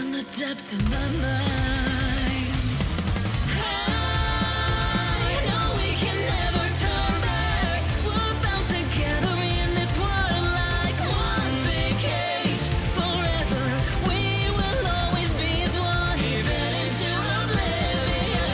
in the depths of my mind. I know we can never turn back. We're bound together in this world like one big cage. Forever, we will always be as one, even into oblivion.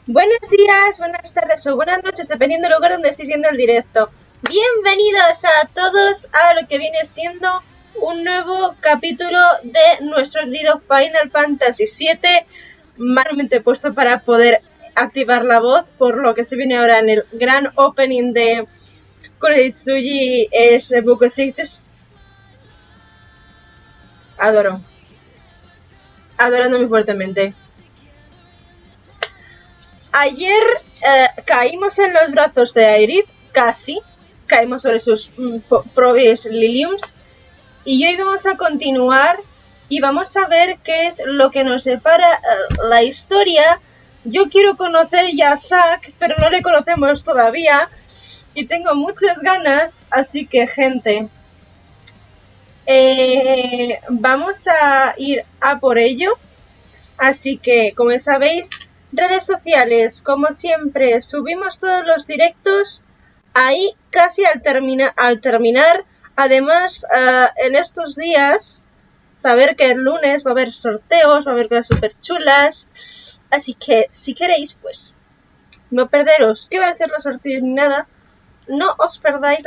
Buenos días, buenas tardes o buenas noches, dependiendo del lugar donde estéis viendo el directo. Bienvenidos a todos a lo que viene siendo un nuevo capítulo de nuestro querido Final Fantasy VII, malamente puesto para poder activar la voz, por lo que se viene ahora en el gran opening de Koreitsuji es Book of Sixes. Adorando muy fuertemente. Ayer caímos en los brazos de Aerith, casi, caímos sobre sus propios liliums, y hoy vamos a continuar y vamos a ver qué es lo que nos depara la historia. Yo quiero conocer ya a Zack, pero no le conocemos todavía, y tengo muchas ganas, así que gente, vamos a ir a por ello. Así que, como sabéis, redes sociales, como siempre, subimos todos los directos ahí casi al terminar. Además, en estos días, saber que el lunes va a haber sorteos, va a haber cosas súper chulas. Así que, si queréis, pues, no perderos que van a ser los sorteos ni nada. No os perdáis,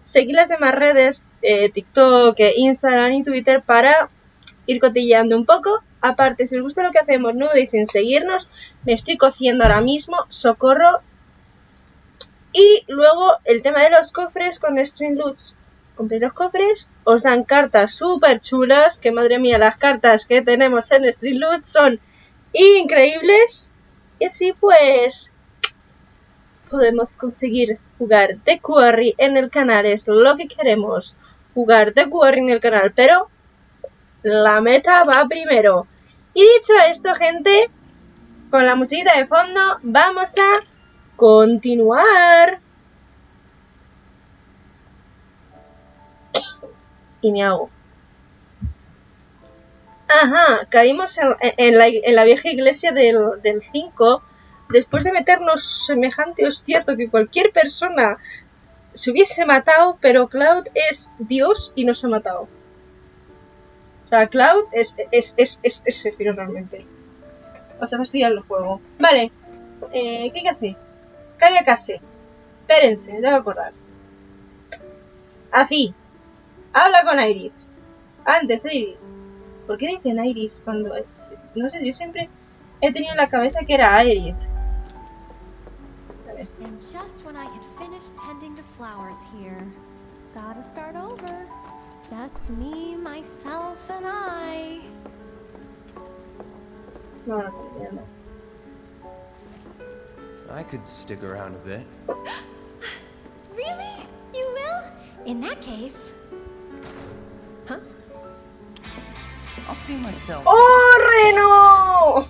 seguid las demás redes, TikTok, Instagram y Twitter, para ir cotilleando un poco. Aparte, si os gusta lo que hacemos, no dudéis en seguirnos. Me estoy cociendo ahora mismo, socorro. Y luego el tema de los cofres con Stream Loots. Compréis los cofres, os dan cartas súper chulas, que madre mía, las cartas que tenemos en Stream Loots son increíbles. Y así pues podemos conseguir jugar The Quarry en el canal, es lo que queremos, jugar The Quarry en el canal, pero la meta va primero. Y dicho esto, gente, con la musiquita de fondo, vamos a continuar. Y me hago. Ajá, caímos en la vieja iglesia del 5, después de meternos semejante hostia que cualquier persona se hubiese matado, pero Cloud es Dios y nos ha matado. O sea, Cloud es Sephiroth realmente. Vas a fastidiar el juego. Vale, ¿qué hay que hacer? ¿Qué había que hacer? Espérense, me tengo que acordar. Así. Habla con Iris. Antes de Iris. ¿Por qué dicen Iris cuando es? No sé, yo siempre he tenido en la cabeza que era Iris. Vale. And just when I had finished tending the flowers here, gotta start over. Just me, myself, and I. No, no entiendo. I could stick around a bit. Really? You will? In that case. Huh? I'll see myself. ¡Oh, Reno!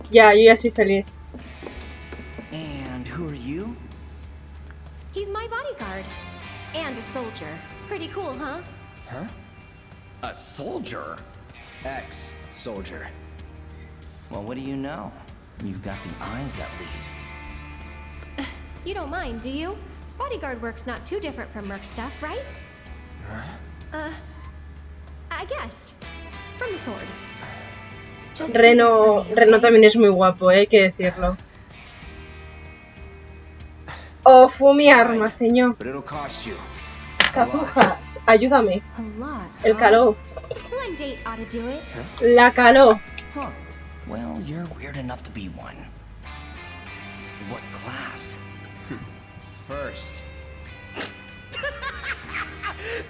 Ya, yo ya soy feliz. And who are you? He's my bodyguard. And a soldier. Pretty cool, huh? Huh? A soldier? Ex-soldier. Well, what do you know? You've got the eyes, at least. You don't mind, do you? Bodyguard work's not too different from merc stuff, right? Huh? I guessed. From the sword. Just Reno do this for me, okay? también es muy guapo, hay que decirlo. Oh, fue mi arma, señor. But it'll cost you. Capujas, ayúdame. A lot. El huh? caló. One date ought to do it. La caló. Huh. Well, you're weird enough to be one. What class? First.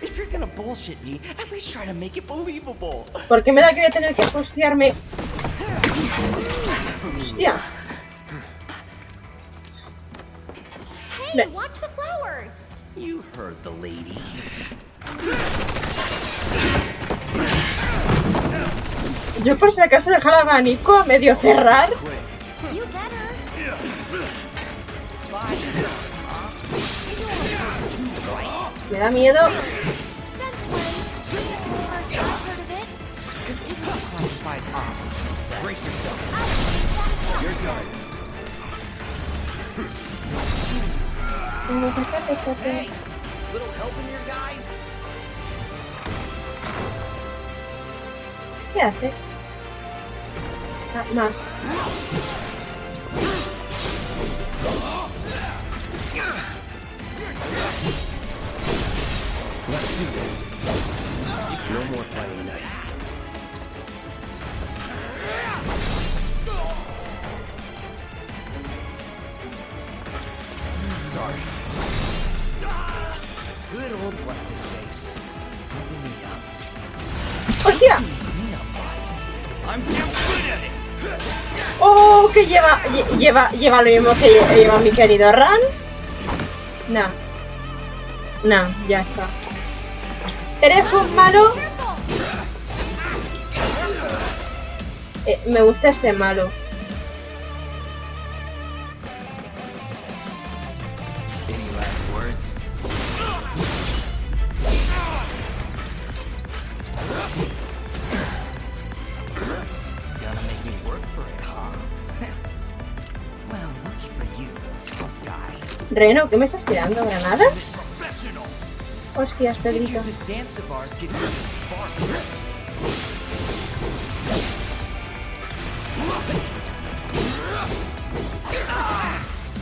If you're gonna bullshit me, at least try to make it believable. ¿Por qué me da que voy a tener que hostiarme? Hostia. Hey, watch the flowers. You heard the lady. Yo por si acaso dejar el abanico a medio cerrar. You better. Me da miedo. Since when? This is the first I've heard of it. Because it was a classified op. Brace yourself. Tengo que hacer, échate. Little help in here, guys? ¿Qué haces? Ah, más. Let's do this. No more playing nice. Sorry. Good old what's his face. Holding me up. ¡Hostia! Peanut butt. I'm damn good at it. ¡Oh! Que lleva lo mismo que lleva mi querido Ran. No. No, ya está. ¿Eres un malo? Me gusta este malo. Any last words? Gonna make me work for it, huh? Well, lucky for you, tough guy. Reno, ¿qué me estás tirando? ¿Granadas? Professional. Hostias, Pedrito. This dance of ours could use a spark.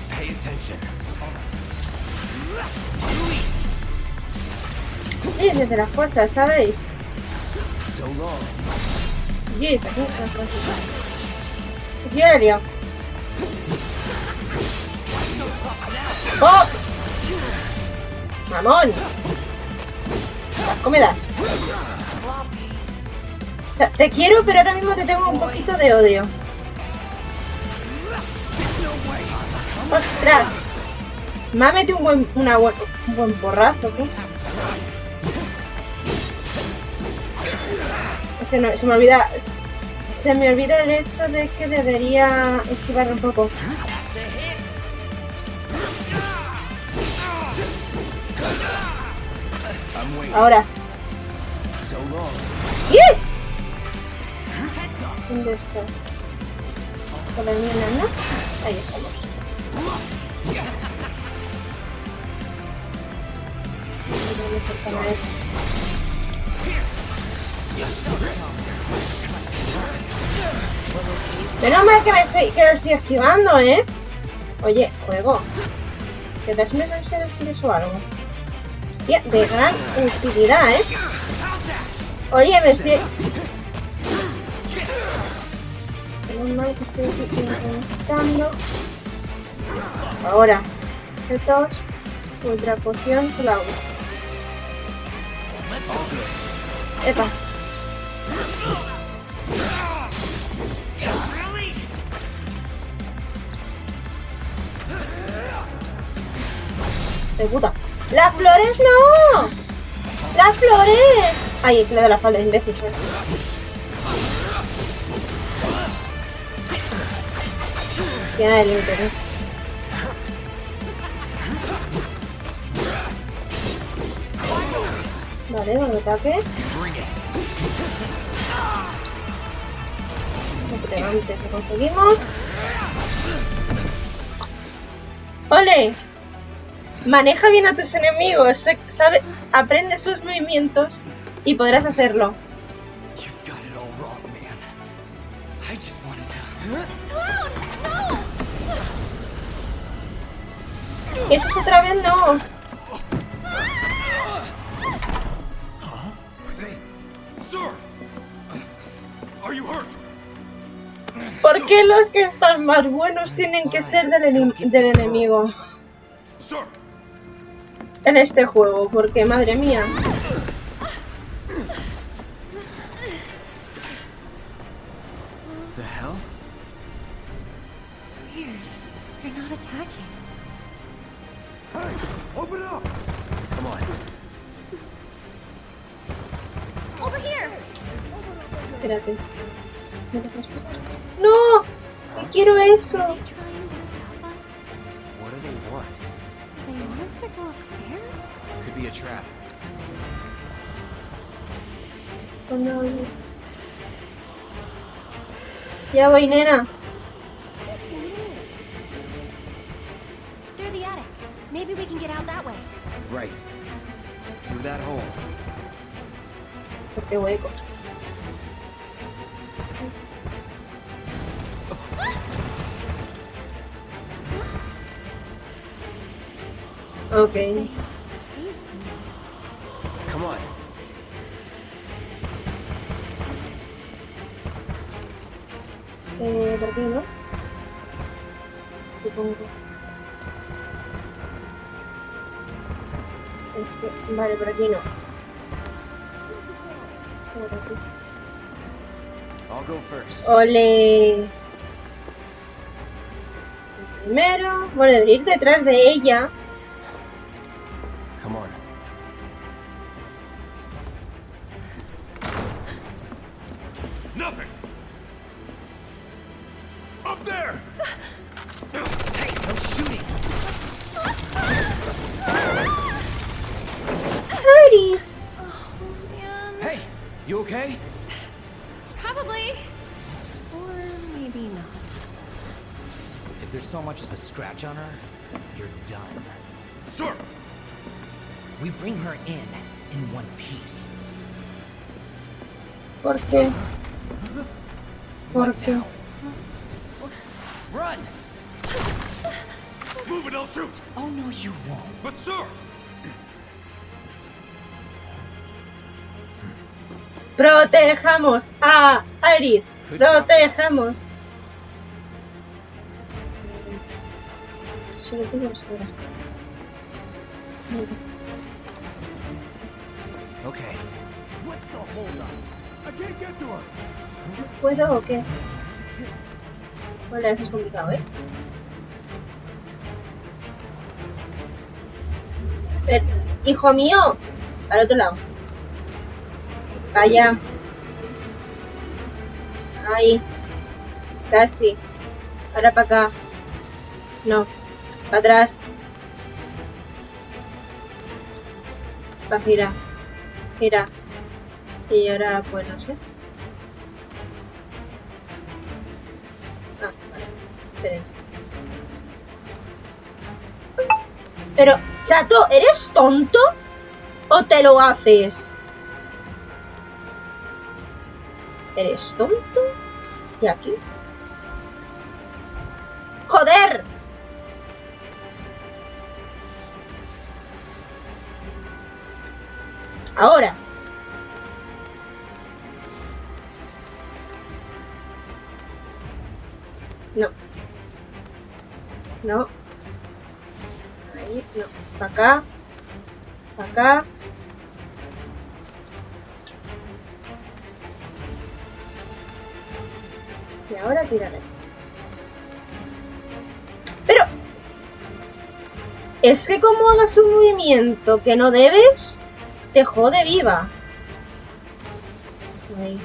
Pay attention. Too easy. Sí, desde las cosas, ¿sabéis? So long. Sí, aquí las cosas. Sí, ahora lío. ¡Oh! ¡Mamón! Las comidas. O sea, te quiero, pero ahora mismo te tengo un poquito de odio. ¡Ostras! Me ha metido un buen porrazo, tú. Es que no, se me olvida el hecho de que debería esquivar un poco. I'm waiting. Ahora. So long. ¡Yes! ¿Dónde estás? Por la niña, ¿no? Ahí estamos. Menos mal que lo estoy esquivando, ¿eh? Oye, juego. ¿Que te has metido en el chile o algo? Hostia, de gran utilidad, ¿eh? Oye, me estoy... Menos mal que estoy intentando. Ahora. Estos. Ultra poción, cloud. Epa. De puta. ¡Las flores no! ¡Las flores! Ay, es que le da la falda, imbécil. Tiene el límite, ¿eh? Vale, con el ataque. Antes lo conseguimos. ¡Ole! Maneja bien a tus enemigos, aprende sus movimientos y podrás hacerlo. You've got it all wrong, man. I just wanted to. Eso es otra vez no. Sir! Are you hurt? ¿Por qué los que están más buenos tienen que ser del enemigo Sir! en este juego? Porque, madre mía. The hell? Weird. They're not attacking. Come on. Over here! Espérate. ¿Me dejas pasar? ¡No! ¡No quiero eso! Are they trying to stop us? What do they want? They want us to go upstairs? Could be a trap. Oh, no. Ya voy, nena. Through the attic. Maybe we can get out that way. Right. Through that hole. Qué hueco. Ok. They saved me. Come on. Por aquí, ¿no? Supongo. Es que... Vale, por aquí no. Por aquí. I'll go first. ¡Ole! Primero... Bueno, debería ir detrás de ella. Come on. Nothing! Up there! Hey, no shooting! ¡Arid! Oh, man. Hey, you okay? Probably. Or maybe not. If there's so much as a scratch on her, you're done. Sir! We bring her in one piece. ¿Por qué? ¿Por qué? Run! Move and I'll shoot! Oh no, you won't. But sir! Protejamos a Arid. Protejamos. Solo tengo que esperar. Okay. ¿Puedo o qué? Vale, eso es complicado, ¿eh? Pero, hijo mío, al otro lado. Vaya. Ahí. Casi. Ahora para acá. No. Para atrás. Para girar. Gira. Y ahora, pues no sé. Ah, vale. Espérense. Pero, chato, ¿eres tonto? ¿O te lo haces? ¿Eres tonto? ¿Y aquí? ¡Joder! Ahora. No. No. Ahí, no. Para acá. Para acá. Y ahora tira la derecha. Pero... Es que como hagas un movimiento que no debes, te jode viva. Ahí.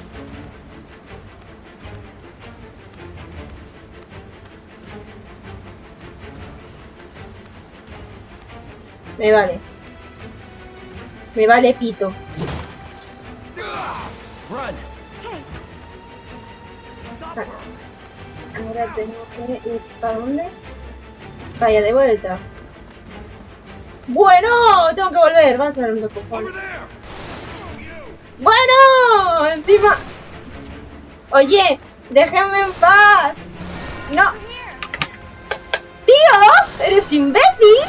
Me vale. Me vale pito. Run! Hey, Ahora tengo que ir ¿para dónde? Vaya, de vuelta. Bueno, tengo que volver. Vas a ver un poco. Over there! Bueno, encima. Oye, déjenme en paz. No. Tío, eres imbécil.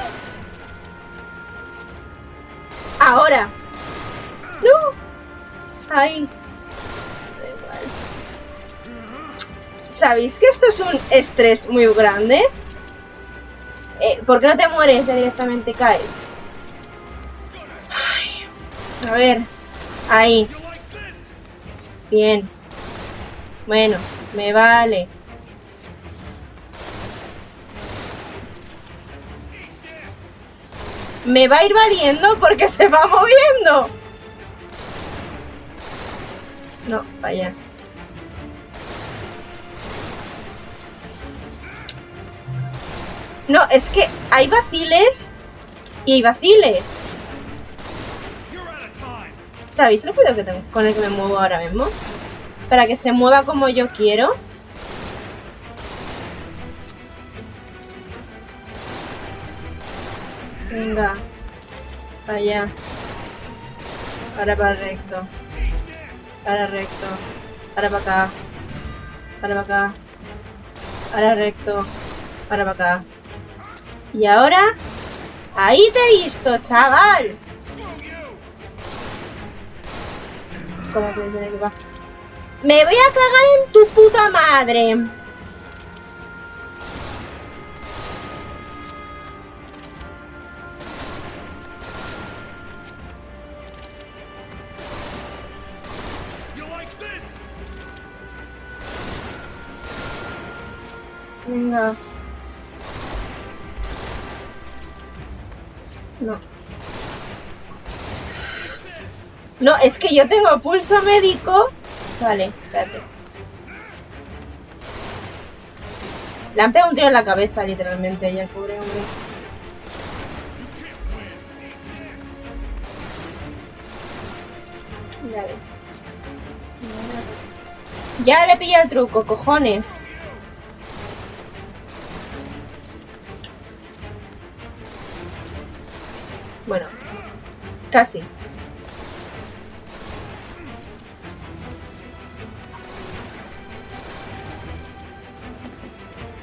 Ahora. No. Ahí. Da igual. ¿Sabéis que esto es un estrés muy grande? ¿Por qué no te mueres y directamente caes? Ay, a ver. Ahí. You like this? Bien. Bueno, me vale. Me va a ir valiendo porque se va moviendo. No, vaya. No, es que hay vaciles y hay vaciles. You're out of time. ¿Sabéis el cuidado que tengo con el que me muevo ahora mismo? Para que se mueva como yo quiero. Venga. Para allá. Ahora para recto. Ahora recto. Ahora para acá. Ahora para acá. Ahora recto. Ahora para acá. Y ahora... ¡Ahí te he visto, chaval! ¿Cómo puedes tener lugar? ¡Me voy a cagar en tu puta madre! You like this? Venga. No. No, es que yo tengo pulso médico. Vale, espérate. Le han pegado un tiro en la cabeza, literalmente, ella, el pobre hombre. Dale. Ya le pilla el truco, cojones. Bueno, casi.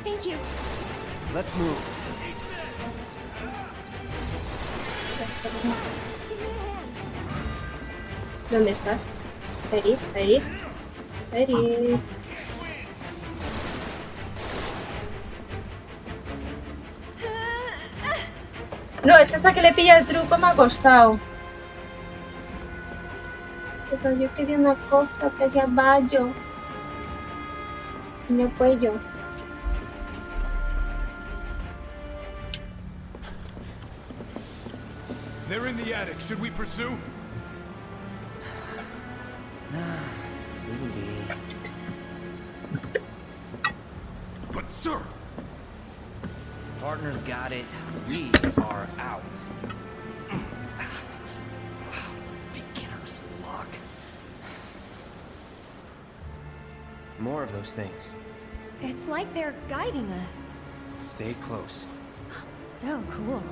Thank you. Let's move. ¿Dónde estás? Erit, Erit, Erit. No, es hasta que le pilla el truco me ha costado. Pero yo quería una cosa, quería baño. Y no puedo. They're in the attic. Should we pursue? Leave him be. But sir, Partner's got it. We are out. Wow, beginner's luck. More of those things. It's like they're guiding us. Stay close. So cool.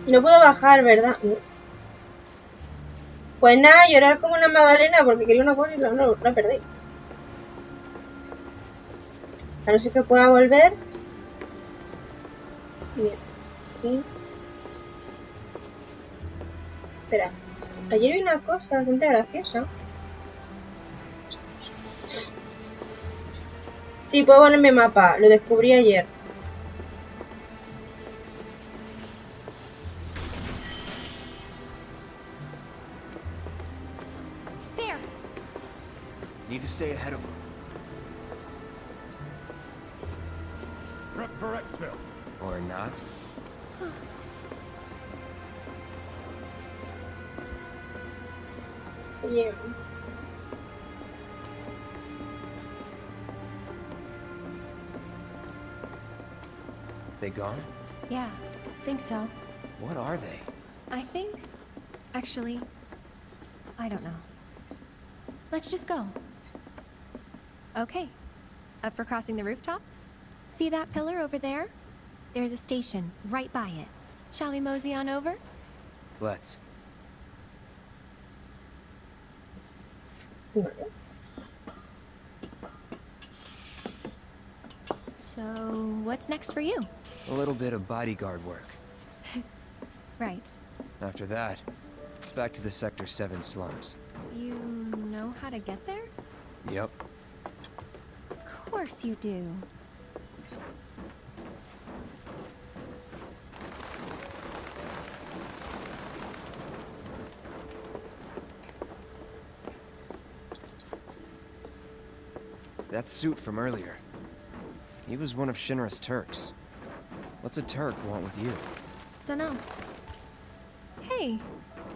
No puedo bajar, ¿verdad? Pues nada, llorar como una magdalena porque quería una cosa y no perdí. A no ser que pueda volver. Bien. Aquí. Espera. Ayer vi una cosa bastante graciosa. Sí, puedo ponerme mapa. Lo descubrí ayer. There. Need to stay ahead of them. prep for exfil. Or not. Bien. They gone? Yeah, think so. What are they? I think... Actually, I don't know. Let's just go. Okay. Up for crossing the rooftops? See that pillar over there? There's a station right by it. Shall we mosey on over? Let's. So, what's next for you? A little bit of bodyguard work. Right. After that, it's back to the Sector 7 slums. You know how to get there? Yep. Of course you do. That suit from earlier. He was one of Shinra's Turks. What's a Turk want with you? Dunno. Hey,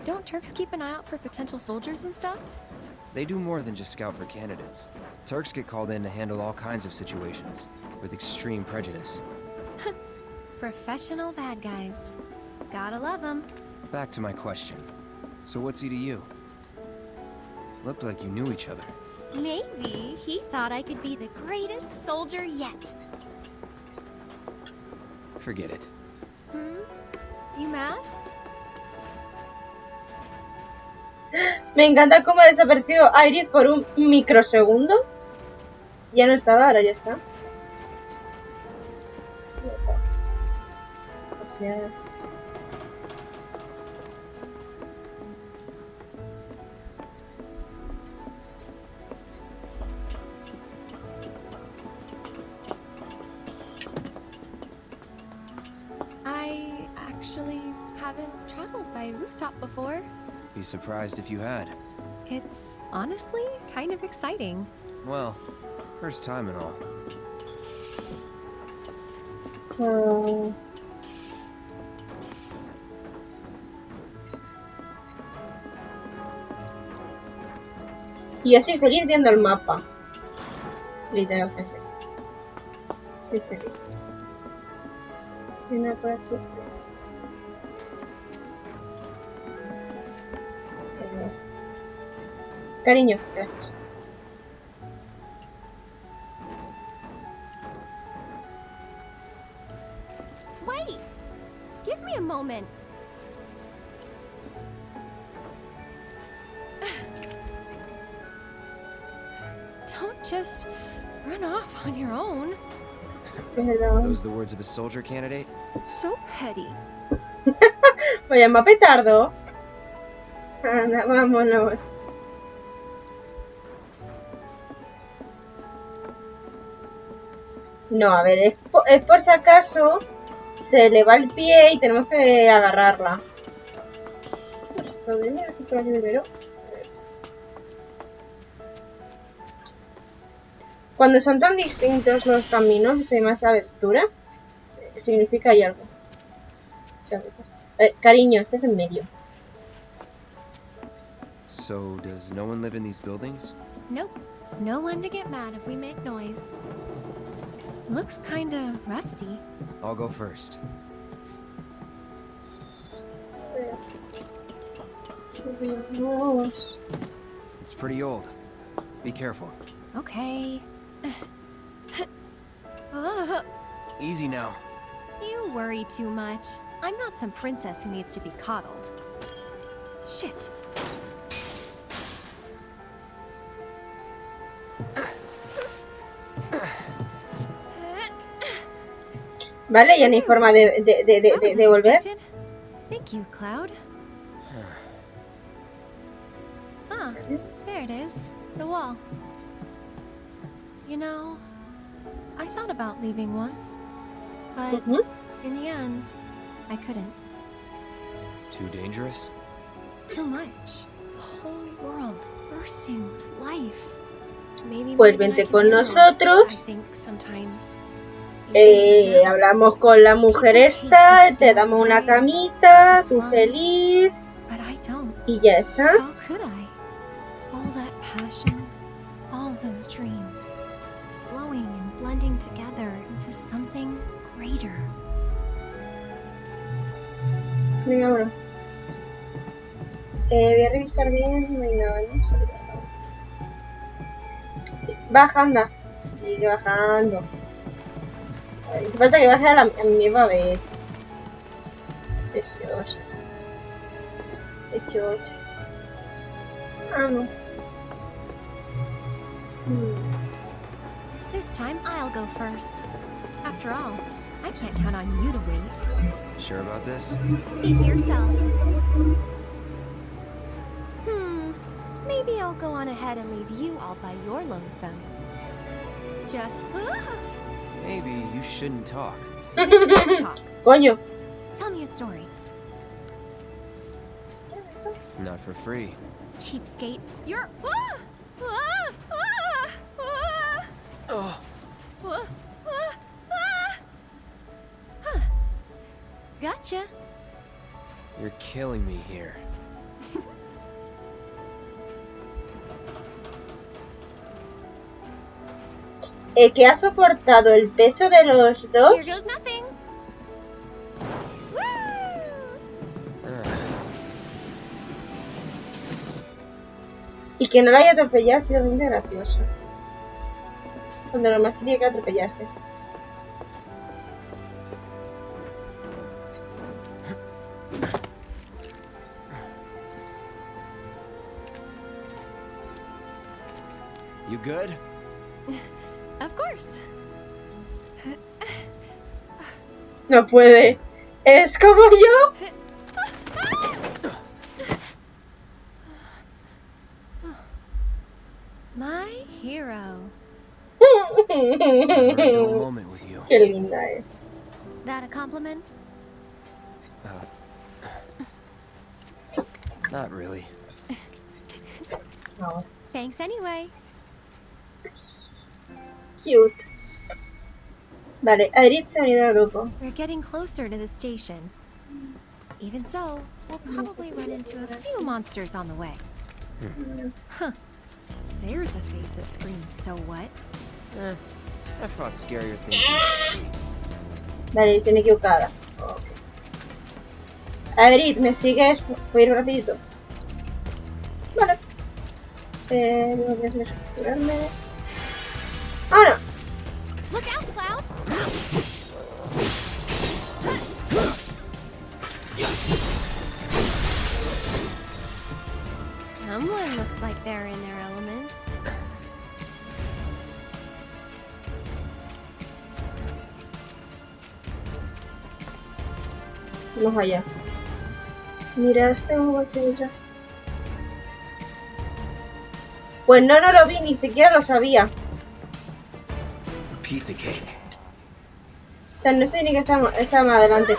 don't Turks keep an eye out for potential soldiers and stuff? They do more than just scout for candidates. Turks get called in to handle all kinds of situations, with extreme prejudice. Professional bad guys. Gotta love them. Back to my question. So what's he to you? Looked like you knew each other. Maybe he thought I could be the greatest soldier yet. Forget it. You mad? Me encanta cómo ha desaparecido Iris por un microsegundo. Ya no estaba, ahora ya está. Ya. I actually haven't traveled by rooftop before. Be surprised if you had. It's honestly kind of exciting. Well, first time and all. Ah. Y yo soy feliz viendo el mapa. Literalmente. Soy feliz. Hay una por aquí. Cariño, gracias. Wait! Give me a moment. Don't just run off on your own. Perdón. Those the words of a soldier candidate? So petty. Me llama petardo. Anda, vámonos. No, a ver, es por si acaso se le va el pie y tenemos que agarrarla. ¿Qué es esto? ¿Dónde aquí por aquí primero? Cuando son tan distintos los caminos y hay más abertura, significa hay algo. Cariño, este es en medio. So, does no one live in these buildings? Nope. No one to get mad if we make noise. Looks kinda rusty. I'll go first. It's pretty old. Be careful. Okay. Easy now. You worry too much. I'm not some princess who needs to be coddled. Shit. Vale, ya no hay forma de That was volver. unexpected. Thank you, Cloud. Ah, there it is. The wall. You know, I thought about leaving once, but in the end, I couldn't. Too dangerous? Too much. The whole world bursting with life. Maybe Pues more than I vente can con handle, nosotros. I think sometimes. You think now? Hablamos con la mujer esta, te damos una camita, tú feliz But I don't. y ya está. How could I? All that passion, all those dreams, flowing and blending together into something greater. Venga, bueno. Voy a revisar bien, no hay nada, ¿no? Sí, baja, anda. Sigue bajando. Hace falta que baje a la misma vez. Preciosa. Preciosa. Vamos. This time I'll go first. After all, I can't count on you to wait. Sure about this? See for yourself. Maybe I'll go on ahead and leave you all by your lonesome. Just Maybe you shouldn't talk. talk. Coño. Tell me a story. Not for free. Cheapskate. You're Oh, Gotcha. you're killing me here. que ha soportado el peso de los Here dos goes nothing. Woo! y que no lo haya atropellado ha sido bastante gracioso. Cuando lo más sería que lo atropellase. You good? Of course. No puede. Es como yo. My hero. Never a dull moment with you. Qué linda es. That a compliment? Not really. No. Thanks anyway. Cute. Vale, Aerith se ha unido al grupo. We're getting closer to the station. Even so, we'll probably run into a few monsters on the way. Huh. There's a face that screams, so what? I fought scarier things in my sleep. Vale, tiene equivocada. Ok. Aerith, ¿me sigues? Voy a ir rapidito. Vale. Tengo que capturarme. ¡Ah, Look out, Cloud! Someone looks like they're in their element. no! Vamos allá. Mira, este un ya. Pues no lo vi, ni siquiera lo sabía. Piece of cake. O sea, no sé ni que está más adelante.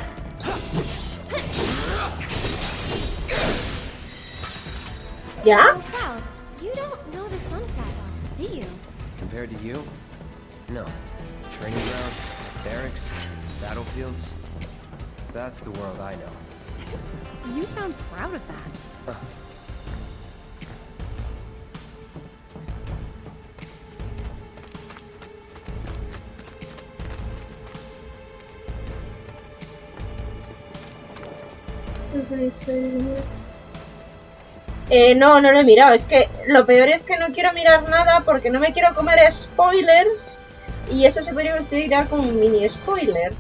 ¿Ya? Oh, Cloud, you don't know the slums that well, do you? Compared to you? No. Training grounds, barracks, battlefields. That's the world I know. You sound proud of that. No lo he mirado. Es que lo peor es que no quiero mirar nada porque no me quiero comer spoilers. Y eso se podría considerar como un mini spoiler.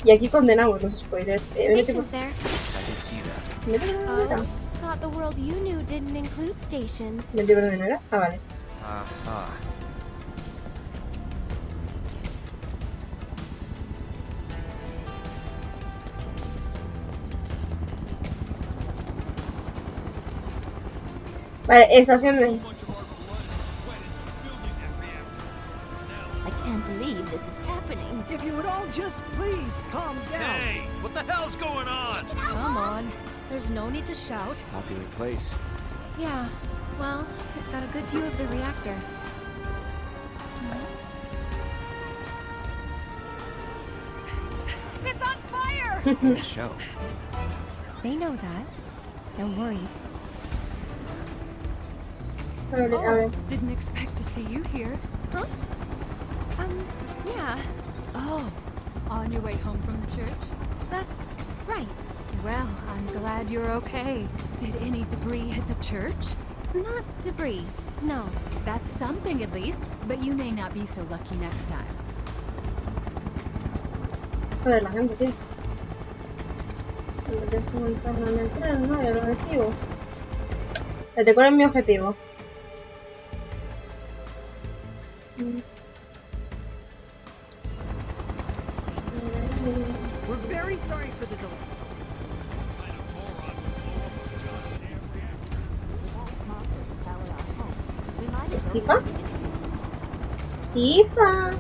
Y aquí condenamos los spoilers. Stations there. I can see that. Oh, thought the world you knew didn't include stations. ¿20 por dónde era? Ah, vale. Vale, estación de... I can't believe this is happening. If you would all just please calm down. Hey, what the hell's going on? Come on. There's no need to shout. Popular place. Yeah, well, it's got a good view of the reactor. It's on fire! Good show. They know that. Don't worry. A ver. Didn't expect to see you here. Huh? Yeah, Oh, on your way home from the church? that's right. Well, I'm glad you're okay. Did any debris hit the church? Not debris, no. That's something at least, but you may not be so lucky next time. Joder, la gente, tío. Tengo que montarlo en el tren, ¿no? Y el objetivo. ¿Cuál es mi objetivo? We're very sorry for the delay. ¿Tifa? ¡Tifa!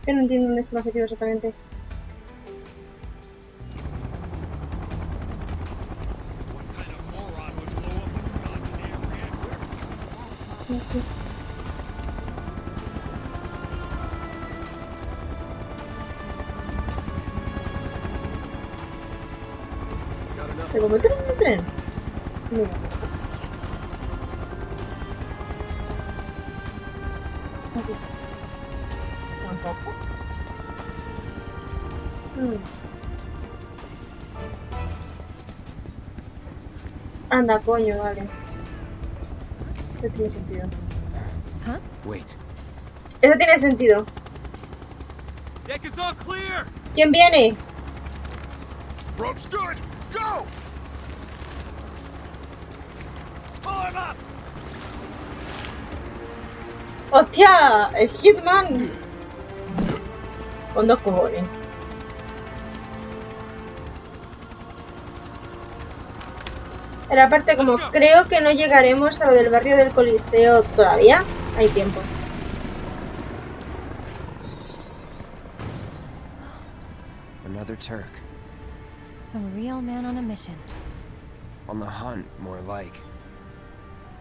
Que no entiendo dónde está el objetivo exactamente. ¿Pero cómo tengo un tren? Mira. Aquí. Tampoco. Anda, coño, vale. Eso tiene sentido. Wait. Eso tiene sentido. Deck is all clear. ¿Quién viene? Rope's good. Go. Pull him up. ¡Hostia! ¡El Hitman! Con 2 cojones. Pero aparte, como creo que no llegaremos a lo del barrio del Coliseo todavía, hay tiempo. Another Turk. A real man on a mission. On the hunt, more like.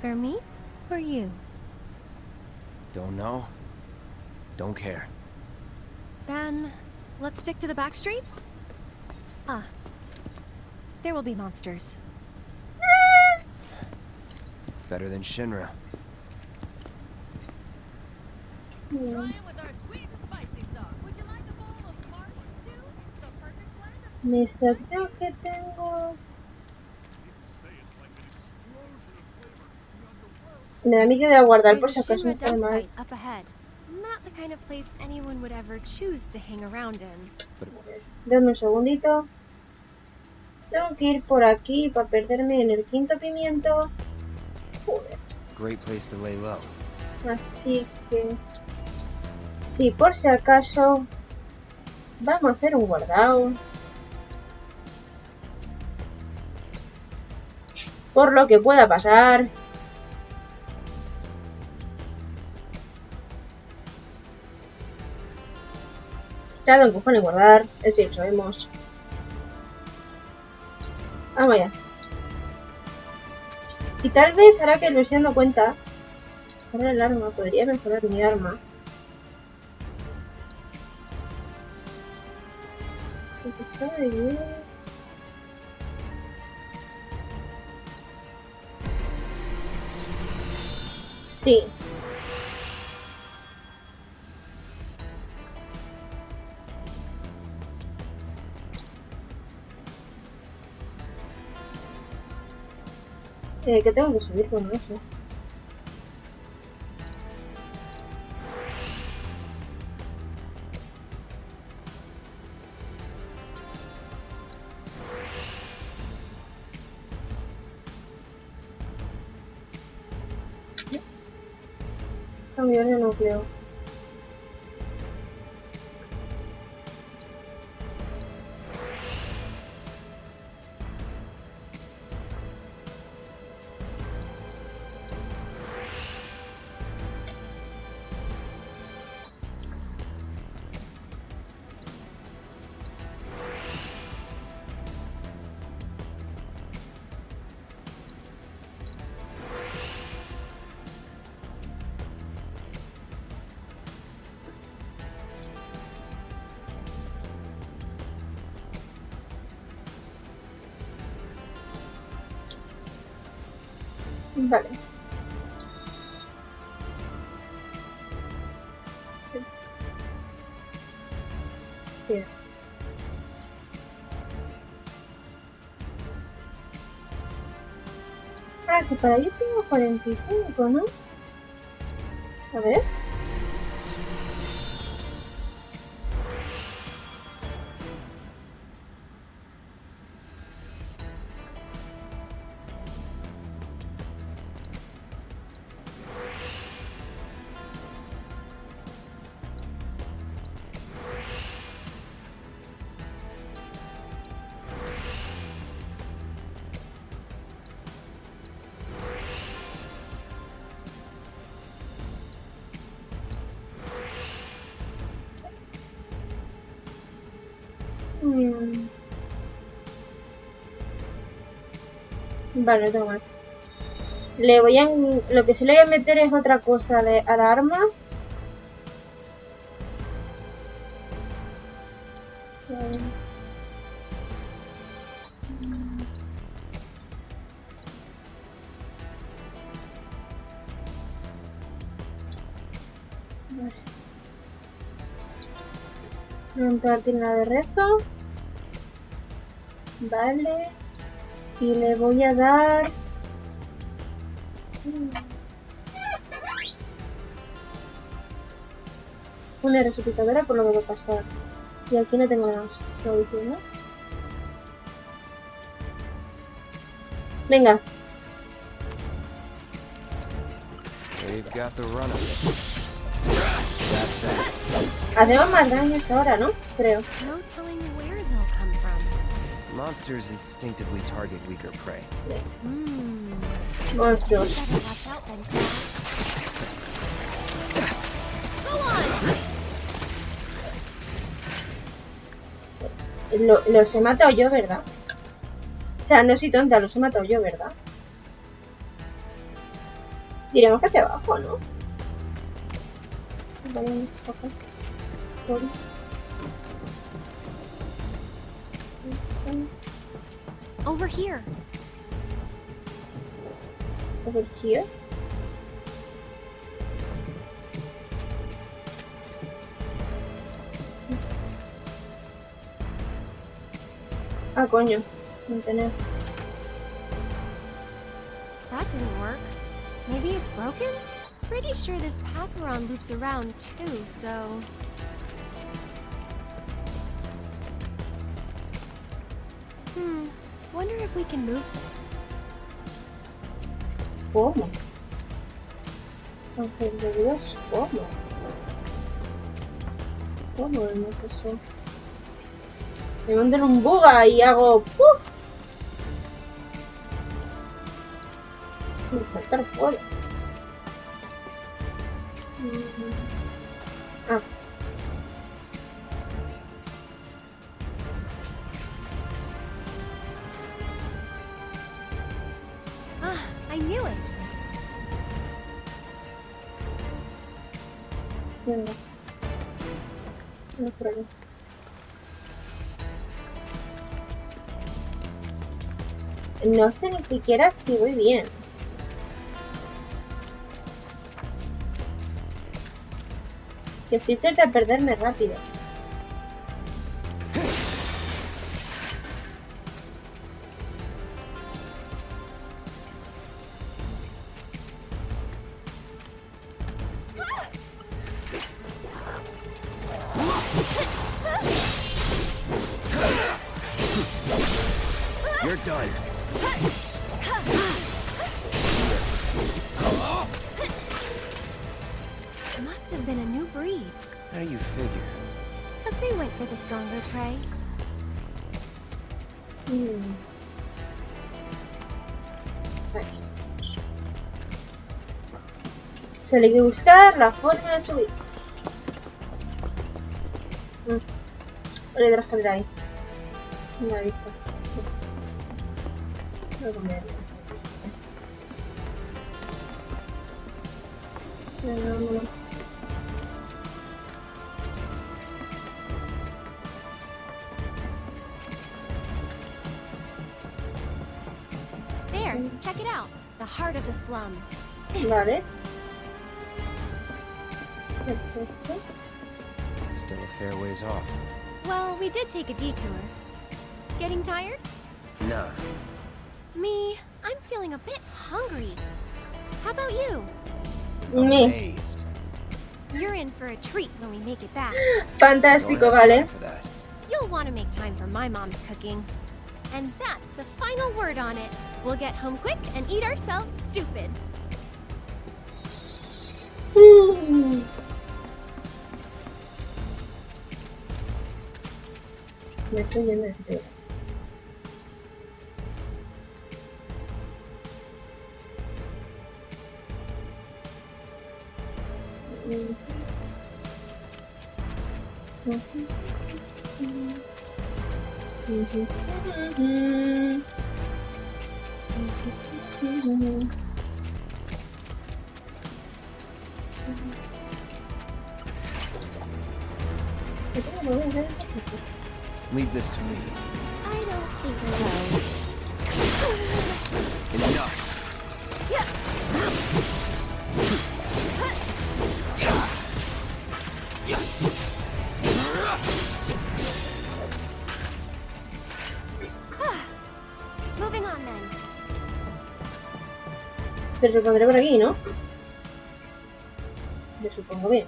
For me? For you? Don't know. Don't care. Then, let's stick to the back streets? Ah. There will be monsters. Better than Shinra. Try it with our sweet and spicy sauce. Would you like a bowl of farce stew? The perfect blend of Me estación que tengo. Me da a mí que voy a guardar por There's si a acaso Shinra me sale dump mal. site up ahead. Not the kind of place anyone would ever choose to hang around in. Dame un segundito. Tengo que ir por aquí para perderme en el quinto pimiento. Joder. Great place to lay low. Así que... sí, por si acaso... vamos a hacer un guardado. Por lo que pueda pasar. Tarda un cojón en guardar. Es decir, lo sabemos. Vamos allá. Y tal vez, ahora que me estoy dando cuenta, mejorar el arma, podría mejorar mi arma. Sí. Que tengo que subir, bueno, no sé. Cambiar de núcleo. Vale. Bien. Ah, que para allí tengo 45, ¿no? A ver. Vale, no tengo más. Le voy a... lo que sí le voy a meter es otra cosa a la arma. Impartir de rezo. Vale. Y le voy a dar... una resucitadora por lo que va a pasar. Y aquí no tengo nada más. ¿Lo voy diciendo? Venga. They've got the run of it. That's that. Hacemos más daños ahora, ¿no? Creo. No telling where they'll come from. Monsters instinctively target weaker prey. Monstruos. Better watch out then, Cloud. Los he matado yo, ¿verdad? O sea, no soy tonta, los he matado yo, ¿verdad? Diremos que hacia abajo, ¿no? Vale, ok. Sorry. Over here. Over here. Ah, coño. Mantener. That didn't work. Maybe it's broken? Pretty sure this path we're on loops around too, so... Wonder if we can move this. ¿Cómo? Ángel de Dios, ¿cómo? ¿Cómo vemos eso? Me monto en un buga y hago ¡puf! Y saltar puedo. Ah. I knew it. Venga. No creo. No sé ni siquiera si voy bien. Que soy cerca de perderme rápido. You're done. Must have been a new breed. How do you figure? Because they went for the stronger prey. Aquí estamos. Solo hay que buscar la forma de subir. Vale, de la escalera ahí. Una vista. Voy a comer. No. There, check it out. The heart of the slums. Vale. Perfecto. Still a fair ways off. Well, we did take a detour. Getting tired? Nah. Me, I'm feeling a bit hungry. How about you? Me. Amazed. You're in for a treat when we make it back. Fantástico, Don't have vale. time for that. You'll want to make time for my mom's cooking. And that's the final word on it. We'll get home quick and eat ourselves stupid. Me estoy yendo de frío. Leave this to me. I don't think so. Enough. Moving on then. Pero lo pondré por aquí, ¿no? Yo supongo bien.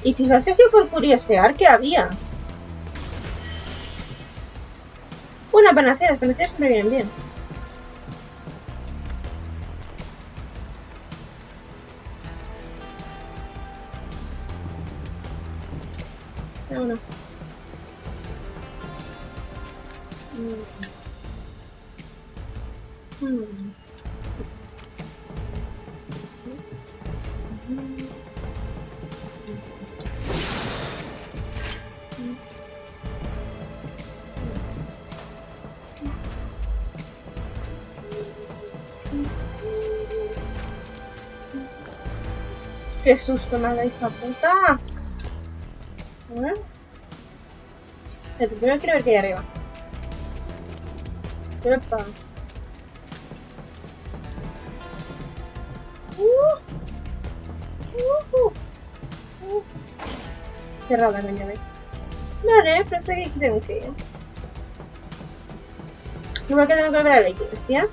Y fijaos que así por curiosear que había. Una panacea, las panaceas siempre vienen bien. Vámonos. ¡Qué susto me ha dado, hija puta! A ver. Primero quiero ver qué hay arriba. ¡Epa! Cerrada con llave. Vale, pensé que tengo que ir. Igual que tengo que volver a la iglesia.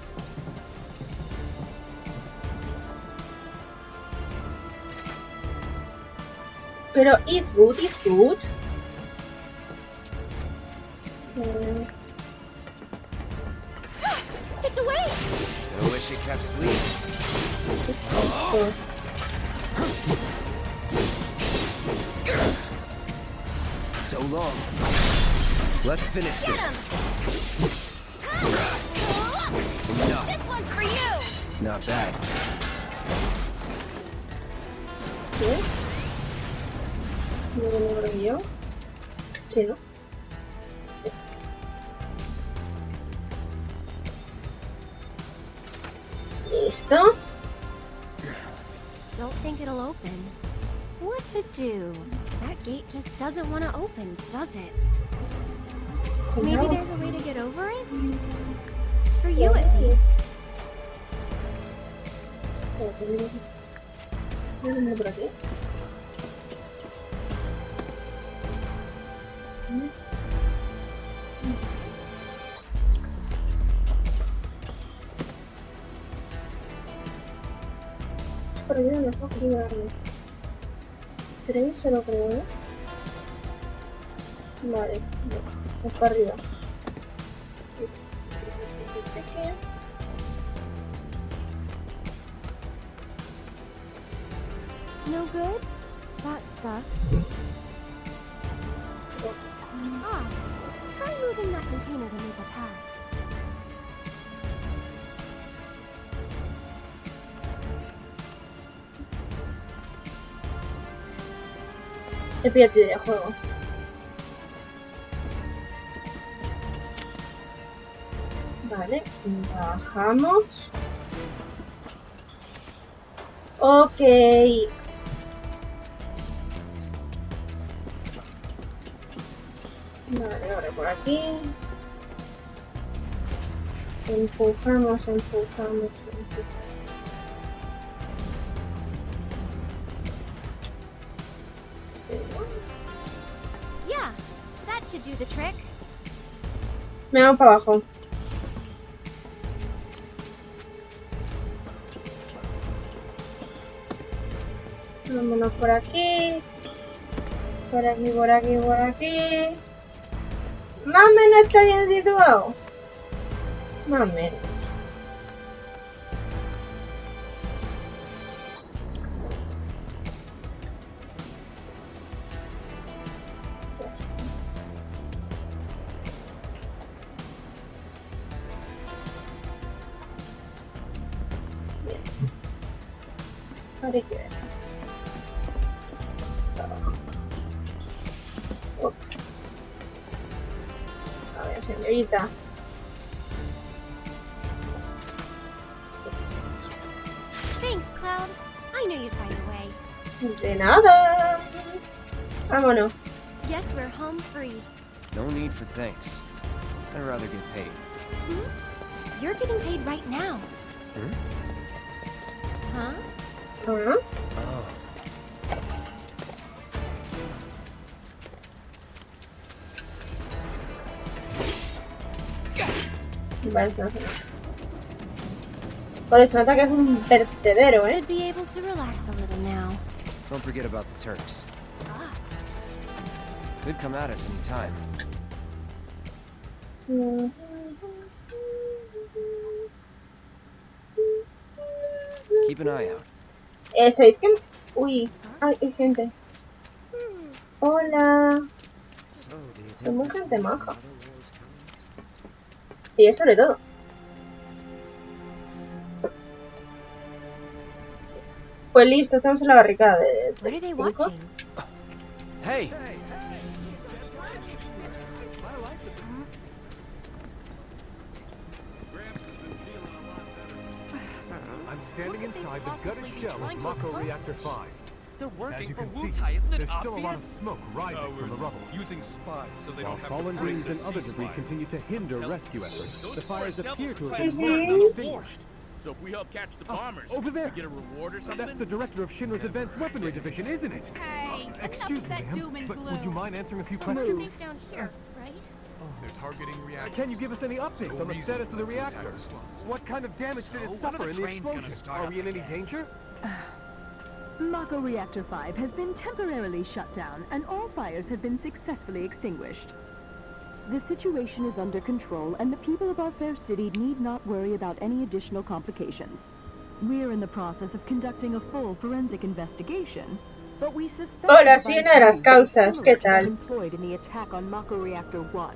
Pero is good, is good. It's away! I wish it kept sleeping. So long. Let's finish Get this. him! Enough. This one's for you! Not bad. ¿Qué? ¿No lo logro yo? Sí, ¿no? Sí. ¿Listo? Don't think it'll open. What to do? That gate just doesn't want to open, does it? Maybe No. there's a way to get over it? For you at least. ¿No por aquí? Es por aquí donde puedo cuidarme. ¿Creéis? Se lo creo, ¿eh? Vale, no. Es para arriba. No good? That sucks. Ah, try moving that container to make a path. He pillado tu idea, juego. Vale, bajamos. Ok. Vale, ahora por aquí. Empujamos, empujamos, empujamos. Yeah, that should do the trick. Me vamos para abajo. Vámonos por aquí. Por aquí, por aquí, por aquí. Más o menos está bien situado. Más o menos. Ya está. Bien. Ahora hay que ver. Abajo. Opa. A ver, señorita. Thanks, Cloud. I knew you'd find a way. De nada. Vámonos. Guess we're home free. No need for thanks. I'd rather get paid. You're getting paid right now. Huh? Ah, Oh. vale, entonces. Joder, se nota que es un vertedero, ¿eh? Should be able to relax a little now. Don't forget about the Turks. Could come at us any time. Keep an eye out. ¿Sabéis que...? Uy, ay, hay gente. Hola. So, do you Soy muy gente maja. another war's coming? Y es sobre todo. Pues listo, estamos en la barricada de What are they 5. watching? Hey! I'm standing What could they inside the possibly gutted be shell trying of to Mako Reactor accomplish? 5. They're As working you for can see, Wutai, isn't it there's still a lot of obvious? smoke rising from the rubble. Using spies so they While don't have fallen to break greens the and other debris ceasefire. continue to hinder Tell- rescue efforts, Those the fires foreign appear devils to are have trying been to more start than another war. extinguished. So if we help catch the bombers, over there. we get a reward or something? That's the director of Shinra's Advanced Weaponry Division, isn't it? Hey, Excuse me, ma'am, but would you mind answering a few questions? Safe down here, right? They're targeting reactors. Can you give us any updates No on the reason status for of the them to attack reactor? the slums. What kind of damage did So, it when are suffer the in the trains gonna explosion? start Are up we in any again? danger? Mako Reactor 5 has been temporarily shut down, and all fires have been successfully extinguished. The situation is under control, and the people of our fair city need not worry about any additional complications. We're in the process of conducting a full forensic investigation, but we suspect Hola, the soy una de las device causas, ¿qué similar to that tal? employed in the attack on Mako Reactor 1.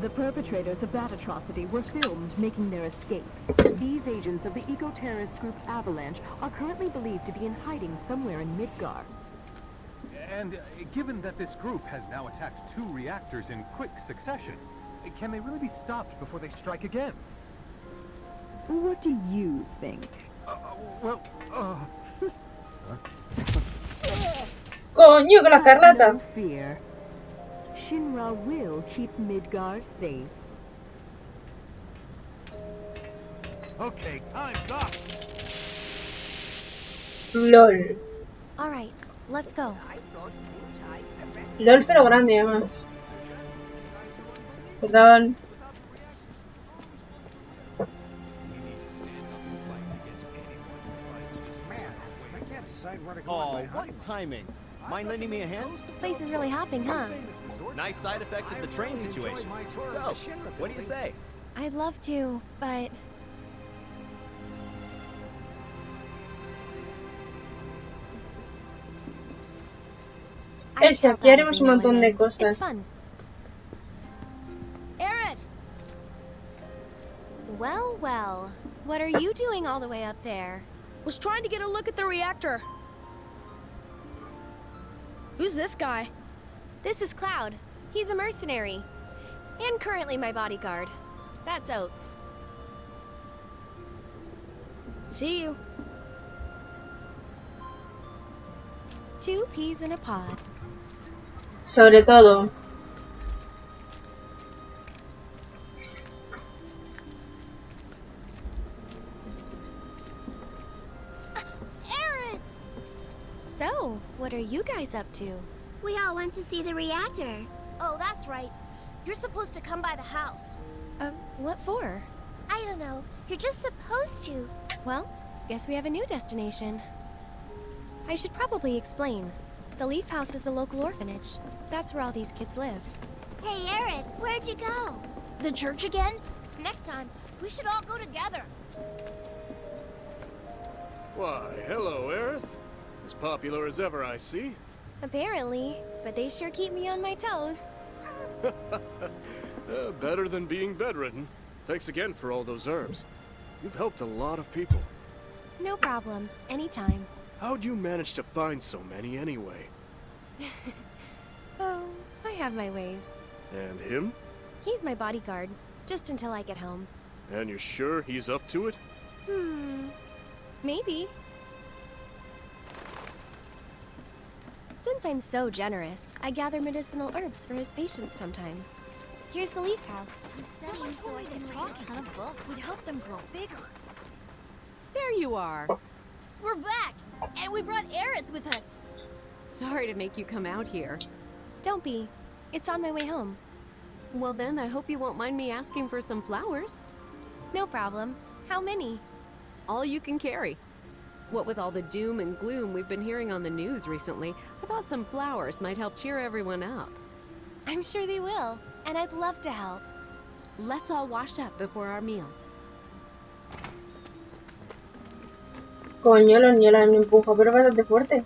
The perpetrators of that atrocity were filmed making their escape. These agents of the eco-terrorist group Avalanche are currently believed to be in hiding somewhere in Midgar. And given that this group has now attacked 2 reactors in quick succession, can they really be stopped before they strike again? What do you think? Well, Coño, con la Have Escarlata. no fear. Shinra will keep Midgar safe. okay, time's up! LOL. All right, let's go. LOL pero grande además. Perdón. Oh, what timing. Mind lending me a hand? Place is really hopping, huh? Nice side effect of the train situation. So, what do you say? I'd love to, but Elsa, aquí haremos un montón de It's cosas. fun. Aerith! Well, well. What are you doing all the way up there? Was trying to get a look at the reactor. Who's this guy? This is Cloud. He's a mercenary. And currently my bodyguard. That's Oates. See you. 2 peas in a pod. Sobre todo. Aerith! So, what are you guys up to? We all went to see the reactor. Oh, that's right. You're supposed to come by the house. What for? I don't know. You're just supposed to. Well, guess we have a new destination. I should probably explain. The Leaf House is the local orphanage. That's where all these kids live. Hey, Aerith, where'd you go? The church again? Next time, we should all go together. Why, hello, Aerith. As popular as ever, I see. Apparently, but they sure keep me on my toes. Better than being bedridden. Thanks again for all those herbs. You've helped a lot of people. No problem. Anytime. How'd you manage to find so many anyway? Oh, I have my ways. And him? He's my bodyguard, just until I get home. And you're sure he's up to it? Maybe. Since I'm so generous, I gather medicinal herbs for his patients sometimes. Here's the leaf house. I'm studying so I can read a ton of books. We'd help them grow bigger. There you are. We're back! And we brought Aerith with us! Sorry to make you come out here. Don't be. It's on my way home. Well then, I hope you won't mind me asking for some flowers. No problem. How many? All you can carry. What with all the doom and gloom we've been hearing on the news recently, I thought some flowers might help cheer everyone up. I'm sure they will, and I'd love to help. Let's all wash up before our meal. Coño, los nielos me empuja, pero bastante fuerte.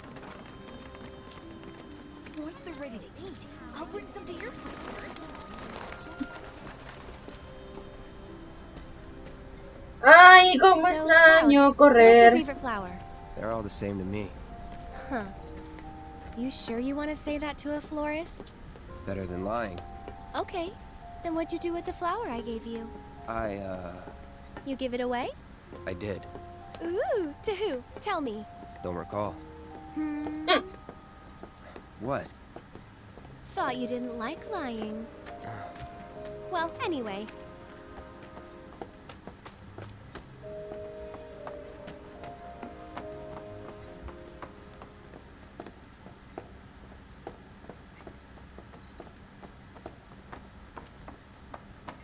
Once they're ready to eat, I'll bring some to your place, Aerith. Ay, cómo So, extraño Cloud, what's your correr. favorite flower? They're all the same to me. Huh. You sure you want to say that to a florist? Better than lying. Okay. Then what'd you do with the flower I gave you? You give it away? I did. Ooh, to who? Tell me. Don't recall. What? Thought you didn't like lying. Well, anyway.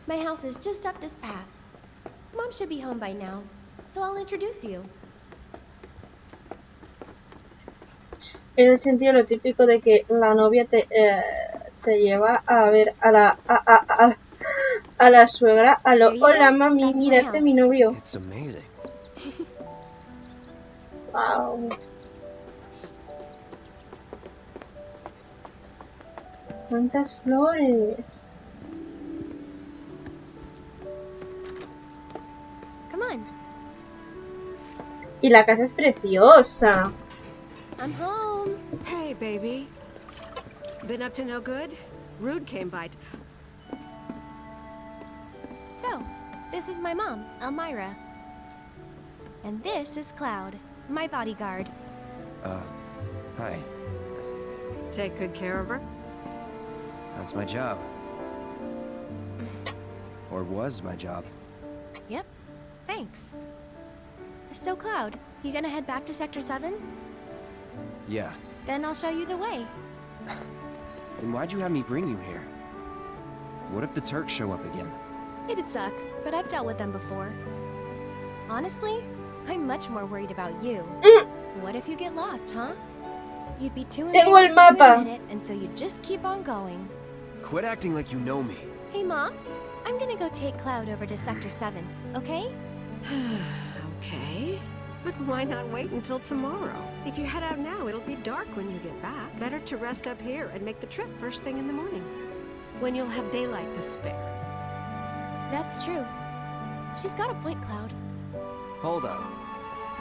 My house is just up this path. Mom should be home by now, so I'll introduce you. En el sentido lo típico de que la novia te lleva a ver a la suegra. Hola mami, mira, este es mi novio. It's amazing. Wow. ¿Cuántas flores? Come on. Y la casa es preciosa. I'm home. Hey, baby. Been up to no good? Rude came by. So, this is my mom, Elmira. And this is Cloud, my bodyguard. Hi. Take good care of her? That's my job. Or was my job. Yep. Thanks. So, Cloud, you gonna head back to Sector 7? Yeah. Then I'll show you the way. Then why'd you have me bring you here? What if the Turks show up again? It'd suck, but I've dealt with them before. Honestly, I'm much more worried about you. What if you get lost, huh? You'd be too Tengo el embarrassed to mapa. admit it, and so you just keep on going. Quit acting like you know me. Hey, Mom, I'm gonna go take Cloud over to Sector 7, okay? Okay. But why not wait until tomorrow? If you head out now, it'll be dark when you get back. Better to rest up here and make the trip first thing in the morning, when you'll have daylight to spare. That's true. She's got a point, Cloud. Hold up.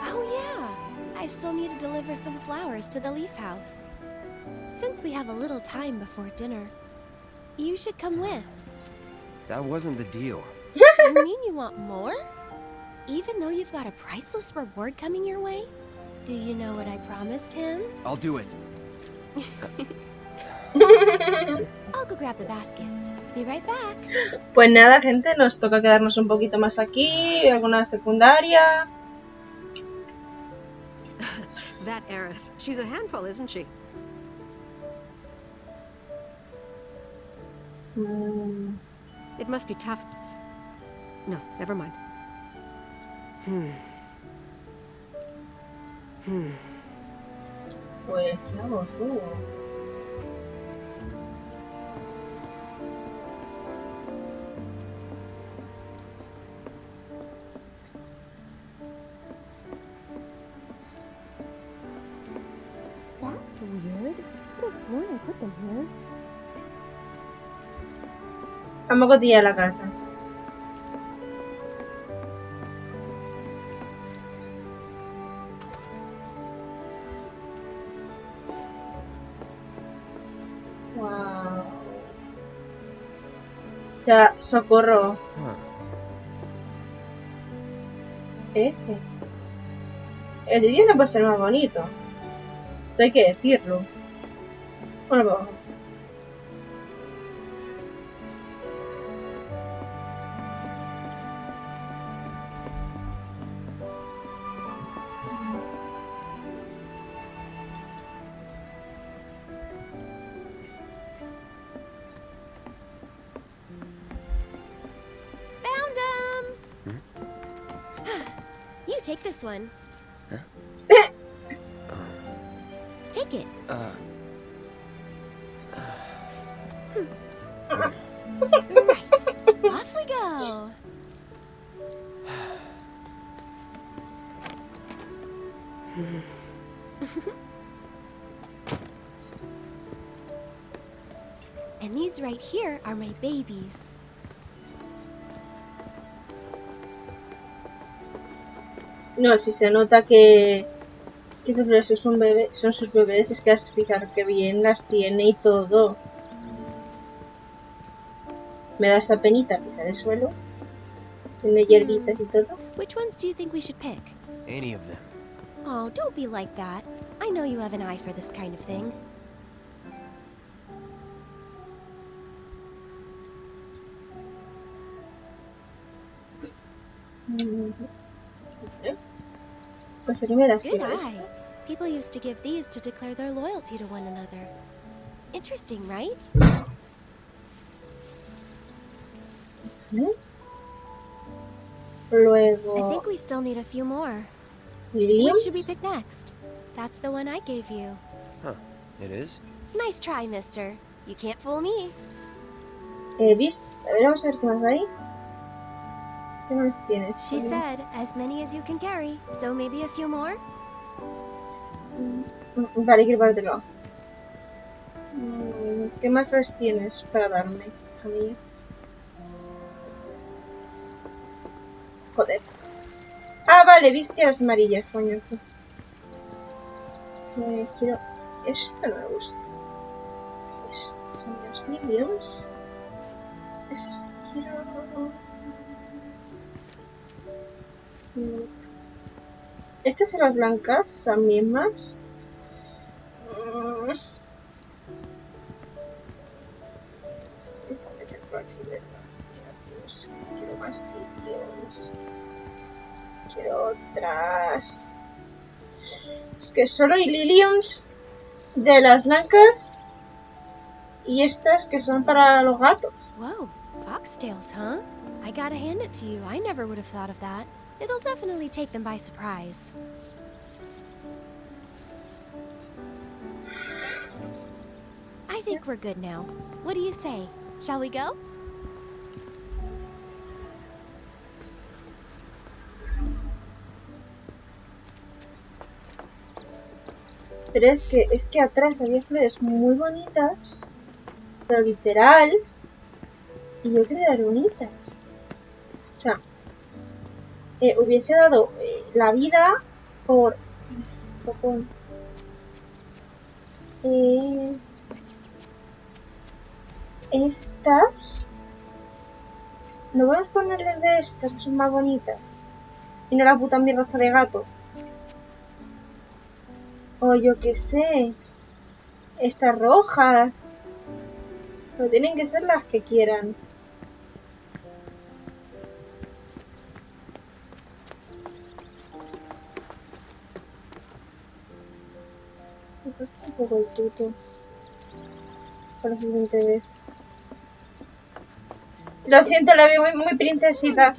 Oh, yeah. I still need to deliver some flowers to the Leaf House. Since we have a little time before dinner, you should come with. That wasn't the deal. You mean you want more? Even though you've got a priceless reward coming your way? Do you know what I promised him? I'll do it. I'll go grab the baskets. Be right back. Pues nada, gente, nos toca quedarnos un poquito más aquí, alguna secundaria. That Aerith, she's a handful, isn't she? It must be tough. No, never mind. Pues, ¿qué hago tú? That's weird. Could have sworn I put them here. Vamos a cotillar la casa. Wow. O sea, socorro. El sitio no puede ser más bonito. Esto hay que decirlo. Bueno, pues, Take this one. Huh? Take it. Right. Off we go. And these right here are my babies. No, si se nota que esos flores son sus bebés, es que has fijado que bien las tiene y todo. Me da esa penita pisar el suelo. Tiene hierbitas y todo. Which ones do you think we should pick? Any of them. Oh, don't be like that. I know you have an eye for this kind of thing. Pues aquí me las Good quiero eye. esta. People used to give these to declare their loyalty to one another. Interesting, right? I Luego... think we still need a few more. Liliums. Which should we pick next? That's the one I gave you. Huh. It is? Nice try, mister. You can't fool me. ¿Viste? A ver, vamos a ver qué más hay. ¿Qué más tienes? She said, as many as you can carry, so maybe a few more? Vale, quiero parártelo. ¿Qué más flores tienes para darme a mí? Joder. Ah, vale, viste las amarillas, coño. Quiero... Esto no me gusta. Estos son los minions. Quiero... Estas son las blancas, las mismas. Quiero más vídeos. Quiero otras. Es que solo hay liliums de las blancas y estas que son para los gatos. Whoa, foxtails, huh? I gotta hand it to you. I never would have thought of that. It'll definitely take them by surprise. I think we're good now. What do you say? Shall we go? Pero es que atrás había flores muy bonitas, pero literal, y yo quería dar bonitas. O sea, hubiese dado la vida por estas. No vamos a ponerles de estas, que son más bonitas. Y no la puta mierda esta de gato. O yo que sé. Estas rojas. Pero tienen que ser las que quieran. Me parece un poco el tuto. Para la siguiente vez. Lo siento, la veo muy princesita.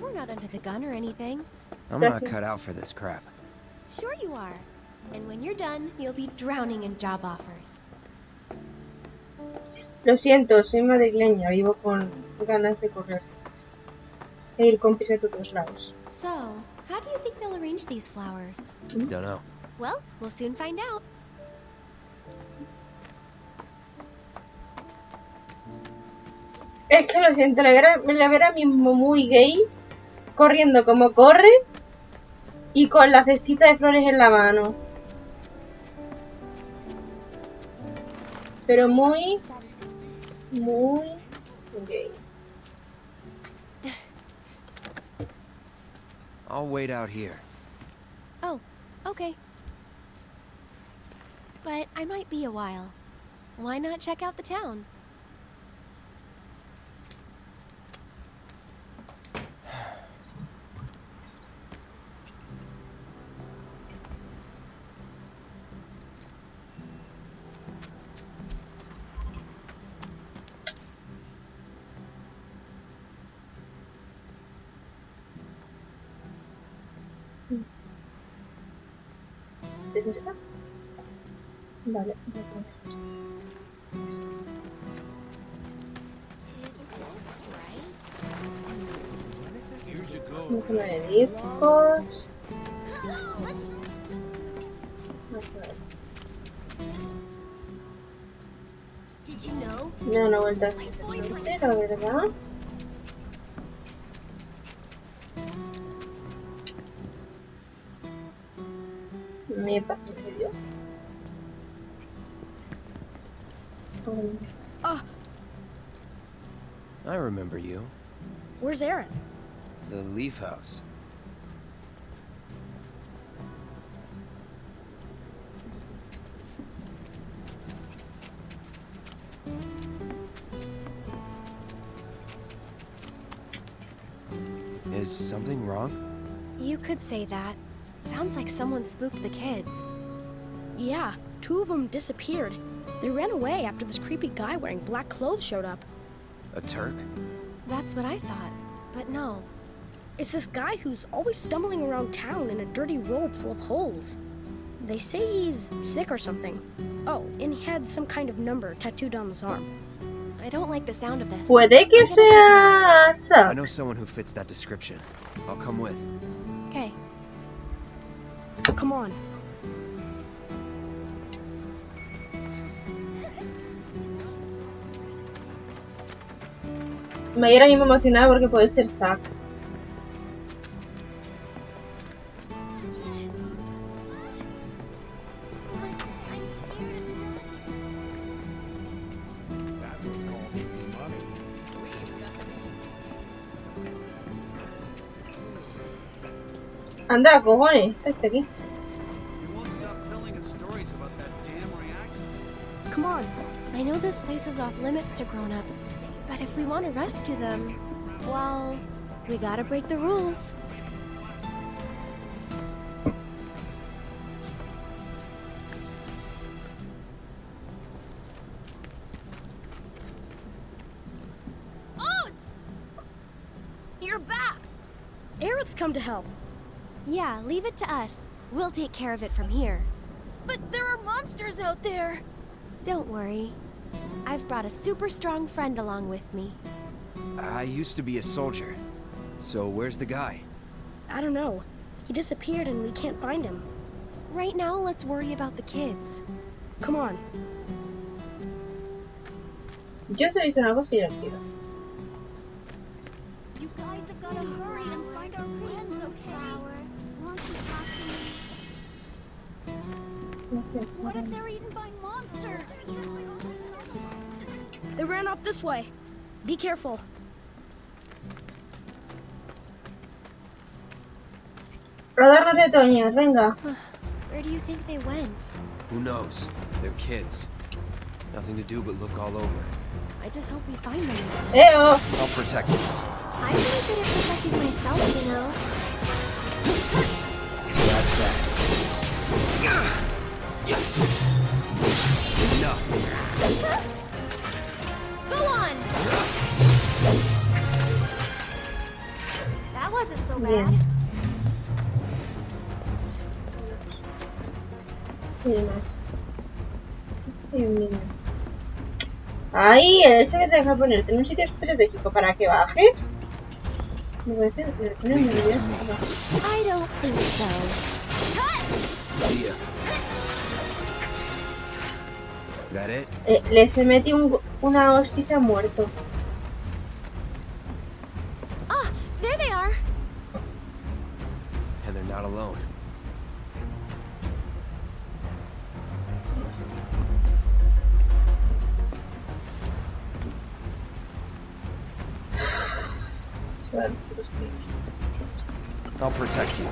We're not under the gun or anything. I'm not cut out for this crap. Sure you are. And when you're done, you'll be drowning in job offers. Lo siento, soy madrileña, vivo con ganas de correr. E ir con pies a todos lados. So, how do you think they'll arrange these flowers? Don't know. Well, we'll soon find out. Es que lo siento, la vera mismo muy gay, corriendo como corre y con la cestita de flores en la mano. Pero muy gay. I'll wait out here. Oh, okay. But I might be a while. Why not check out the town? ¿Es esta? Vale, vale. Una zona de discos. Me da una vuelta entera, ¿verdad? Me parece que dio. I remember you. Where's Aerith? The Leaf House. Is something wrong? You could say that. Sounds like someone spooked the kids. Yeah, 2 of them disappeared. They ran away after this creepy guy wearing black clothes showed up. A Turk? That's what I thought, but no. It's this guy who's always stumbling around town in a dirty robe full of holes. They say he's sick or something. Oh, and he had some kind of number tattooed on his arm. I don't like the sound of this. Puede que sea Zack. I know someone who fits that description. I'll come with. Okay. Come on. Me voy ahora mismo emocionada porque puede ser Zack. That's what's called easy money. Anda, cojones, está aquí. Come on. I know this place is off limits to grown-ups, but if we want to rescue them, well, we gotta break the rules. Oats! You're back! Aerith's come to help. Yeah, leave it to us. We'll take care of it from here. But there are monsters out there! Don't worry. I've brought a super strong friend along with me. I used to be a soldier. So where's the guy? I don't know. He disappeared and we can't find him. Right now, let's worry about the kids. Come on. Yo se dice una cosa y yo quiero. You guys have got to hurry and find our friends, okay? Wants to talk to me. What if they're eaten by monsters? They ran off this way. Be careful. Rodarnos de Toñas, venga. Where do you think they went? Who knows? They're kids. Nothing to do but look all over. I just hope we find them. Eo! I'll protect you. I'm really good at protecting myself, you know. That's that. Enough. Go on! That wasn't so bad. Bien. ¿Qué más? Ahí, eso que te deja ponerte en un sitio estratégico para que bajes. Me parece que me pone nerviosa. I don't think so. See ya. That it? Les he metido una hostia y se ha muerto. Ah, there they are. And they're not alone. I'll protect you.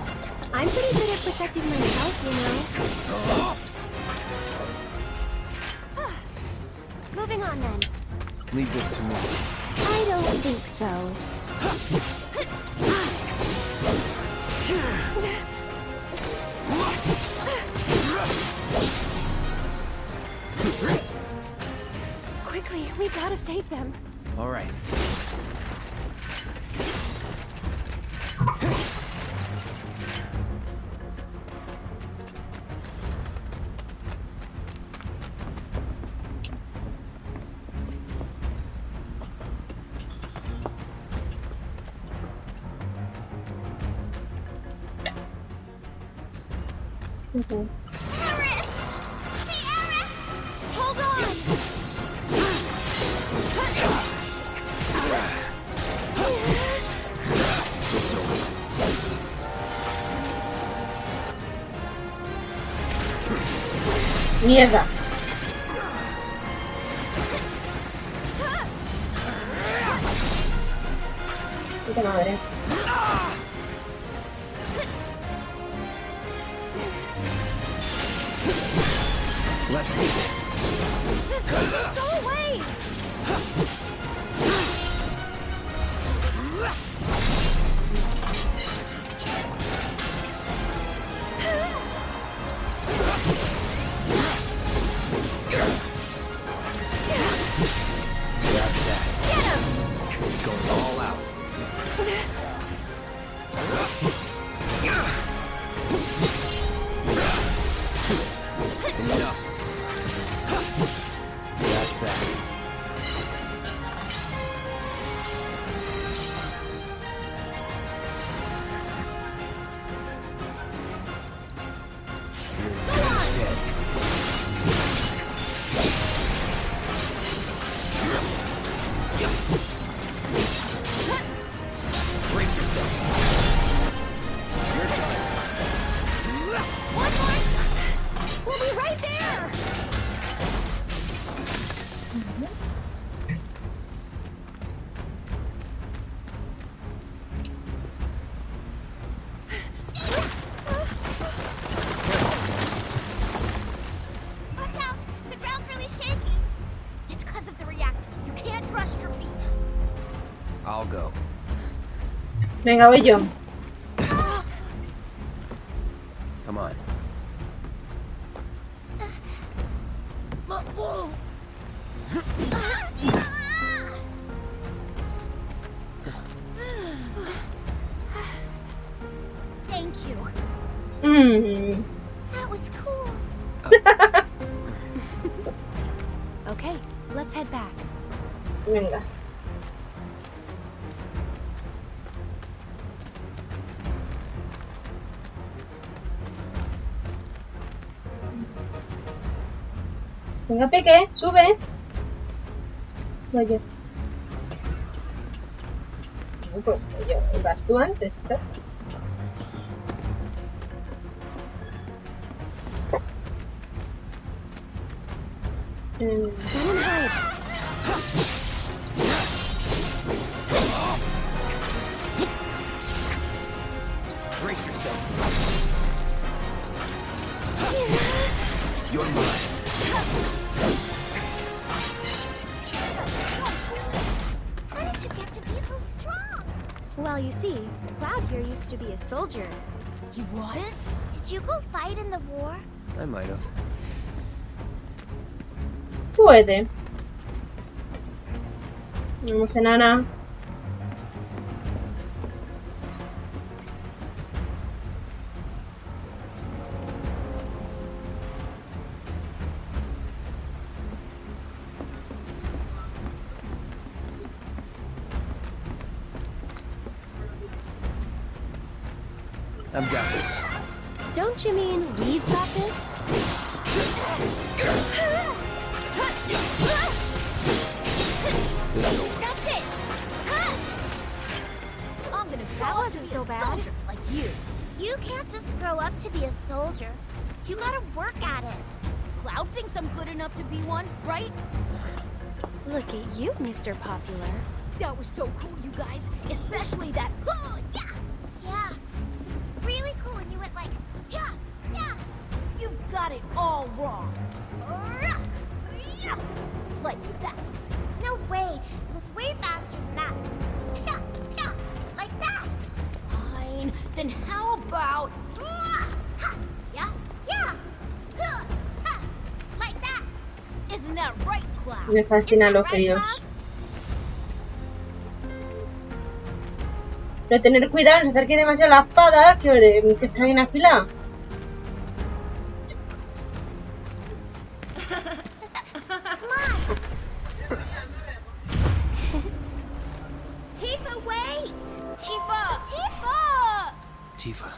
I'm pretty good at protecting myself, you know. Moving on then. Leave this to me. I don't think so. Quickly, we gotta save them. All right. Ujú. Hold on! Mierda. Puta madre. Let's do this. Go away! Grab that. Going all out. Enough. That's that. Brace yourself. Your turn. One more! We'll be right there! Watch out! The ground's really shaky! It's because of the reactor. You can't trust your feet. I'll go. Venga, voy yo. Come on. Whoa! Thank you. Mm. That was cool. Okay, let's head back. Venga. Venga, Peque, sube. Voy yo. No, pues yo, vas tú antes, chat. Run and hide. Brace yourself. You're mine. How did you get to be so strong? Well, you see, Cloud here used to be a soldier. He was? Did you go fight in the war? I might have. Puede. Vamos, enana. I've got this. Don't you mean we've got this? That's it! I'm gonna grow That up wasn't to be so a bad. soldier like you. You can't just grow up to be a soldier. You gotta work at it. Cloud thinks I'm good enough to be one, right? Look at you, Mr. Popular. That was so cool, you guys. Especially that, oh, yeah! Yeah, it was really cool when you went like, yeah, yeah. You've got it all wrong. Like that. No way. It was way faster than that. Yeah, yeah, like that. Fine. Then how about, yeah, yeah, like that. Isn't that right, Cloud? Me fascinan los críos. Pero tener cuidado, no se acerque demasiado a la espada, que está bien afilada. Tifa, wait! Tifa! Tifa!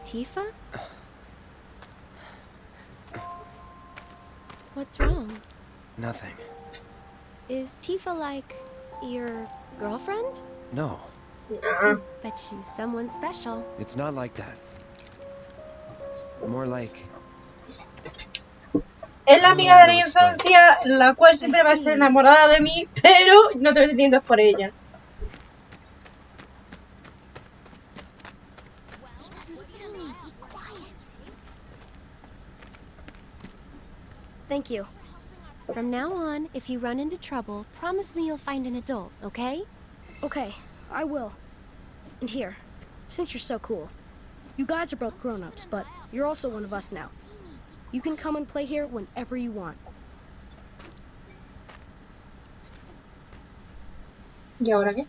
Tifa? What's wrong? Nothing. Is Tifa like your girlfriend? No, But she's someone special. it's not like that. More like... Es la amiga de la infancia, la cual siempre va a ser enamorada de mí, pero no tengo sentimientos por ella. Thank you. From now on, if you run into trouble, promise me you'll find an adult, okay? Okay, I will. And here, since you're so cool, you guys are both grown-ups, but you're also one of us now. You can come and play here whenever you want. ¿Y ahora qué?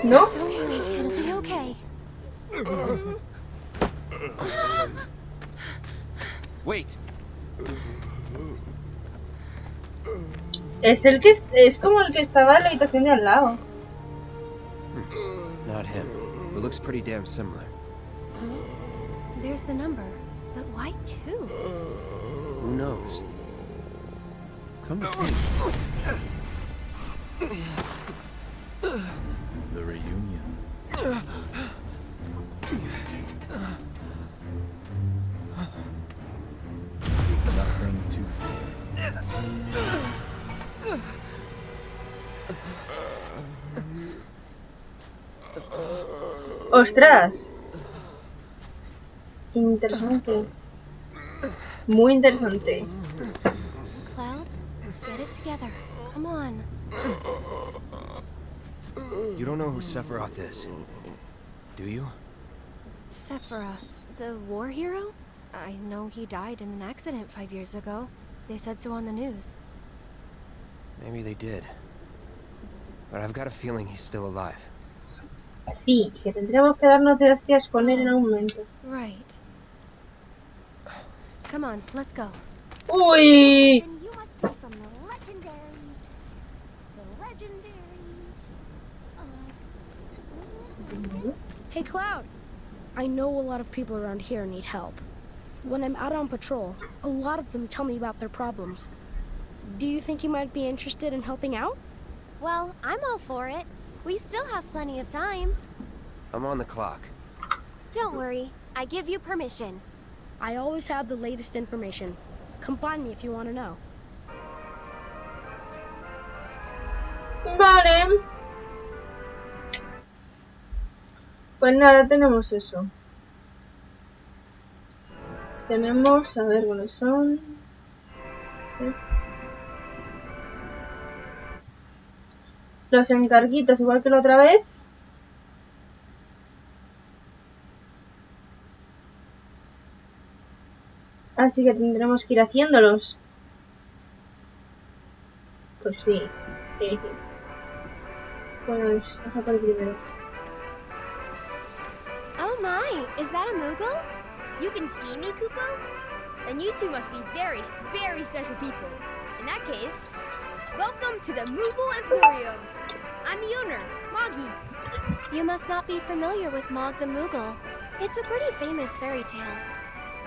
¿No? Don't worry, it'll be okay. Wait. Es el que es como el que estaba en la habitación de al lado. Not him. It looks pretty damn similar. There's the number, but why two? Who knows? Come to think. The reunion. Is nothing to fear. ¡Ostras! Interesante. Muy interesante. Cloud, get it together. Come on. You don't know who Sephiroth is, do you? Sephiroth, the war hero? I know he died in an accident 5 years ago. They said so on the news. Maybe they did. But I've got a feeling he's still alive. Sí, que tendremos que darnos de hostias con él en algún momento. Right. Come on, let's go. ¡Uy! Then you must be from the legendary... what was the next name? Hey, Cloud. I know a lot of people around here need help. When I'm out on patrol, a lot of them tell me about their problems. Do you think you might be interested in helping out? Well, I'm all for it. We still have plenty of time. I'm on the clock. Don't worry, I give you permission. I always have the latest information. Come find me if you want to know. Vale. Pues nada, tenemos eso. Tenemos, a ver cuáles son. Los encarguitos, igual que la otra vez. Así que tendremos que ir haciéndolos. Pues sí. Pues, deja por el primero. Oh my, is that a Moogle? You can see me, Kupo? Then you two must be very, very special people. In that case, welcome to the Moogle Emporium. I'm the owner, Moggy. You must not be familiar with Mog the Moogle. It's a pretty famous fairy tale.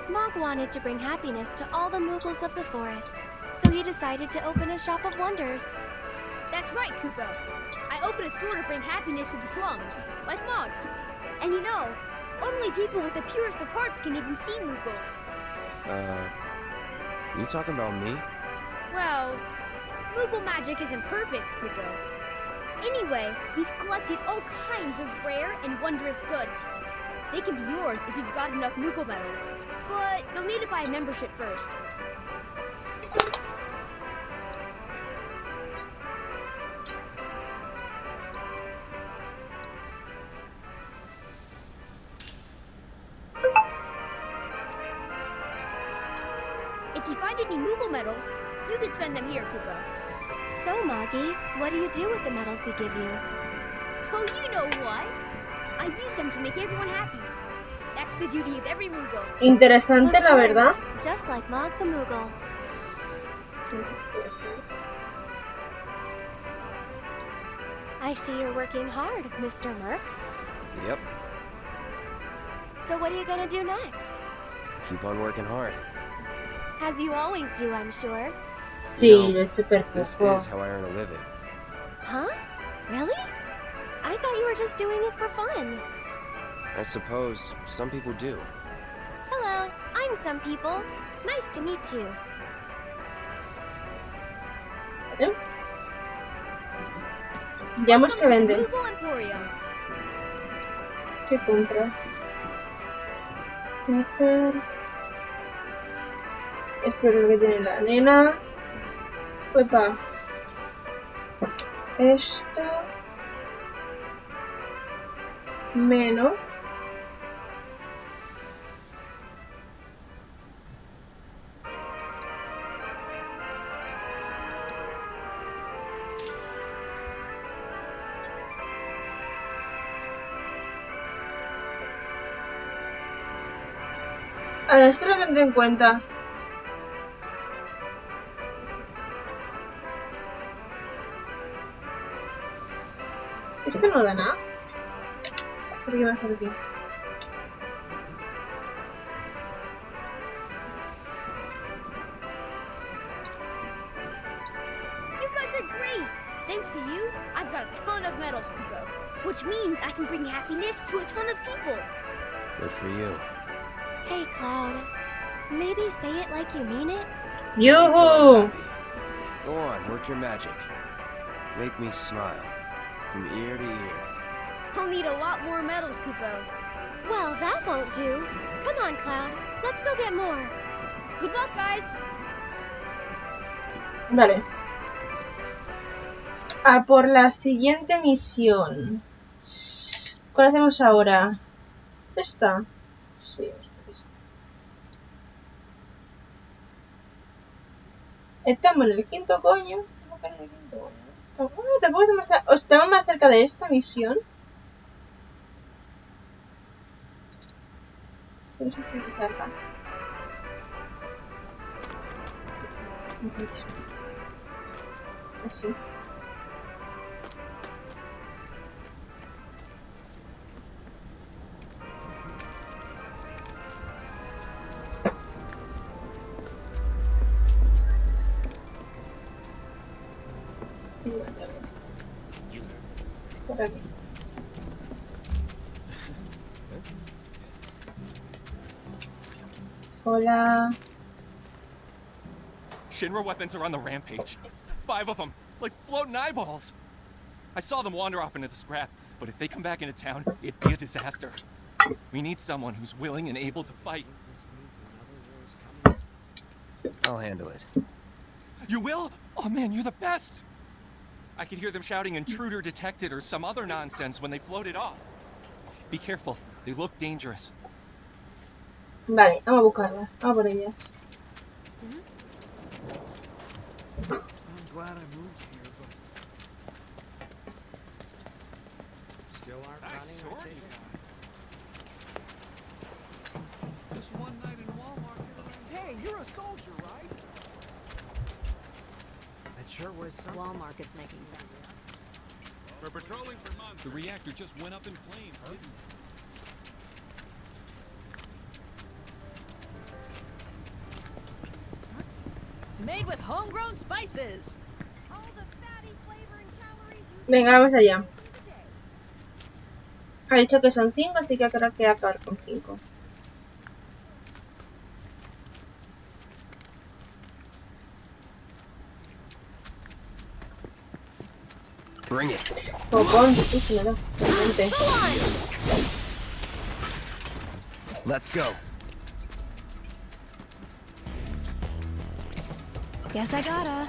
Mog wanted to bring happiness to all the Moogles of the forest, so he decided to open a shop of wonders. That's right, Kupo. I opened a store to bring happiness to the slums, like Mog. And you know, only people with the purest of hearts can even see Moogles. You talking about me? Well, Moogle magic isn't perfect, Kupo. Anyway, we've collected all kinds of rare and wondrous goods. They can be yours if you've got enough Moogle medals, but you'll need to buy a membership first. If you find any Moogle medals, you can spend them here, Kupo. So, Moggy, what do you do with the medals we give you? Oh, you know what? I use them to make everyone happy. That's the duty of every Moogle. Interesante, la verdad. Just like Mog the Moogle. esto. I see you're working hard, Mr. Merc. Yep. So what are you gonna do next? Keep on working hard. As you always do, I'm sure. Sí, es súper This poco. is how I earn a living. Huh? Really? I thought you were just doing it for fun. I suppose some people do. Hello, I'm some people. Nice to meet you. ¿Vale? Veamos qué venden. Google Emporium. ¿Qué compras? Nectar. Espero lo que tiene la nena. Uepa. Esto. Menos. Ahora, esto lo tendré en cuenta. Esto no da nada. ¿Por qué mejor aquí? You guys are great! Thanks to you, I've got a ton of medals to go. Which means I can bring happiness to a ton of people. Good for you. Hey, Cloud. Maybe say it like you mean it? Yoo-hoo! Go on, work your magic. Make me smile. From ear to ear. I'll need a lot more medals, Kupo. Well, that won't do. Come on, Cloud. Let's go get more. Good luck, guys! Vale. A por la siguiente misión. ¿Cuál hacemos ahora? ¿Esta? Sí, esta. Estamos en el quinto coño. ¿Cómo que en el quinto coño? Tampoco estamos más cerca de esta misión. Tenemos que empezarla. Así. Por aquí. Hola. Shinra weapons are on the rampage. 5 of them, like floating eyeballs. I saw them wander off into the scrap, but if they come back into town, it'd be a disaster. We need someone who's willing and able to fight. I'll handle it. You will? Oh man, you're the best! I could hear them shouting intruder detected or some other nonsense when they floated off. Be careful, they look dangerous. Vale, vamos a buscarlas. Vamos por ellas. I'm glad I moved here, but still aren't Nice running. sword you got. Just one night in Walmart. Hey, you're a soldier, right? That sure was something. Walmart's making them. We're patrolling for months. The reactor just went up in flames, didn't it? Made with homegrown spices. Venga, vamos allá. Ha dicho que son 5, así que creo que voy a acabar con 5. Bring it. Popón, sí, se me da. Realmente. Let's go. Guess I gotta.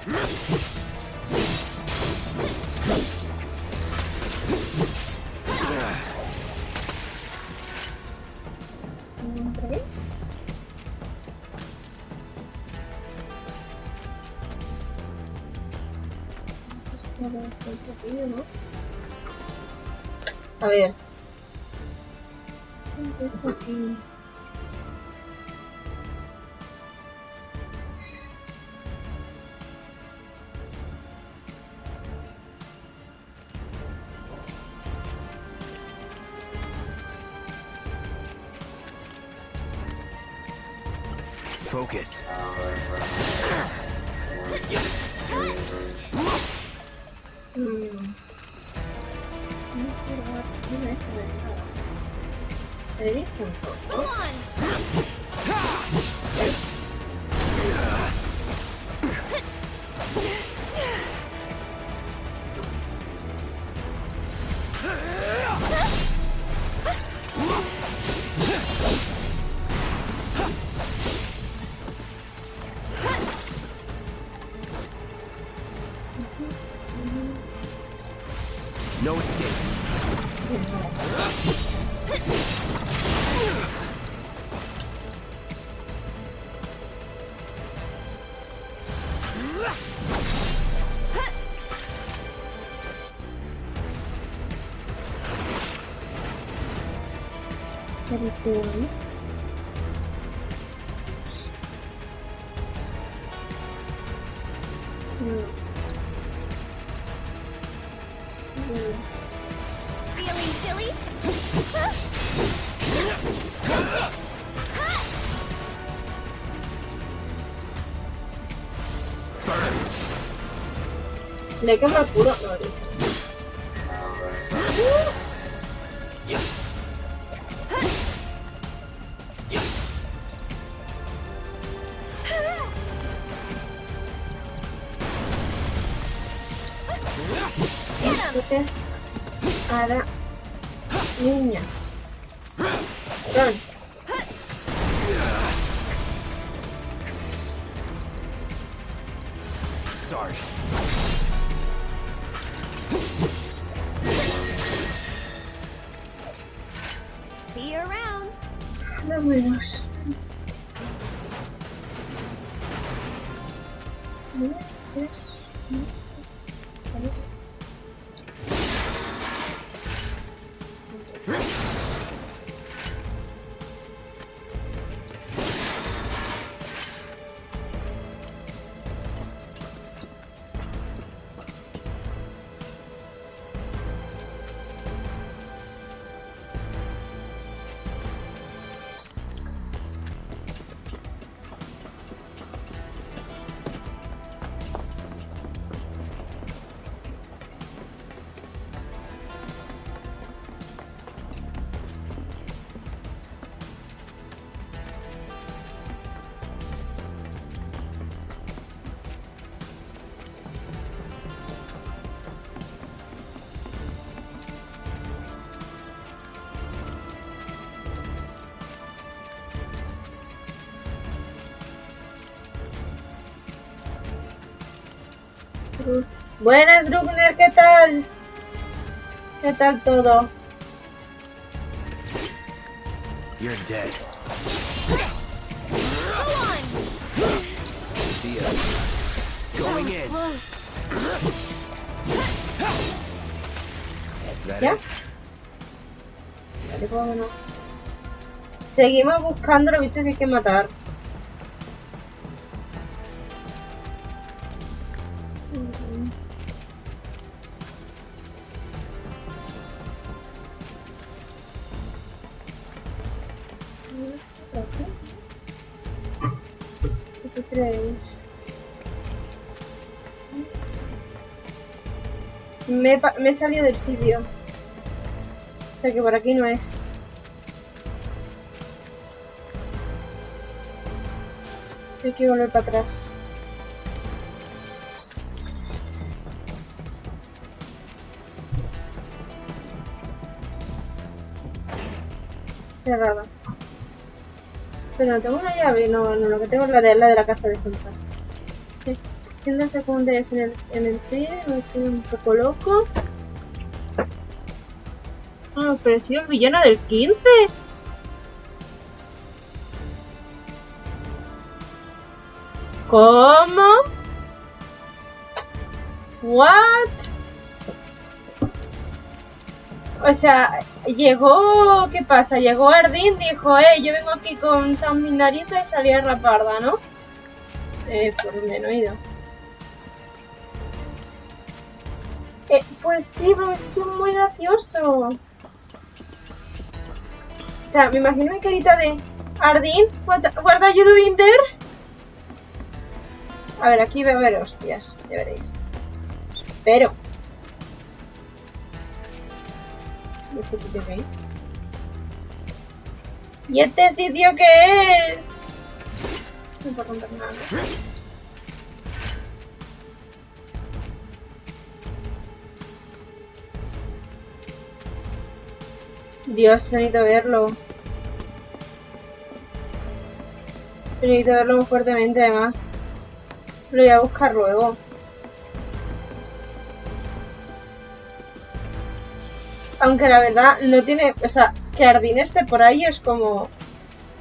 ¿Por aquí? A ver. ¿Qué es aquí? Focus. Go on! No escape. Feeling chilly? Le quema el culo, no lo he dicho. Entonces, a la niña. Ron. Sorry. See you around. Nos vemos. Buenas, Bruckner, ¿qué tal? ¿Qué tal todo? You're dead. Go on! See ya. Going in. That ¿Ya? it? Vale, vámonos. Seguimos buscando los bichos que hay que matar. ¿Qué creéis? Me he salido del sitio. O sea que por aquí no es. Hay que volver para atrás. Cerrada. Pero no tengo una llave, no, lo que tengo es la de la casa de Santa. Tiendas secundarias en el pie, me estoy un poco loco. Ah, pero estoy el villano del 15. ¿Cómo? ¿What? O sea, llegó... ¿Qué pasa? Llegó Ardín, dijo, yo vengo aquí con todas mis narices y salí a raparda, ¿no? ¿Por dónde no he ido? Pues sí, pero eso es muy gracioso. O sea, me imagino mi carita de... Ardín, what are you doing there? A ver, aquí va a haber hostias, ya veréis. Espero. ¿Y este sitio qué hay? ¿Y este sitio qué es? No puedo romper nada. Dios, necesito verlo. Necesito verlo muy fuertemente, además. Lo voy a buscar luego. Aunque la verdad no tiene... O sea, que Ardín esté por ahí es como...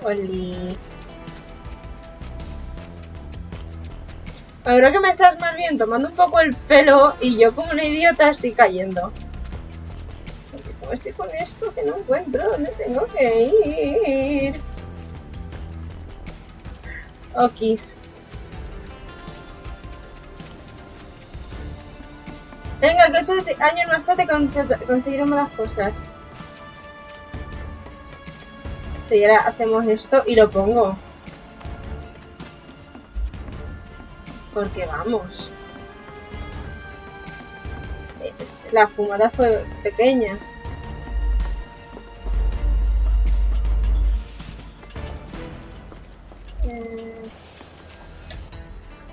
Oli. Ahora que me estás más bien tomando un poco el pelo y yo como una idiota estoy cayendo. Porque como estoy con esto que no encuentro dónde tengo que ir. Okis. Venga, que 8 años más tarde conseguiremos las cosas. Y ahora hacemos esto y lo pongo. Porque vamos. La fumada fue pequeña.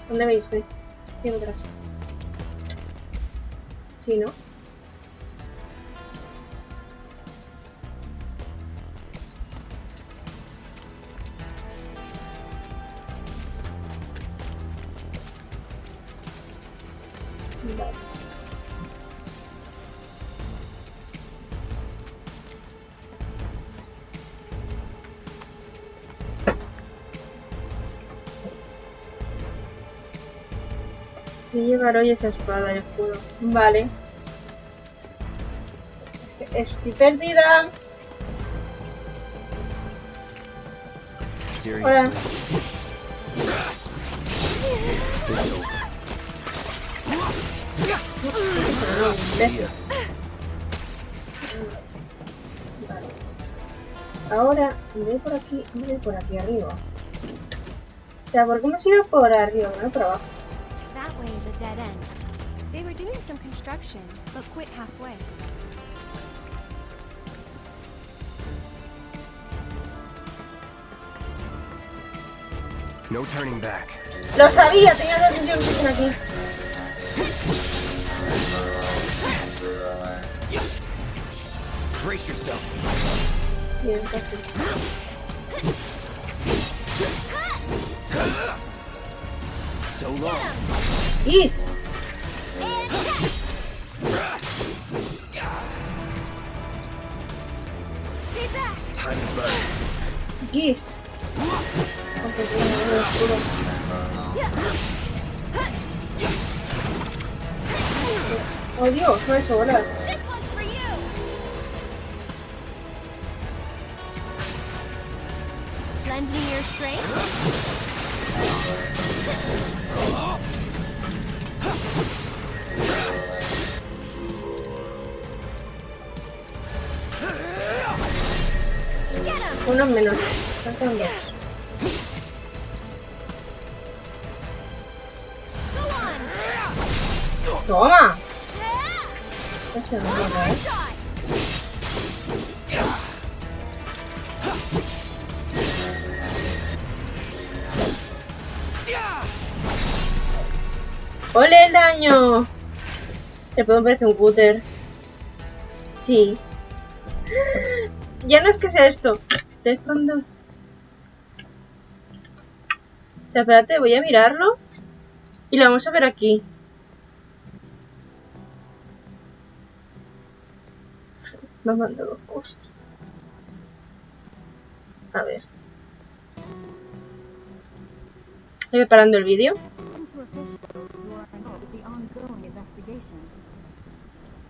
¿Dónde voy estoy? Sí, atrás. Sí, ¿no? Vale. Voy a llevar hoy esa espada, el escudo. Vale. Es que estoy perdida. Hola. Vale. Ahora, me voy por aquí, me voy por aquí arriba. O sea, ¿por qué hemos ido por arriba, no por abajo? That way is a dead end. They were doing some construction, but quit halfway. No turning back. Lo sabía, tenía dos intenciones aquí. Brace yourself. Bien, casi. So long. Is. Stay back. Time to burn. Gis. Aunque tiene un escudo. Oh Dios, me ha hecho volar. This one's for you. Lend me your strength. Uno menos. Faltan dos. Toma. Eso no es nada, ¿eh? ¡Ole el daño! Le puedo parecer un cúter. Sí. Ya no es que sea esto. Es cuando... O sea, espérate, voy a mirarlo. Y lo vamos a ver aquí. Me han mandado dos cosas. A ver. Estoy preparando el vídeo.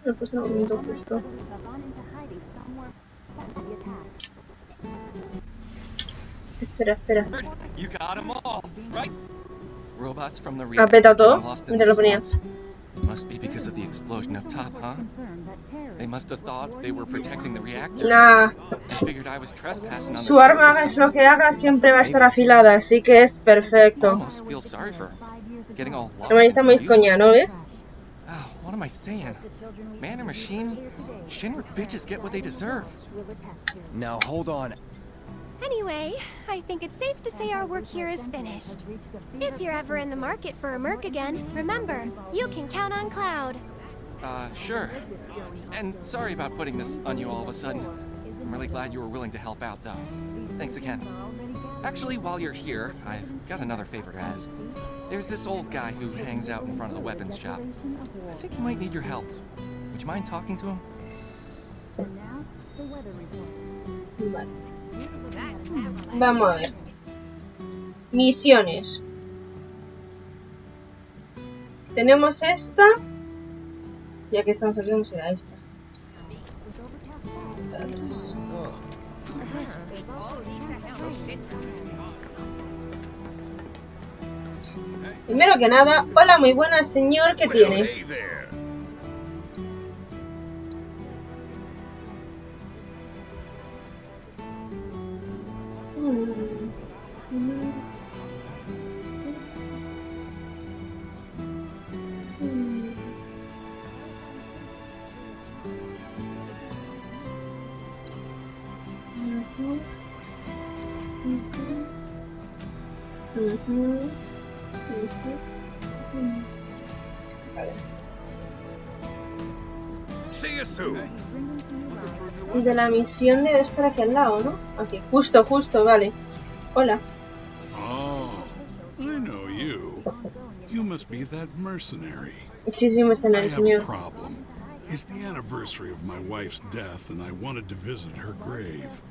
Lo he puesto en el momento justo. Espera, espera. You got 'em all, right? Robots from the Ha petado todo lost in mientras lo the ponía. slums. Must be because of the explosion up top, huh? They must have thought they were protecting the reactor. Nah. And figured I was trespassing on Su their arma, hagas lo que haga, siempre va a estar afilada, así que es perfecto. Almost feel sorry for her. Getting all lost. Hermano, está muy coña, ¿no ves? Oh, what am I saying? Man or machine? Shinra bitches get what they deserve. Now hold on. Anyway, I think it's safe to say our work here is finished. If you're ever in the market for a merc again, remember, you can count on Cloud. Sure. And sorry about putting this on you all of a sudden. I'm really glad you were willing to help out, though. Thanks again. Actually, while you're here, I've got another favor to ask. There's this old guy who hangs out in front of the weapons shop. I think he might need your help. Would you mind talking to him? Vale. Vamos a ver. Misiones. Tenemos esta. Ya que estamos aquí, vamos a ir a esta. Para atrás. Primero que nada, hola, muy buenas, señor, ¿qué tiene? Vale. De la misión debe estar aquí al lado, ¿no? Aquí, justo, vale. Hola. Oh, I know you. You must be that mercenary. Sí, soy mercenario, I have señor. a problem. It's the anniversary of my wife's death, and I wanted to visit her grave.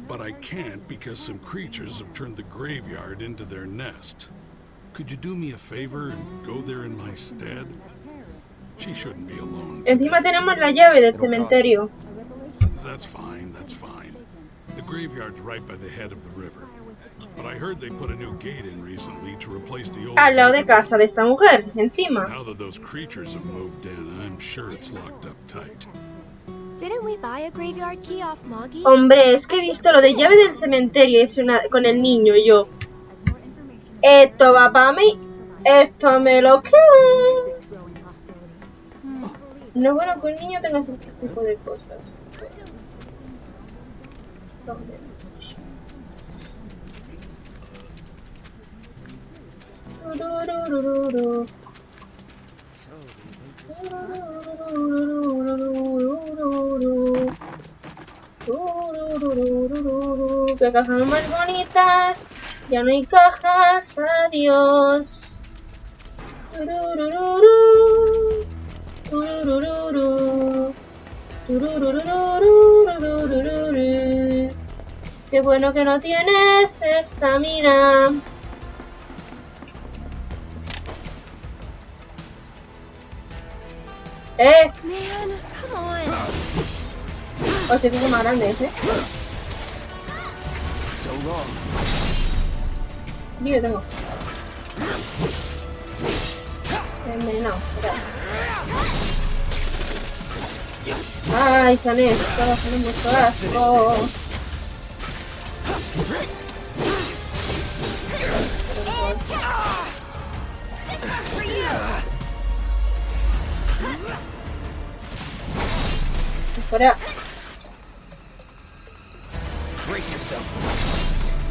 But I can't because some creatures have turned the graveyard into their nest. Could you do me a favor and go there in my stead? She shouldn't be alone. Encima tenemos la llave del cementerio. That's fine, that's fine. The graveyard's right by the head of the river. But I heard they put a new gate in recently to replace the old. Al lado de casa de esta mujer, encima. Now that those creatures have moved in, I'm sure it's locked up tight. Didn't we buy a graveyard key off Moggy? Hombre, es que he visto lo de llave del cementerio es una, con el niño y yo. Esto va para mí. Esto me lo quedo. No es bueno que un niño tenga ese tipo de cosas. ¿Dónde? Qué cajas más bonitas. Ya no hay cajas. Adiós. Qué bueno que no tienes estamina. Man, come on. Hostia, que son más grandes, Yo lo tengo. Envenenado. Ay, son estos, son mucho asco. Fuera.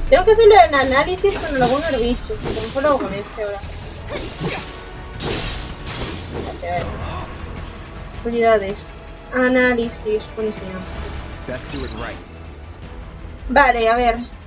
Tengo que hacerlo en análisis con algunos bichos. Y a lo mejor lo hago con este ahora. A ver. Unidades. Análisis. ¿Cómo se llama? Vale, a ver.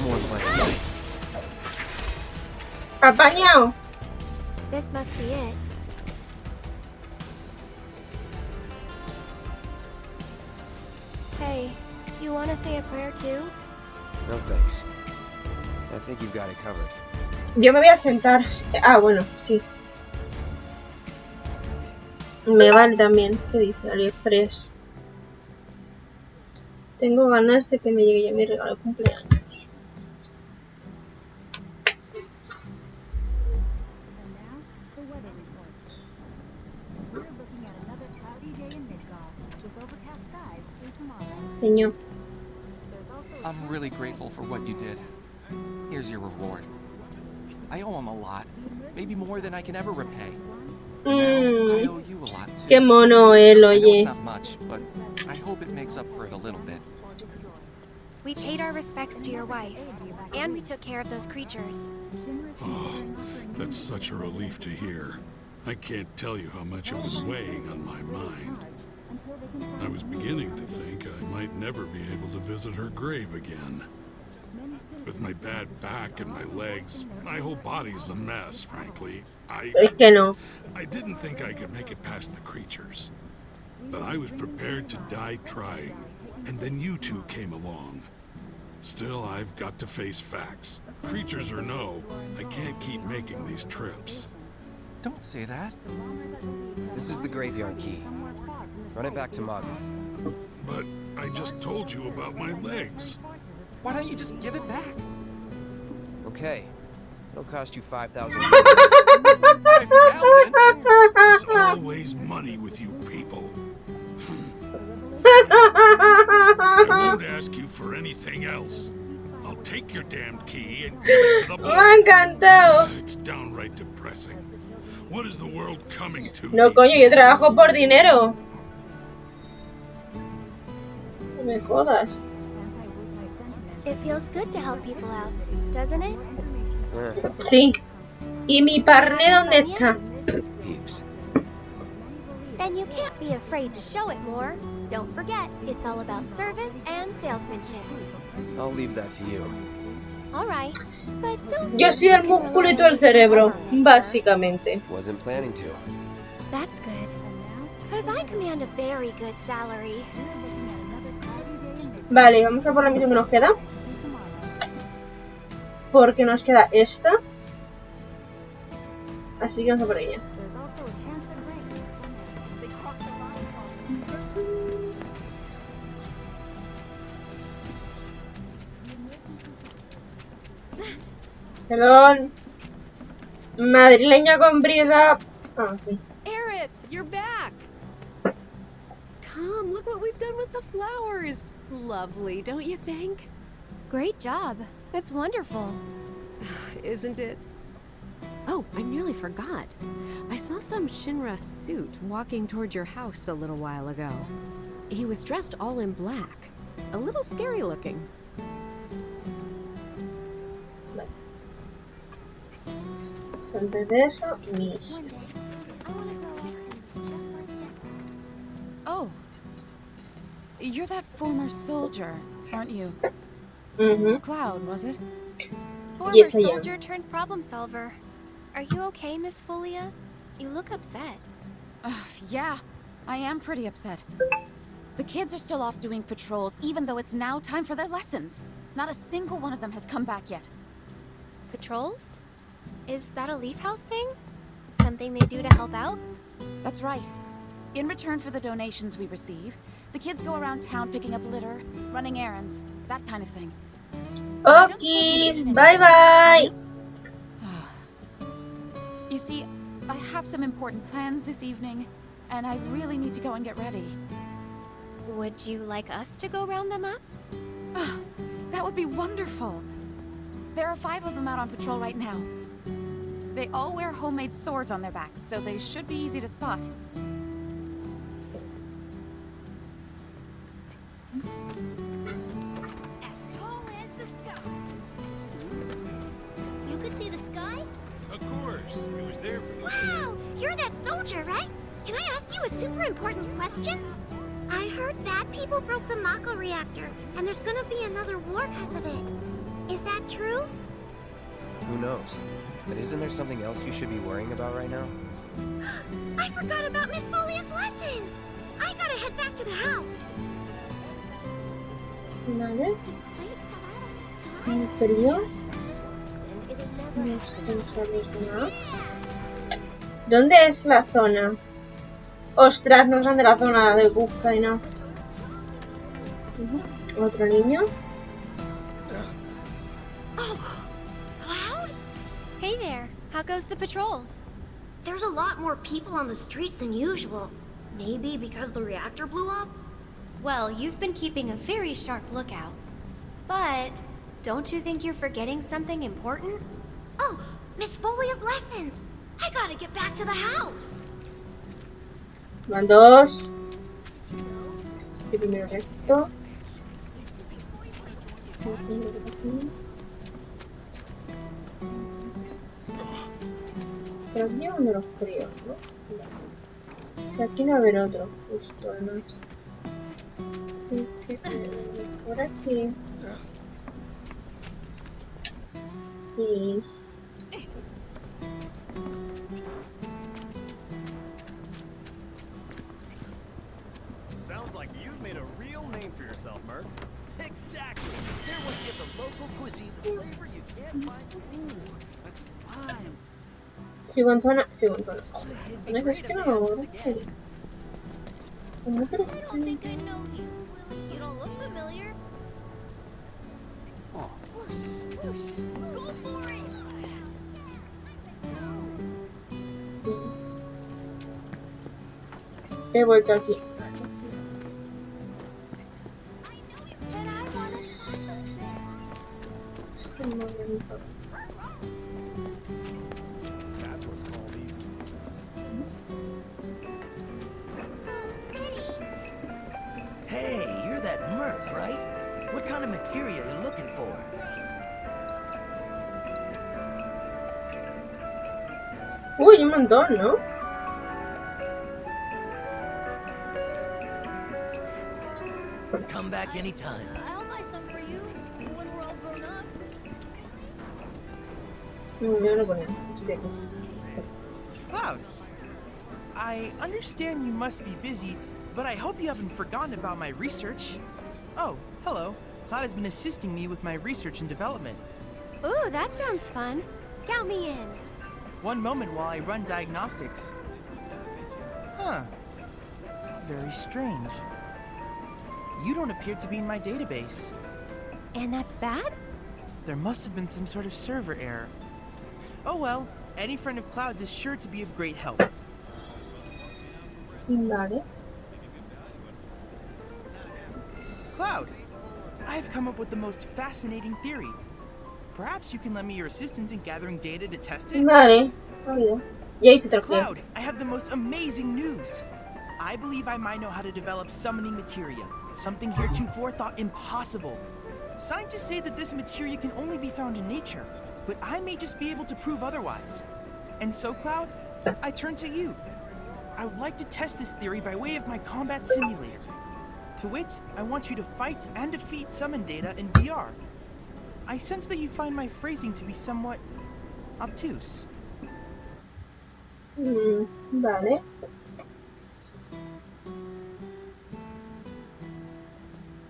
more playing. Apañado. This must be it. Hey, you want to say a prayer too? No thanks. I think you've got it covered. Yo me voy a sentar. Ah, bueno, sí. Me vale también. ¿Qué dice AliExpress? Tengo ganas de que me llegue ya mi regalo de cumpleaños. Señor. I'm really grateful for what you did. Here's your reward. I owe him a lot. Maybe more than I can ever repay. Now, I owe you a lot too. Qué mono él, I know oye. it's not much, but I hope it makes up for it a little bit. We paid our respects to your wife, and we took care of those creatures. Oh, that's such a relief to hear. I can't tell you how much it was weighing on my mind. I was beginning to think I might never be able to visit her grave again. With my bad back and my legs, my whole body's a mess, frankly. Es que no. I didn't think I could make it past the creatures. But I was prepared to die trying. And then you two came along. Still, I've got to face facts. Creatures or no, I can't keep making these trips. Don't say that. This is the graveyard key. Run it back to Maga. But I just told you about my legs. Why don't you just give it back? Okay. It'll cost you 5,000. It's always money with you people. I won't ask you for anything else. I'll take your damned key and give it to the boy. Me ha encantado. It's downright depressing. What is the world coming to? No, coño, yo trabajo por dinero. No me jodas. It feels good to help people out, doesn't it? Sí. ¿Y mi parné dónde está? Heaps. Then you can't be afraid to show it more. Don't forget, it's all about service and salesmanship. I'll leave that to you. All right, but don't. Yo soy el músculo y tú el cerebro, básicamente. Wasn't planning to. That's good. Because I command a very good salary. Vale, vamos a por la misión que nos queda. Porque nos queda esta. Así que vamos a por ella. Perdón. Madrileña con brisa. Ah, sí. Aerith, you're back. Come, look what we've done with the flowers. Lovely, don't you think? Great job. It's wonderful. Isn't it? Oh, I nearly forgot. I saw some Shinra suit walking toward your house a little while ago. He was dressed all in black. A little scary looking. Antes de eso, mis. Oh. You're that former soldier, aren't you? Cloud, was it? Former Yes, I am. soldier turned problem solver. Are you okay, Miss Folia? You look upset. Yeah, I am pretty upset. The kids are still off doing patrols, even though it's now time for their lessons. Not a single one of them has come back yet. Patrols? Is that a Leaf House thing? Something they do to help out? That's right. In return for the donations we receive, the kids go around town picking up litter, running errands, that kind of thing. Okay, bye bye. You see, I have some important plans this evening, and I really need to go and get ready. Would you like us to go round them up? That would be wonderful. There are 5 of them out on patrol right now. They all wear homemade swords on their backs, so they should be easy to spot. As tall as the sky. You could see the sky? Of course, it was there for Wow, you're that soldier, right? Can I ask you a super important question? I heard bad people broke the Mako reactor, and there's gonna be another war because of it. Is that true? Who knows? But isn't there something else you should be worrying about right now? I forgot about Miss Folia's lesson. I gotta head back to the house. Vale. Un frío. No sabéis nada. ¿Dónde es la zona? Ostras, no es grande la zona de busca ni nada. Otro niño. Cloud? Hey there. How goes the patrol? There's a lot more people on the streets than usual. Maybe because the reactor blew up? Well, you've been keeping a very sharp lookout. But don't you think you're forgetting something important? Oh, Miss Folia's lessons. I gotta get back to the house. Van dos. Sí, primero recto. Pero aquí donde los creo, ¿no? O sea, aquí no va a haber otro, justo además. Por aquí. Y... Sounds like you've made a real name for yourself, Merc. Exactly. Here we give the local cuisine the flavor you can't find. Ooh, that's fine. Sigo en zona. Sigo en zona. Es que no me acuerdo. ¿Cómo que I don't think I know you. You don't look familiar. Oh. Whoosh, whoosh. Go for it! He vuelto aquí. That's what's called easy. Hey, you're that Merc, right? What kind of material you looking for? Uy, un montón, ¿no? Come back anytime. I'll buy some for you when we're all grown up. Yo no ponía. Estoy aquí. Cloud, I understand you must be busy, but I hope you haven't forgotten about my research. Oh, hello. Cloud has been assisting me with my research and development. Ooh, that sounds fun. Count me in. One moment while I run diagnostics. Huh. Very strange. You don't appear to be in my database. And that's bad? There must have been some sort of server error. Oh well, any friend of Cloud's is sure to be of great help. Vale. Cloud, I've come up with the most fascinating theory. Perhaps you can lend me your assistance in gathering data to test it? Vale. Oído. Ya hice otra opción. Cloud, I have the most amazing news. I believe I might know how to develop summoning materia, something heretofore thought impossible. Scientists say that this materia can only be found in nature, but I may just be able to prove otherwise. And so, Cloud, I turn to you. I would like to test this theory by way of my combat simulator. To wit, I want you to fight and defeat summon data in VR. I sense that you find my phrasing to be somewhat obtuse. Vale.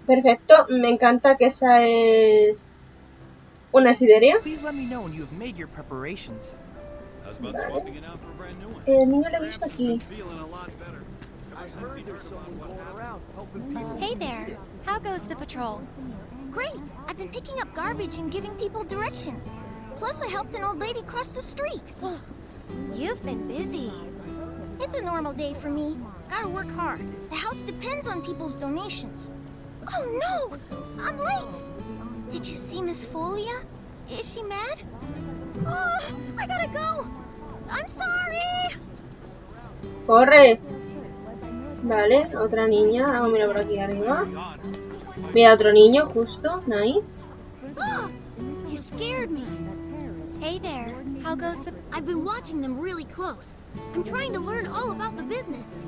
Perfecto, me encanta que esa es una sidería. Please let me know when you have made your preparations. Vale. El niño lo he visto aquí. Hey there. How goes the patrol? Great! I've been picking up garbage and giving people directions. Plus, I helped an old lady cross the street. You've been busy. It's a normal day for me. Gotta work hard. The house depends on people's donations. Oh no! I'm late! Did you see Miss Folia? Is she mad? Oh, I gotta go! I'm sorry! ¡Corre! Vale, otra niña. Vamos a mirar por aquí arriba. Mira, otro niño, justo. Nice. Oh, you scared me. Hey there. How goes the... I've been watching them really close. I'm trying to learn all about the business.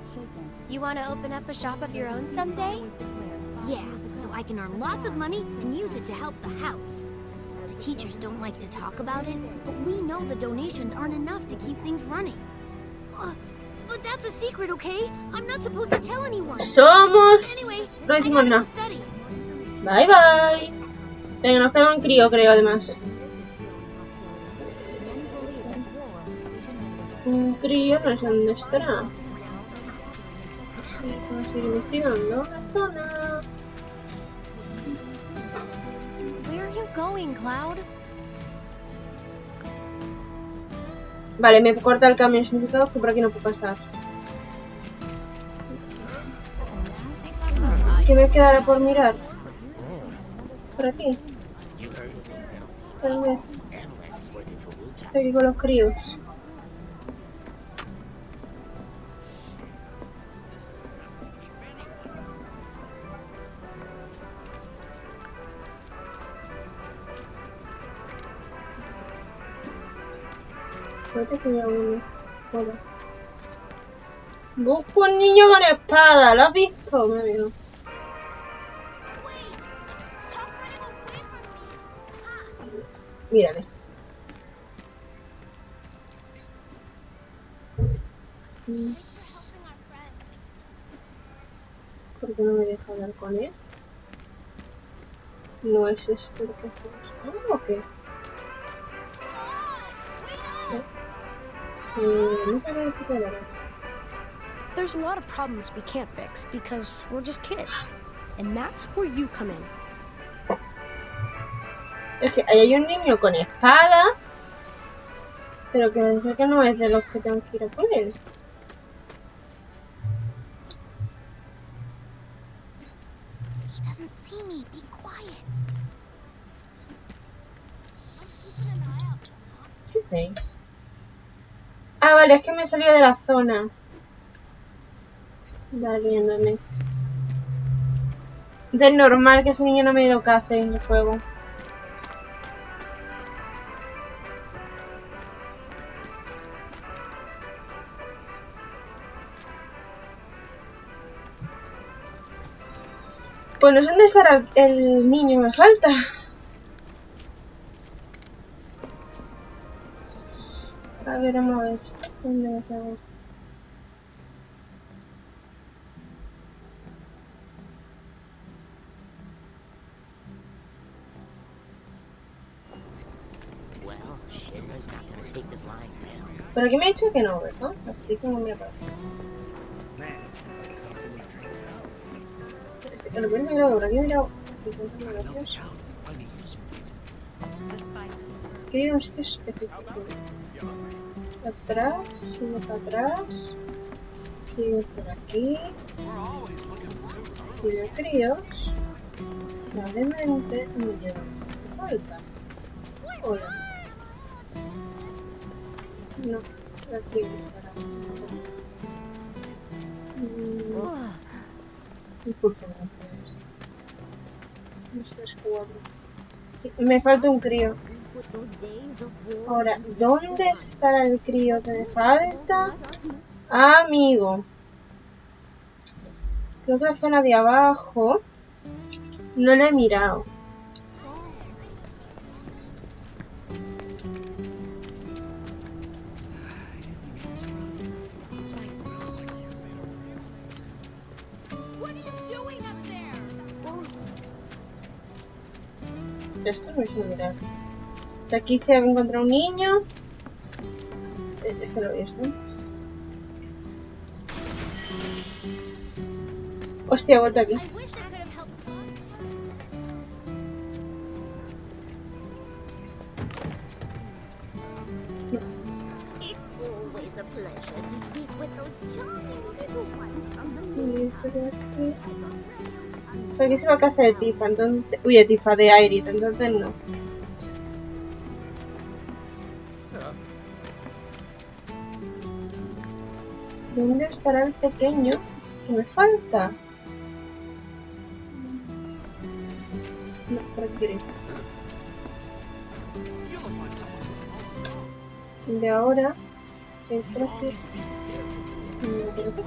You want to open up a shop of your own someday? Yeah, so I can earn lots of money and use it to help the house. The teachers don't like to talk about it, but we know the donations aren't enough to keep things running. But that's a secret, okay? I'm not supposed to tell anyone. Somos... No decimos nada. Bye bye. Venga, nos queda un crío, creo, además. Un crío, no sé dónde estará. Sí, vamos a ir investigando la zona. Where are you going, Cloud? Vale, me corta el cambio, significado que por aquí no puedo pasar. ¿Qué me quedará por mirar? Por aquí. Tal vez. Estoy aquí con los críos. No te queda uno. Hola. Busco un niño con espada. ¿Lo has visto? Me veo. Mírale. ¿Por qué no me deja hablar con él? ¿No es este el que estoy buscando o qué? No sé lo que puedo hablar. There's a lot of problems we can't fix because we're just kids. And that's where you come in. Es que ahí hay un niño con espada, pero que me dice que no es de los que tengo que ir a por él. He doesn't see me. Be quiet. ¿Qué hacéis? Ah, vale, es que me he salido de la zona. Valiéndome. Es normal que ese niño no me lo cace en el juego. Pues no sé dónde estará el niño, me falta. A ver, vamos a ver. ¿Dónde me quedo? Pero aquí me ha dicho que no, ¿verdad? Aquí tengo mi aparato. Lo peor me grabo por aquí, mira. Quiero ir a un sitio específico. Atrás, sigue para atrás. Sigue por aquí. Sigue críos. Probablemente me lleva a falta. Hola. No, aquí estará. ¿Y por qué no puedes? 2, 3, 4. Sí, me falta un crío. Ahora, ¿dónde estará el crío que me falta? Ah, amigo. Creo que la zona de abajo no la he mirado. Esto no es mirar. O sea, aquí se ha encontrado un niño. Esto lo había visto antes. Hostia, he vuelto aquí. Pero aquí se va a casa de Tifa, entonces... Uy, de Tifa, de Aerith, entonces no. ¿Dónde estará el pequeño que me falta? No, por aquí. De ahora... Creo que... No, creo que...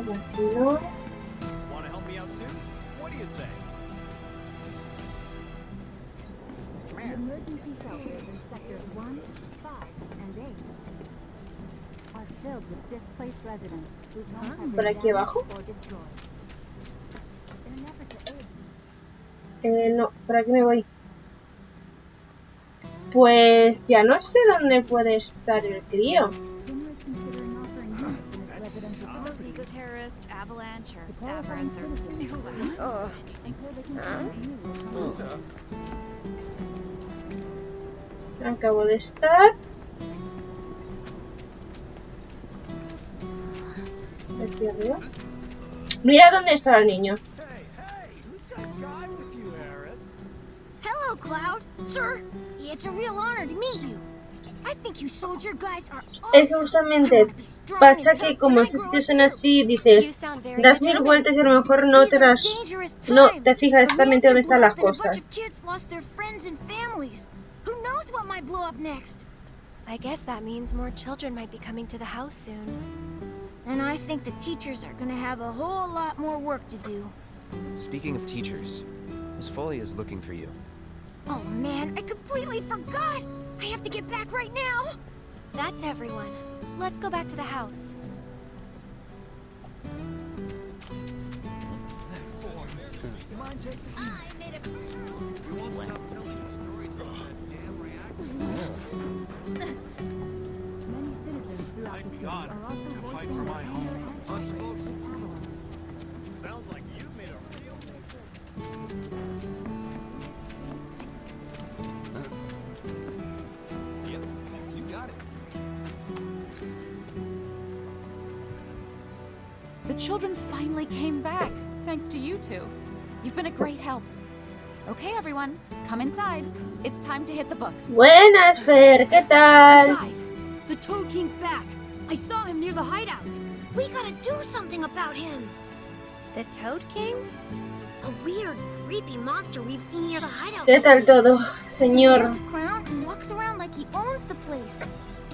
Aquí no. Want to help me out too? What do you say? The emergency shelters in sectors 1, 5, and 8 are filled with displaced residents whose homes have ¿Por been aquí abajo? damaged or destroyed. In an effort to aid No, por aquí me voy. Pues ya no sé dónde puede estar el crío. Almost eco-terrorist, avalanche, or avarice, or Acabo de estar. Aquí arriba. Mira dónde está el niño. Hello, Cloud. Sir, it's a real honor to meet you. I think you soldier guys are Es awesome. justamente pasa que como estos sitios son así, dices, das 1000 vueltas y a lo mejor no te das, no te fijas exactamente dónde están las cosas. Kids lost their friends and families. Who knows what might blow up next? I guess that means more children might be coming to the house soon. And I think the teachers are gonna have a whole lot more work to do. Speaking of teachers, Miss Foley is looking for you. Oh man, I completely forgot! I have to get back right now! That's everyone. Let's go back to the house. I'd be honored to fight for my home. Sounds like you've made a real Yep, you got it. The children finally came back, thanks to you two. You've been a great help. Okay, everyone, come inside. It's time to hit the books. Buenas, Fer, ¿qué tal? Guys, the Toad King's back. I saw him near the hideout. We gotta do something about him. The Toad King? A weird, creepy monster we've seen near the hideout. ¿Qué tal todo, señor? He wears a crown and walks around like he owns the place.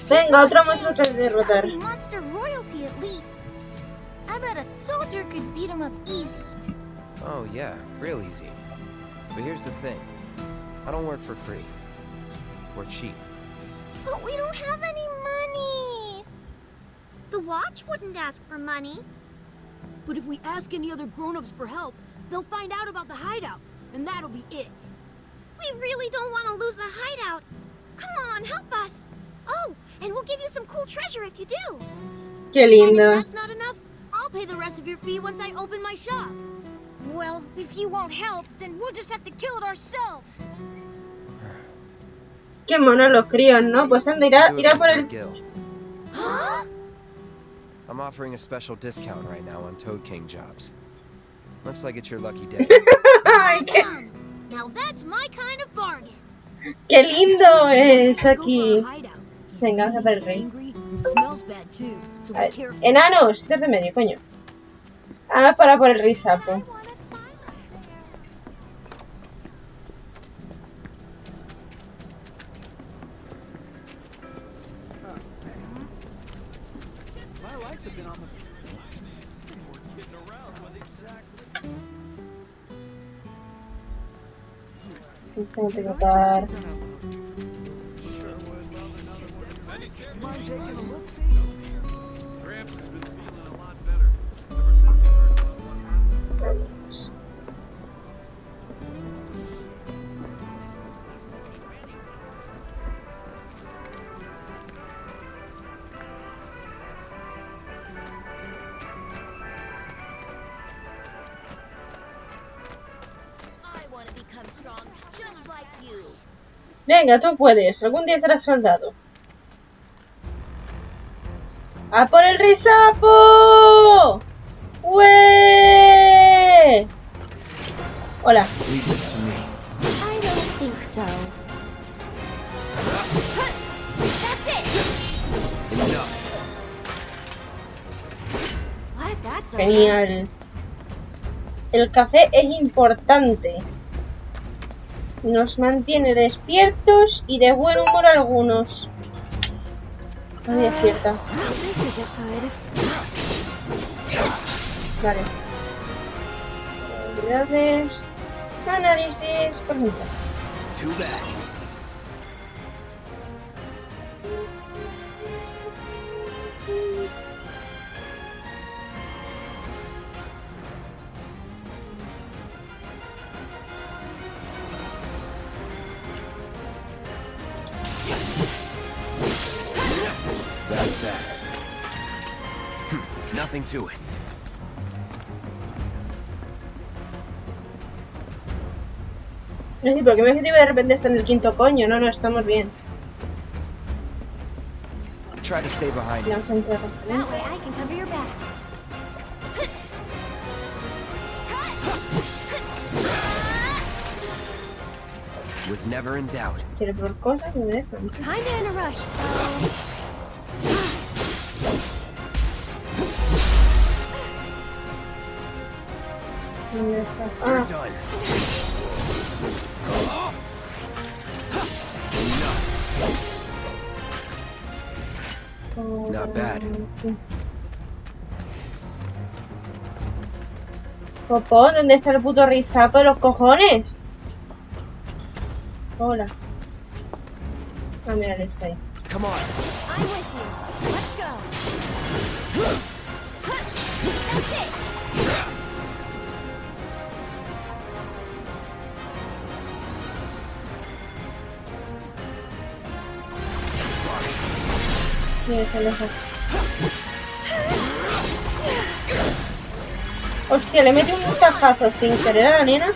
Venga, otro monstruo que derrotar. Monster royalty at least. I bet a soldier could beat him up easy. Oh yeah, real easy. But here's the thing. I don't work for free. We're cheap. But we don't have any money. The watch wouldn't ask for money. But if we ask any other grown-ups for help, they'll find out about the hideout, and that'll be it. We really don't want to lose the hideout. Come on, help us. Oh, and we'll give you some cool treasure if you do. Qué lindo. And if that's not enough, I'll pay the rest of your fee once I open my shop. Well, if you won't help, then we'll just have to kill it ourselves. Qué monos los críos, ¿no? Pues anda, irá por el... Huh? I'm offering a special discount right now on Toad King jobs. Looks like it's your lucky day. Now that's my kind of bargain. ¡Qué lindo es aquí! Venga, vamos a por el rey. A ver, enanos, quítate de medio, coño. Ah, para por el rey sapo. My lights have been on the... We're kidding around with exactly... Tengo que tocar. Mind taking a look-see? Gramps has been feeling a lot better ever since he heard about what happened. I want to become strong just like you. Venga, tú puedes. Algún día serás soldado. ¡A por el rey sapo! ¡Ué! Hola. Leave this to me. I don't think so. That's it. Enough. What? That's Genial. El café es importante. Nos mantiene despiertos y de buen humor algunos. No despierta. Vale. Habilidades. Análisis. Por mitad. Too bad. That's that. Nothing to it. Es decir, ¿por qué me objetivo de repente está en el quinto coño? No, estamos bien. Try to stay behind Vamos a entrar. That way I can cover your back. Was never in doubt. Quiero por cosas y me dejan. Kinda in a rush, so... ¿Dónde está? You're Ah, done. Not bad. Popón, ¿dónde está el puto risaco de los cojones? Hola. Ah, mira, él está ahí. Come on. I'm with you. Let's go. That's it. Mira, está lejos. Hostia, le metí un tajazo sin querer a la nena.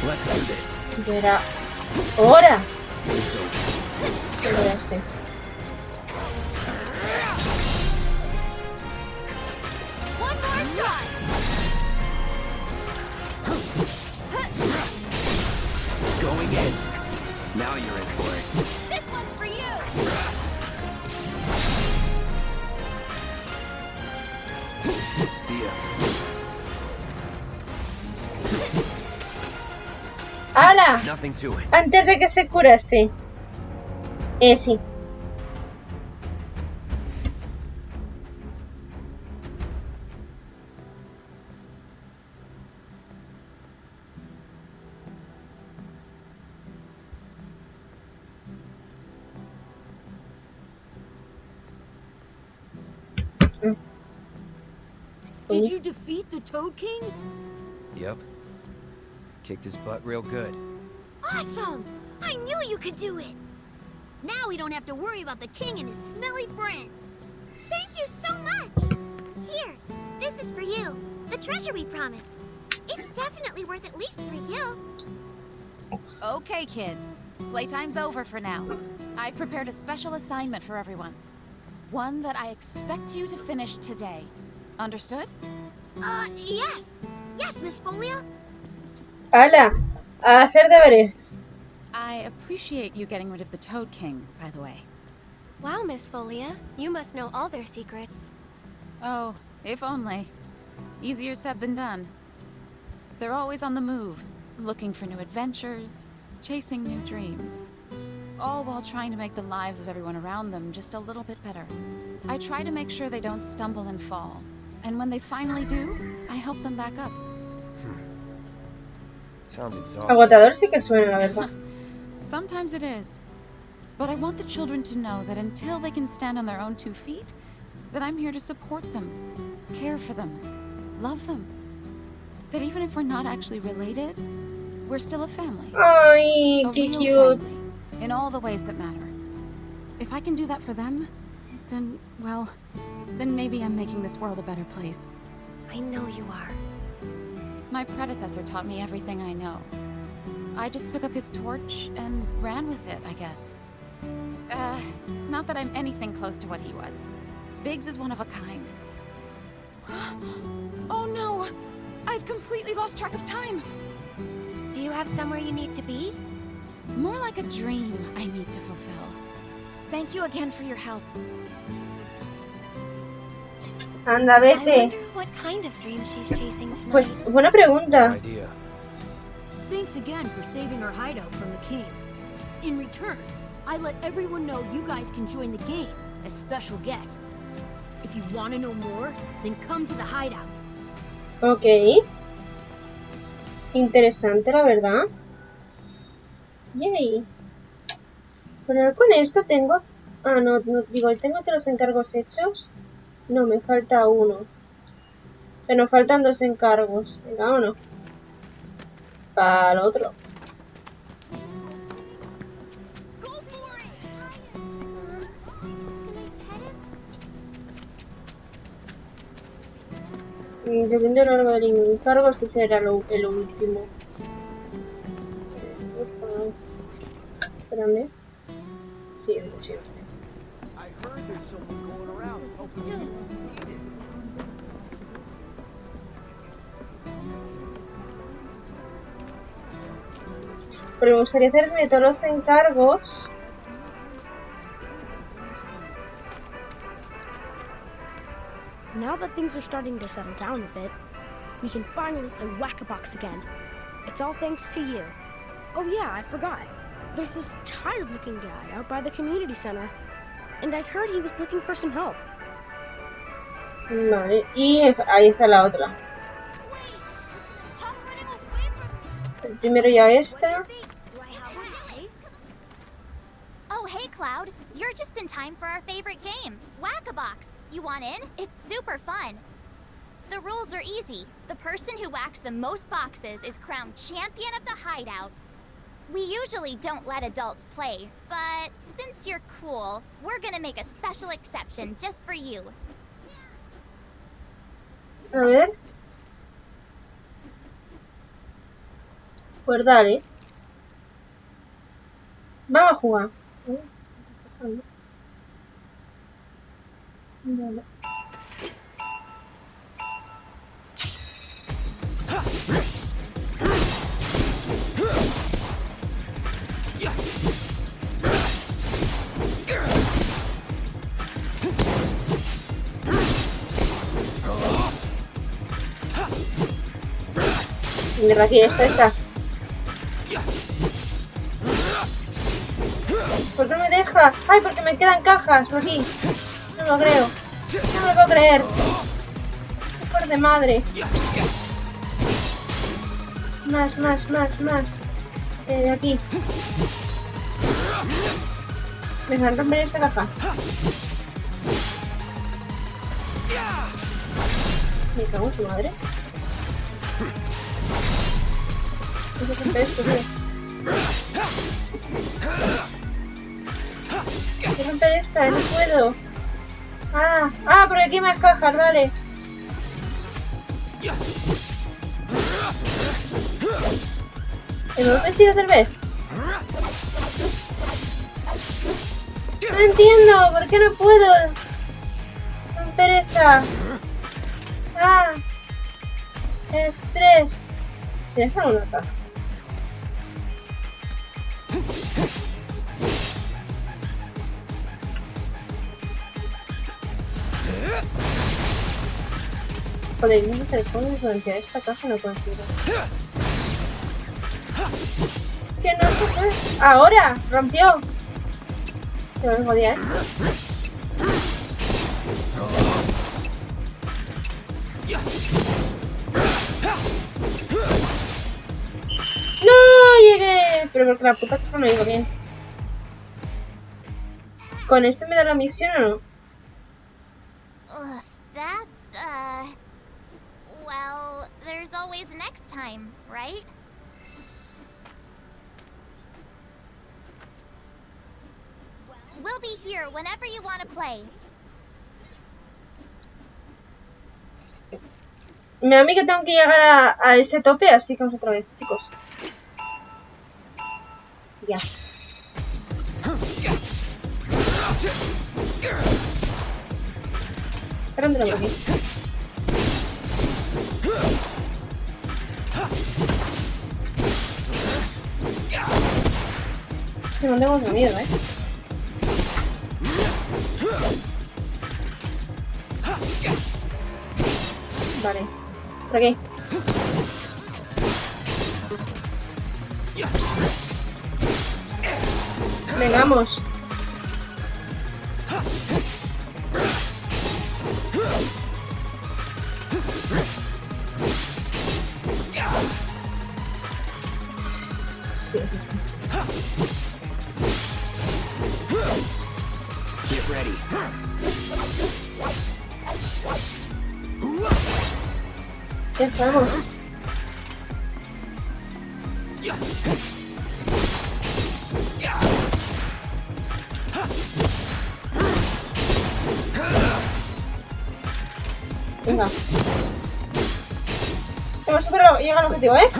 Let's do this. Ya era hora. Que lo gaste. One more shot. Going in. Now you're in for it. This one's for you. See ya. ¡Hala! Nothing to it. Antes de que se curase. Sí. Did you defeat the Toad King? Yep. Kicked his butt real good. Awesome! I knew you could do it! Now we don't have to worry about the king and his smelly friends. Thank you so much! Here, this is for you. The treasure we promised. It's definitely worth at least 3 gil. Okay, kids. Playtime's over for now. I've prepared a special assignment for everyone. One that I expect you to finish today. Understood? Yes. Yes, Miss Folia. ¡Hala! A hacer deberes. I appreciate you getting rid of the Toad King, by the way. Wow, Miss Folia. You must know all their secrets. Oh, if only. Easier said than done. They're always on the move, looking for new adventures, chasing new dreams. All while trying to make the lives of everyone around them just a little bit better. I try to make sure they don't stumble and fall. And when they finally do, I help them back up. Sounds exhausting. Agotador sí que suena, la verdad. Sometimes it is. But I want the children to know that until they can stand on their own 2 feet, that I'm here to support them, care for them, love them. That even if we're not actually related, we're still a family. Ay, A qué real cute. family, in all the ways that matter. if I can do that for them, then, well, then maybe I'm making this world a better place. I know you are. My predecessor taught me everything I know. I just took up his torch and ran with it, I guess. Not that I'm anything close to what he was. Biggs is one of a kind. Oh no! I've completely lost track of time! Do you have somewhere you need to be? More like a dream I need to fulfill. Thank you again for your help. Anda, I vete. wonder what kind of dream she's chasing tonight. Pues, buena pregunta. Thanks again for saving our hideout from the king. In return, I let everyone know you guys can join the game as special guests. If you want to know more, then come to the hideout. Ok. Interesante, la verdad. Yay. Pero con esto tengo... Ah, no, digo, tengo todos los encargos hechos. No, me falta uno. O sea, nos faltan 2 encargos. Venga, vámonos. Para el otro. Y dependiendo de lo largo del encargo, este será el último. Espérame. Sí, de siempre. Pero me gustaría hacerme todos los encargos. Now that things are starting to settle down a bit, we can finally play Whack-A-Box again. It's all thanks to you. Oh yeah, I forgot. There's this tired-looking guy out by the community center, and I heard he was looking for some help. Vale, y ahí está la otra. Primero ya esta. Oh, hey, Cloud. You're just in time for our favorite game, Whack-A-Box. You want in? It's super fun. The rules are easy. The person who whacks the most boxes is crowned champion of the hideout. We usually don't let adults play, but since you're cool, we're gonna make a special exception just for you. A ver. Pues dale. Vamos a jugar. Vale. Mira aquí, esta. ¿Por qué no me deja? ¡Ay, porque me quedan cajas por aquí! No lo creo. No me lo puedo creer. ¡Por de madre! Más. De aquí. Me van a romper esta caja. Me cago en su madre. No se rompe esto, tío. Quiero romper esta, no puedo. Por aquí más cajas, vale. ¿Hemos vencido otra vez? No entiendo, ¿por qué no puedo romper esa? Estrés. Me dejan una caja. Joder, no sé cómo desbloquear esta caja, no consigo. Que no se puede. ¡Ahora! ¡Rompió! Se me jodía, ¡No! ¡Llegué! Pero porque la puta caja no iba bien. ¿Con este me da la misión o no? Well, there's always next time, right? We'll be here whenever you want to play. Me da a mí que tengo que llegar a ese tope, así que vamos otra vez, chicos. Ya. Espérate por aquí. Hostia, no tengo mucho miedo, Vale. Por aquí. Venga, vamos. Sí. Get ready. Ya estamos. Venga. Hemos superado, llega al objetivo, ¿eh?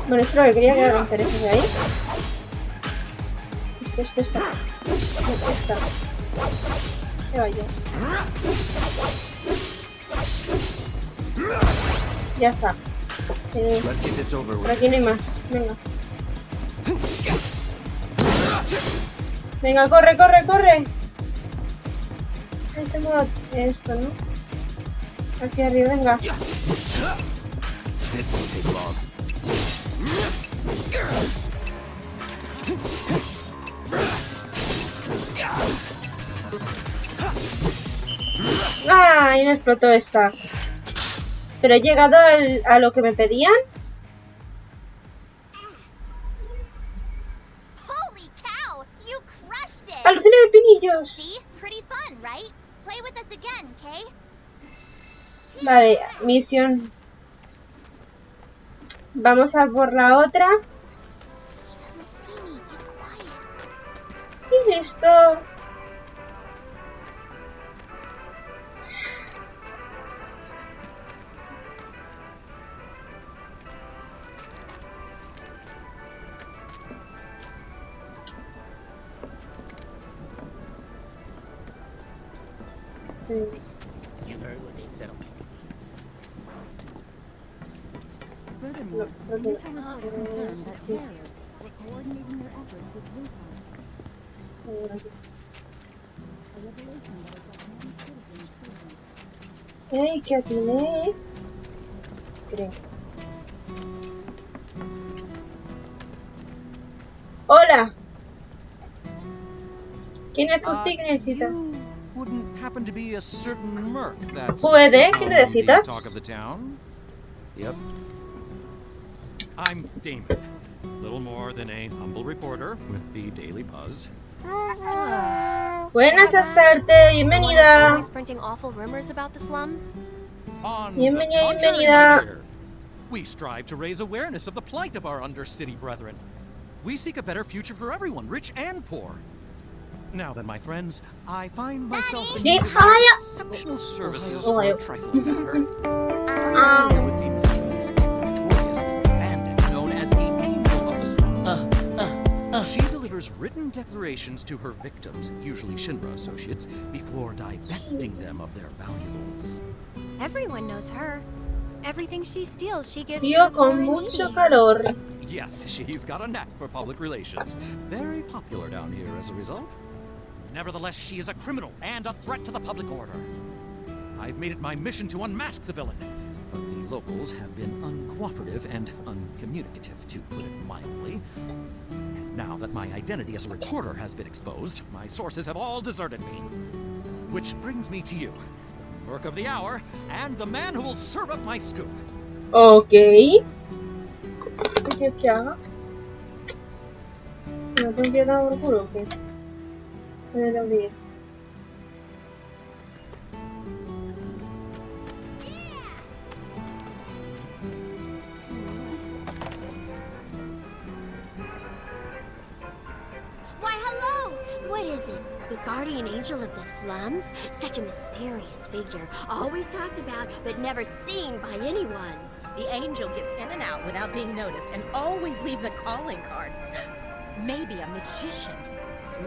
Bueno, esto es lo que quería, que era romper eso de ahí. Esta. Que vayas. Ya está. Por aquí no hay más. Venga. Venga, corre. Ahí tengo esto, ¿no? Aquí arriba, venga. ¡Ah! Y no explotó esta. Pero he llegado a lo que me pedían. Holy cow! You crushed it. ¡Alucina de pinillos! See? Pretty fun, right? Play with us again, Kay? Vale, misión. Vamos a por la otra. Y listo. You heard what they said. Furthermore, these have confirmed that barriers were coordinating their efforts with Wuhan. A revelation that a Japanese citizen ¡Ey, que atiné! Creo. ¡Hola! ¿Quién es usted que necesita? Wouldn't happen to be a certain merc that's ¿Puede? ¿Qué the necesitas? talk of the town? Yep. I'm Damon, little more than a humble reporter with the Daily Buzz. Buenas tardes, bienvenida. Always printing awful rumors about the slums. On Bienvenida, the contrary, bienvenida. my dear, we strive to raise awareness of the plight of our undercity brethren. We seek a better future for everyone, rich and poor. Now then, my friends, I find myself in need of exceptional services for a trifling matter. I'm familiar with the mysterious and notorious bandit known as the Angel of the Slums. She delivers written declarations to her victims, usually Shinra associates, before divesting them of their valuables. Everyone knows her. Everything she steals, she gives Tío to the poor con and mucho needy. calor. Yes, she's got a knack for public relations. Very popular down here as a result. Nevertheless, she is a criminal and a threat to the public order. I've made it my mission to unmask the villain, but the locals have been uncooperative and uncommunicative, to put it mildly. Now that my identity as a reporter has been exposed, my sources have all deserted me. Which brings me to you, the merc of the hour, and the man who will serve up my scoop. Ok. ¿Qué haga? ¿No tengo que dar por culo o qué? Me lo olvidé. is it? The guardian angel of the slums? Such a mysterious figure. Always talked about, but never seen by anyone. The angel gets in and out without being noticed and always leaves a calling card. Maybe a magician.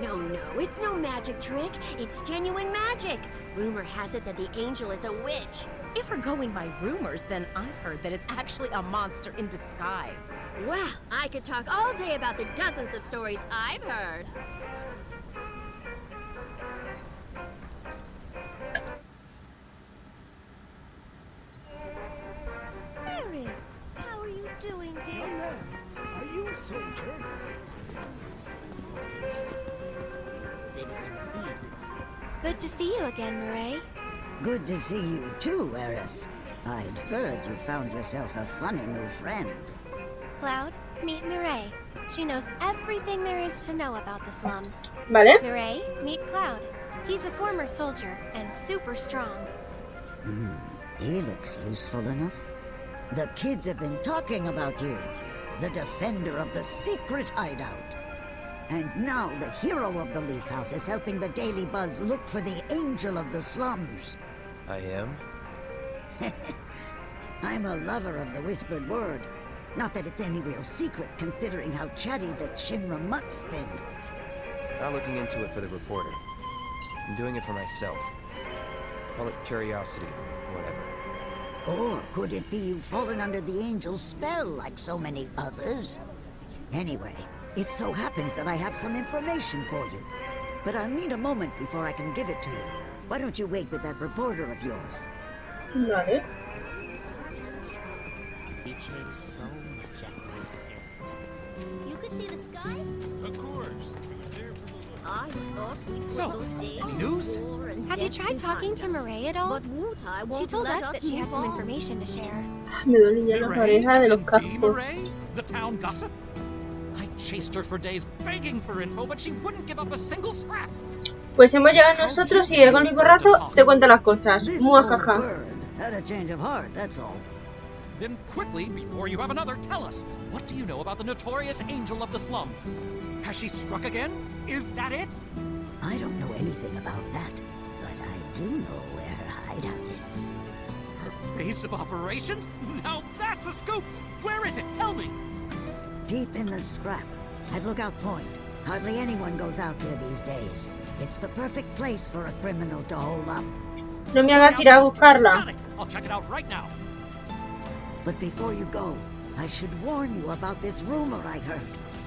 No, it's no magic trick. It's genuine magic. Rumor has it that the angel is a witch. If we're going by rumors, then I've heard that it's actually a monster in disguise. Well, I could talk all day about the dozens of stories I've heard. Aerith, how are you doing, dear? Are you a soldier? Good to see you again, Murray. Good to see you too, Aerith. I'd heard you found yourself a funny new friend. Cloud, meet Murray. She knows everything there is to know about the slums. Vale. Murray, meet Cloud. He's a former soldier and super strong. He looks useful enough. The kids have been talking about you. The defender of the secret hideout. And now the hero of the Leaf House is helping the Daily Buzz look for the angel of the slums. I am? I'm a lover of the whispered word. Not that it's any real secret, considering how chatty the Shinra mutt's been. Not looking into it for the reporter. I'm doing it for myself. Call it curiosity, or whatever. Or could it be you've fallen under the angel's spell like so many others? Anyway, it so happens that I have some information for you. But I'll need a moment before I can give it to you. Why don't you wait with that reporter of yours? Vale. You could see the sky? Of course. I thought we'd So, any news? Have you tried talking to Murray at all? But Wutai won't She told let us that she had move some on. information to share. Me dolían las orejas de los cascos. Murray, the town gossip? I chased her for days begging for info, but she wouldn't give up a single scrap. Pues hemos llegado nosotros y Egon y Borrazo te cuenta las cosas. Muajaja. Had a change of heart, that's all. Then quickly, before you have another, tell us, what do you know about the notorious angel of the slums? Has she struck again? Is that it? I don't know anything about that, but I do know where her hideout is. Her base of operations? Now that's a scoop! Where is it? Tell me! Deep in the scrap, at Lookout Point. Hardly anyone goes out there these days. It's the perfect place for a criminal to hole up. No me hagas ir a buscarla. I'll check it out right now. But before you go, I should warn you about this rumor I heard.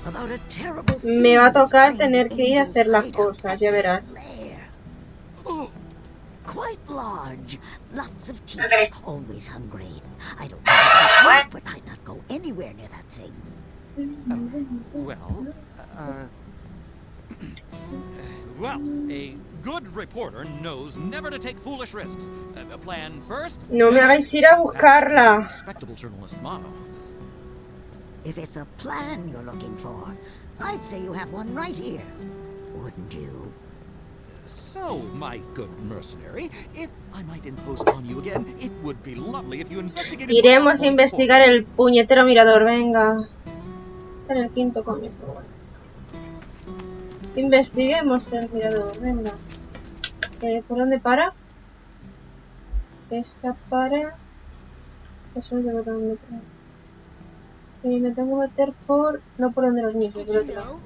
About a terrible Me va a tocar tener que ir a hacer las cosas, ya verás. Quite large, lots of teeth, always hungry. I don't know about you, but I'd not go anywhere near that thing. Well, a good reporter knows never to take foolish risks. Plan first. No me hagáis ir a buscarla. Respectable journalist motto. If it's a plan you're looking for, I'd say you have one right here. Wouldn't you? So, my good mercenary, if I might impose upon you again, it would be lovely if you investigated... Iremos a investigar el puñetero mirador, venga. Está en el quinto cómic, pero bueno. Investiguemos el mirador, venga. ¿Por dónde para? Esta para... Eso es de botón de... me tengo que meter por... No por donde los niños, por otro lado.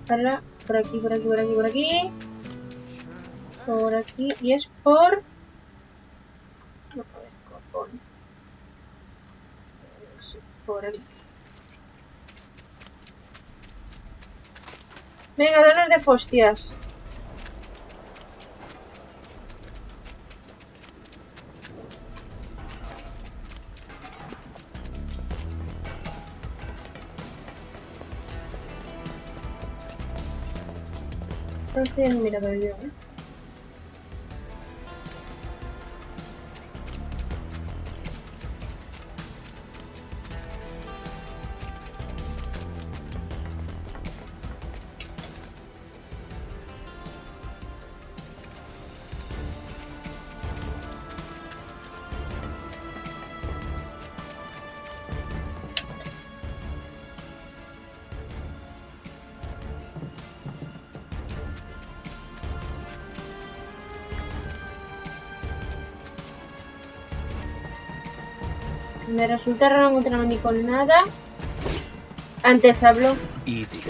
Para, por aquí, por aquí, por aquí, por aquí. Por aquí, y es por... No, a ver, copón. Por aquí. Venga, danos de fostias. No estoy en el mirador yo, ¿eh? Me resulta raro encontrar ni con nada. Antes habló. Easy.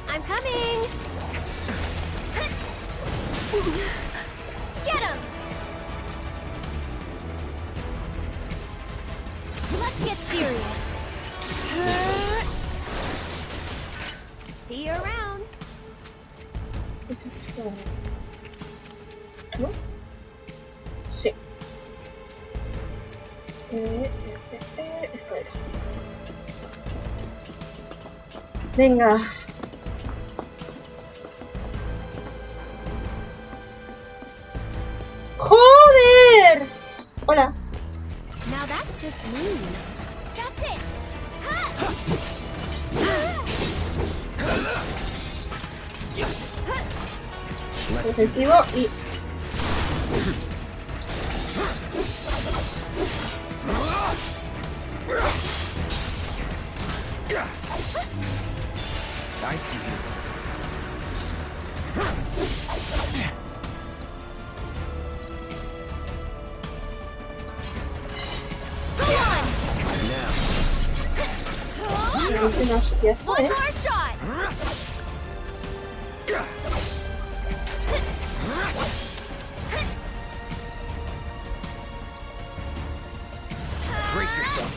I'm coming. Get him. Let's get serious. See you around. ¿No? Sí. Escalera. Venga. ¡Joder! Hola. Now that's just mean. That's it. Defensivo y... I see you. One more shot. Brace yourself.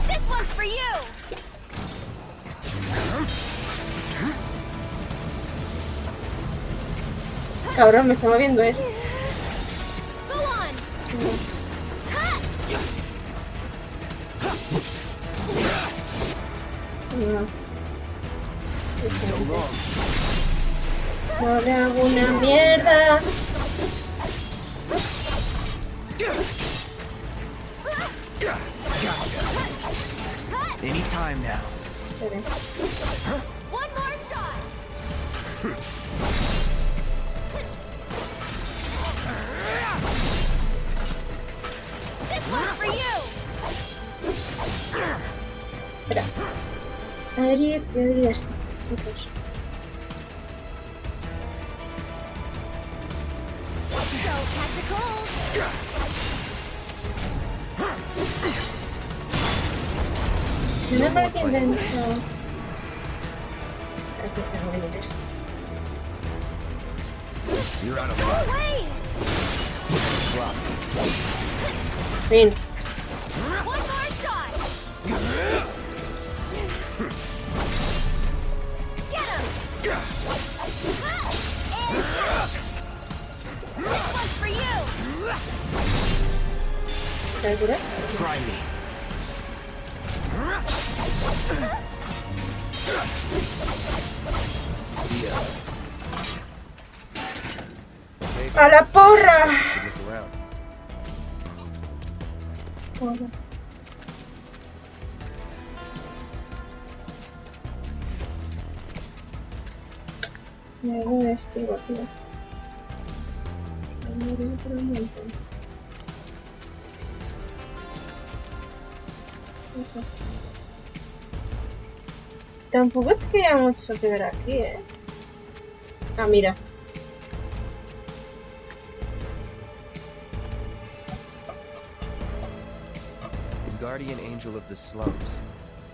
This one's for you. Cabrón, me está moviendo, ¿eh? Go on. No le hago una mierda. Anytime now. One more shot. This one's for you. Espera. Abrir, te abrir esto. So tactical. Remember que invento. Aquí está, no me mires. You're out of Go luck. away. Fin. One more shot. Get him. This one's for you. Try me. ¡A la porra! Look around. Porra. Me hago un estigo, tío. Me morí por un montón. Tampoco es que haya mucho que ver aquí, ¿eh? Ah, mira. The guardian angel of the slums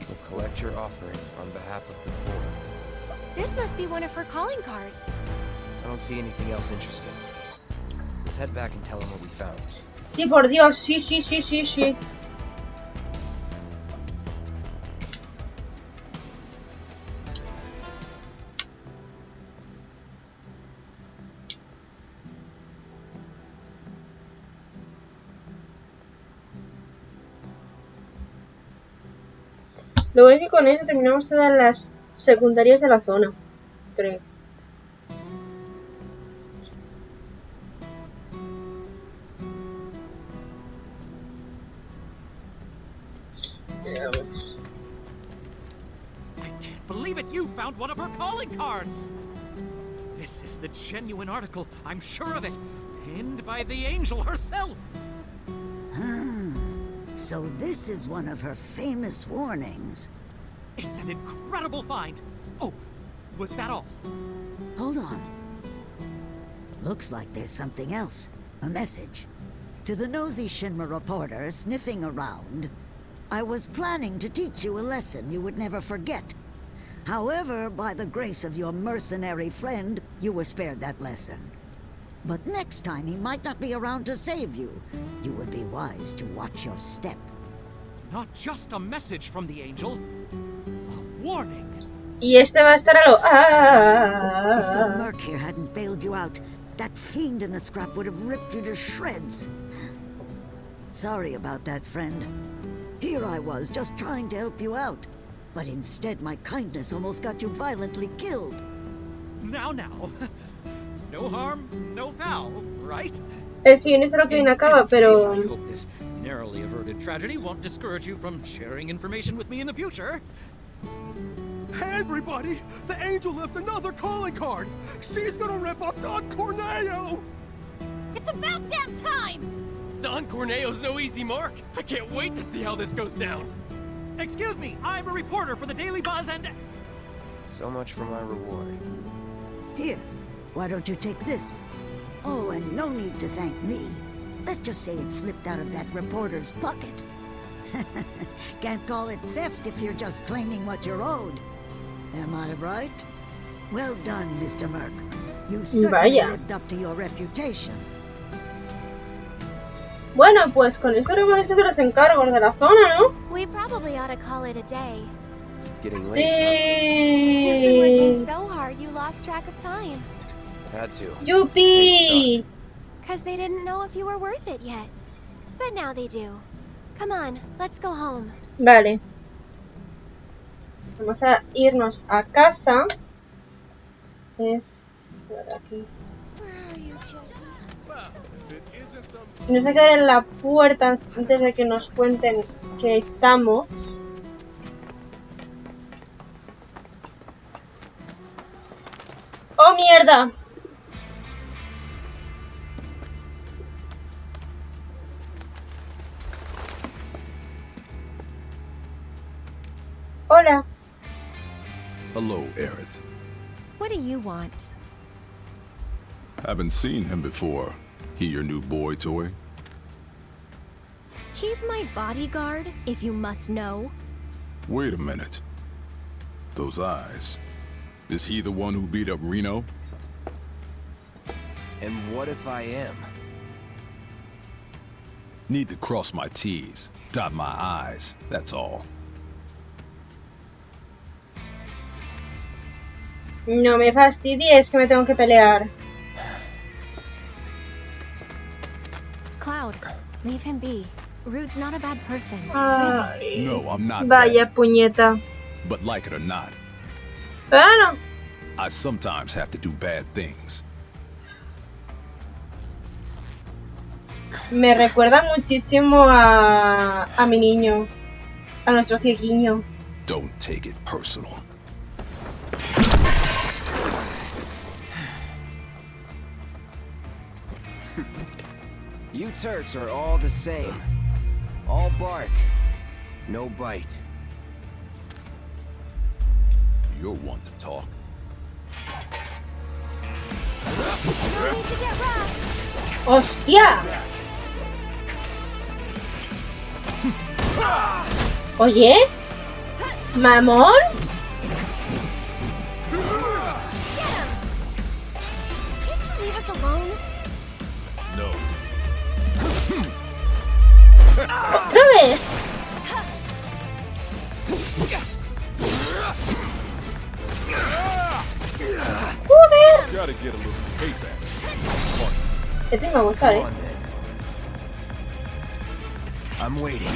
will collect your offering on behalf of the poor. This must be one of her calling cards. I don't see anything else interesting. Let's head back and tell him what we found. Sí, por Dios, sí, sí, sí, sí, sí. Lo bueno es que con eso terminamos todas las secundarias de la zona, creo. Veamos. I can't believe it! You found one of her calling cards! This is the genuine article, I'm sure of it. Pinned by the angel herself! So this is one of her famous warnings. It's an incredible find. Oh, Was that all? Hold on. Looks like there's something else. A message. To the nosy Shinra reporter sniffing around, I was planning to teach you a lesson you would never forget. However, by the grace of your mercenary friend, you were spared that lesson. But next time he might not be around to save you. You would be wise to watch your step. Not just a message from the angel. A warning. Y este va a estar a lo... If the Merc here hadn't bailed you out, that fiend in the scrap would have ripped you to shreds. Sorry about that, friend. Here I was, just trying to help you out. But instead, my kindness almost got you violently killed. Now. No harm, no foul, right? El siguiente es lo que viene acaba, pero... I hope this narrowly averted tragedy won't discourage you from sharing information with me in the future. Hey, everybody! The angel left another calling card! She's gonna rip up Don Corneo! It's about damn time! Don Corneo's no easy mark. I can't wait to see how this goes down. Excuse me, I'm a reporter for the Daily Buzz and... So much for my reward. Here, why don't you take this? Oh, and no need to thank me. Let's just say it slipped out of that reporter's pocket. Can't call it theft if you're just claiming what you're owed. Am I right? Well done, Mr. Merc. You certainly lived up to your reputation. Bueno, pues con eso hemos hecho los encargos de la zona, ¿no? We probably ought to call it a day. Getting Sí. You've been working so hard you lost track of time. Had to. ¡Yupi! Because they didn't know if you were worth it yet. But now they do. Come on, let's go home. Vale. Vamos a irnos a casa. Es... aquí. Y nos hay que quedar en la puerta antes de que nos cuenten que estamos. ¡Oh, mierda! Hola. Hello, Aerith. What do you want? Haven't seen him before. He your new boy toy? He's my bodyguard, if you must know. Wait a minute. Those eyes. Is he the one who beat up Reno? And what if I am? Need to cross my T's, dot my I's, that's all. No me fastidies que me tengo que pelear. Cloud, leave him be. Rude's not a bad person. Ay, no, I'm not vaya bad. puñeta. But like it or not, Bueno. I sometimes have to do bad things. Me recuerda muchísimo a mi niño. A nuestro cieguiño. Don't take it personal. You Turks are all the same. All bark, no bite. You're one to talk. No need to get rough. ¡Hostia! Oye, mamón. Can't you leave us alone? No. ¡Otra vez! ¡Joder! Gotta get a little payback. Este me va a gustar, ¿eh? I'm waiting.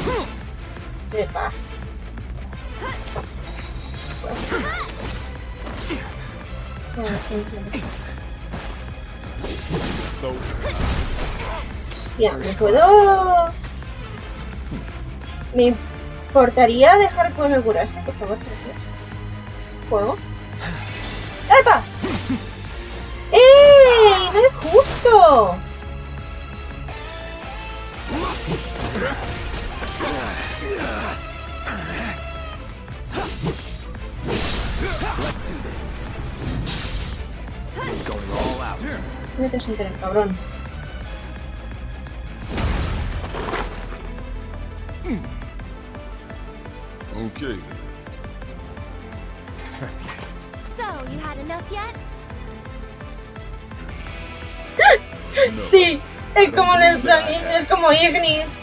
Epa. Hostia, ¿me puedo...? ¿Me importaría dejar que me curase? Por favor, gracias. ¿Juego? ¡Epa! ¡Ey! ¡No es justo! No te enteras, cabrón. Okay. So, you had enough yet? Sí, es como nuestro niño, es como Ignis.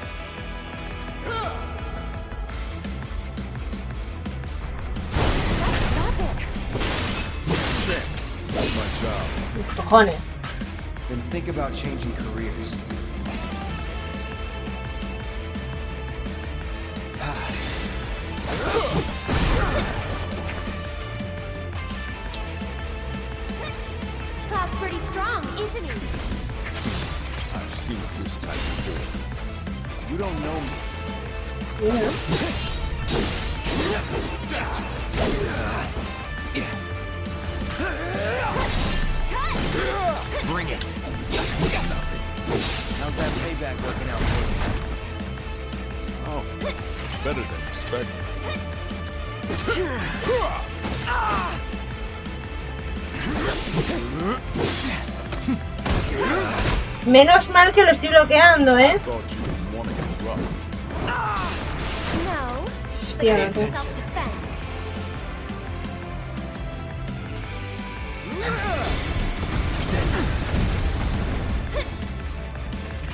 Mis cojones. Then think about changing careers. Cloud's pretty strong, isn't he? I've seen this type before. You don't know me. Yeah. Bring it. How's that payback working out for you? Oh, better than expected. Menos mal que lo estoy bloqueando, ¿eh? No, Hostia, but this no. is self-defense.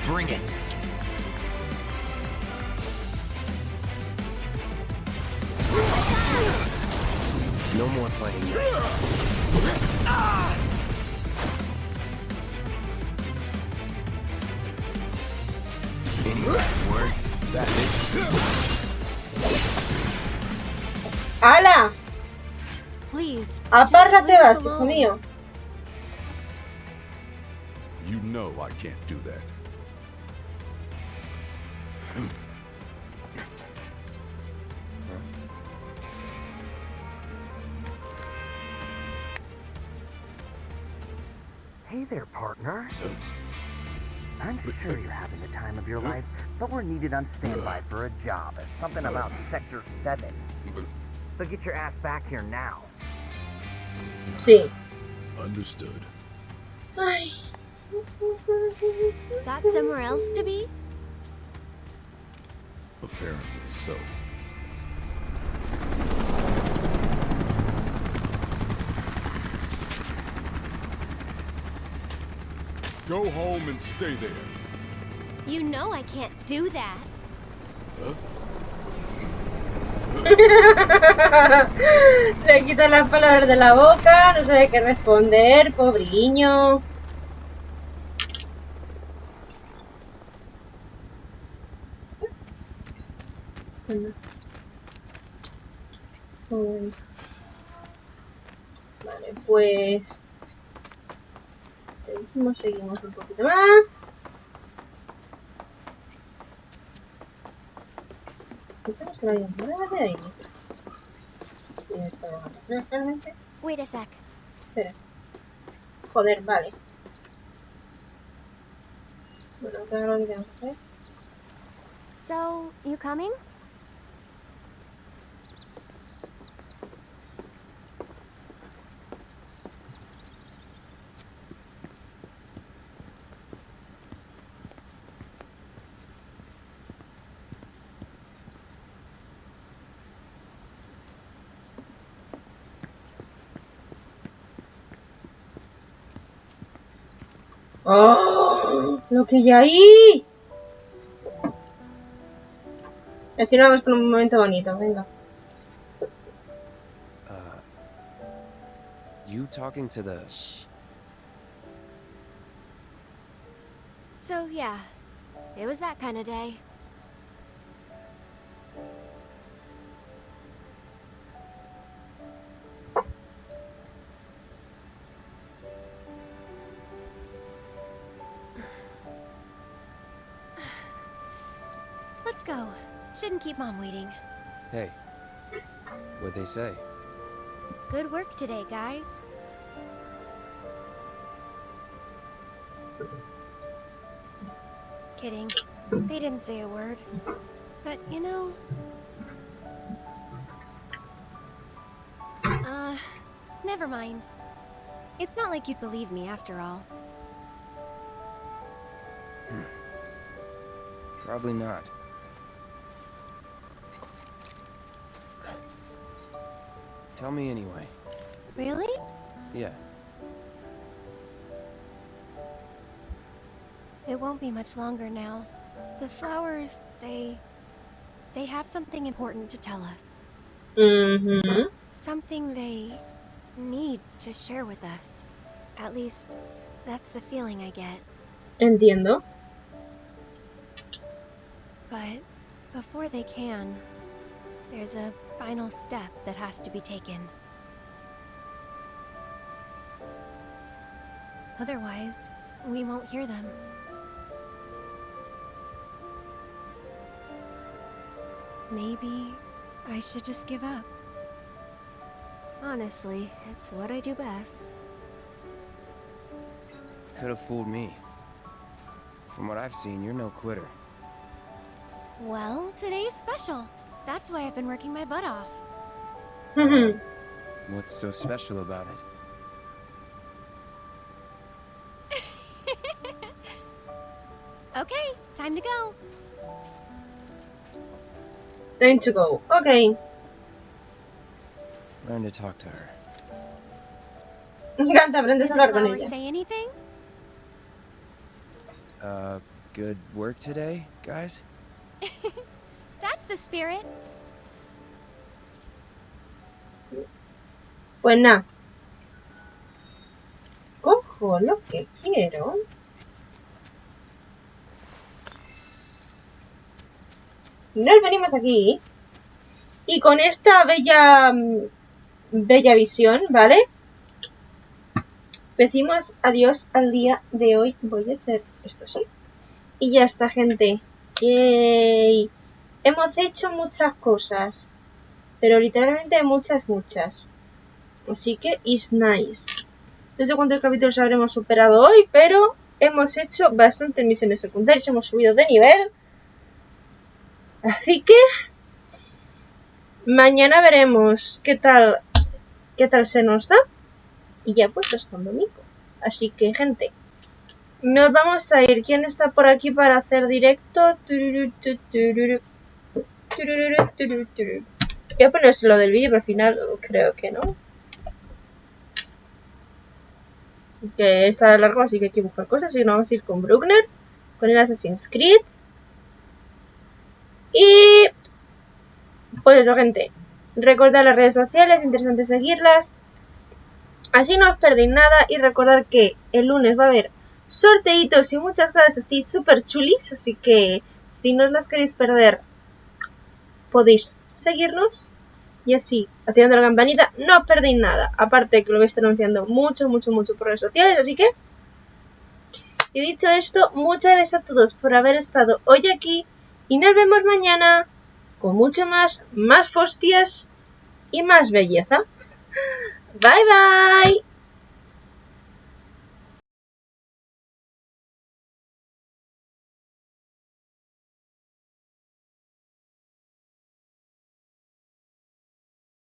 Bring it. No more fighting nice. Any last words? That it? ¡Hala! Please, Apárrate, vas, hijo mío. You know I can't do that. Hey there, partner. I'm sure you're having the time of your life, but we're needed on standby for a job. It's something about Sector 7. So get your ass back here now. Sí. Understood. Ay. Got somewhere else to be? Apparently so. Go home and stay there. You know I can't do that. Huh? Le quitan las palabras de la boca, no sabe qué responder, pobriño. Vale, pues seguimos un poquito más. Esta no se va a ir nada de ahí. Realmente. Wait a sec. Espera. Joder, vale. Bueno, ¿qué es lo que tengo que hacer? So, you coming? ¡Oh! ¡Lo que hay ahí! Así nos vamos con un momento bonito, venga. You talking to the... Shh. So, yeah. It was that kind of day. Let's go. Shouldn't keep Mom waiting. Hey, what'd they say? Good work today, guys. Kidding. They didn't say a word. But, you know... never mind. It's not like you'd believe me after all. Probably not. Tell me anyway. Really? Yeah. It won't be much longer now. The flowers, they have something important to tell us. Mm-hmm. Something they need to share with us. At least, that's the feeling I get. Entiendo. But before they can, there's a final step that has to be taken. Otherwise, we won't hear them. Maybe I should just give up. Honestly, it's what I do best. Could have fooled me. From what I've seen, you're no quitter. Well, today's special. That's why I've been working my butt off. What's so special about it? Okay, time to go. Time to go. Okay. Learn to talk to her. Me encanta, aprendes a hablar con Flowers ella. say anything? Good work today, guys? That's the spirit. Pues nada. Cojo lo que quiero. Nos venimos aquí. Y con esta bella visión, ¿vale? Decimos adiós al día de hoy. Voy a hacer esto así. Y ya está, gente. Yay. Hemos hecho muchas cosas. Pero literalmente muchas. Así que it's nice. No sé cuántos capítulos habremos superado hoy, pero hemos hecho bastantes misiones secundarias. Hemos subido de nivel. Así que mañana veremos qué tal se nos da. Y ya pues hasta el domingo. Así que, gente, nos vamos a ir. ¿Quién está por aquí para hacer directo? Voy a ponerse lo del vídeo, pero al final creo que no. Que está largo, así que hay que buscar cosas. Así que nos vamos a ir con Bruckner, con el Assassin's Creed. Y pues eso, gente. Recordad las redes sociales, interesante seguirlas. Así no os perdéis nada. Y recordad que el lunes va a haber sorteitos y muchas cosas así súper chulis. Así que si no os las queréis perder, podéis seguirnos. Y así, activando la campanita, no os perdéis nada. Aparte que lo voy a estar anunciando mucho por redes sociales. Así que, y dicho esto, muchas gracias a todos por haber estado hoy aquí. Y nos vemos mañana con mucho más fostias y más belleza. Bye bye.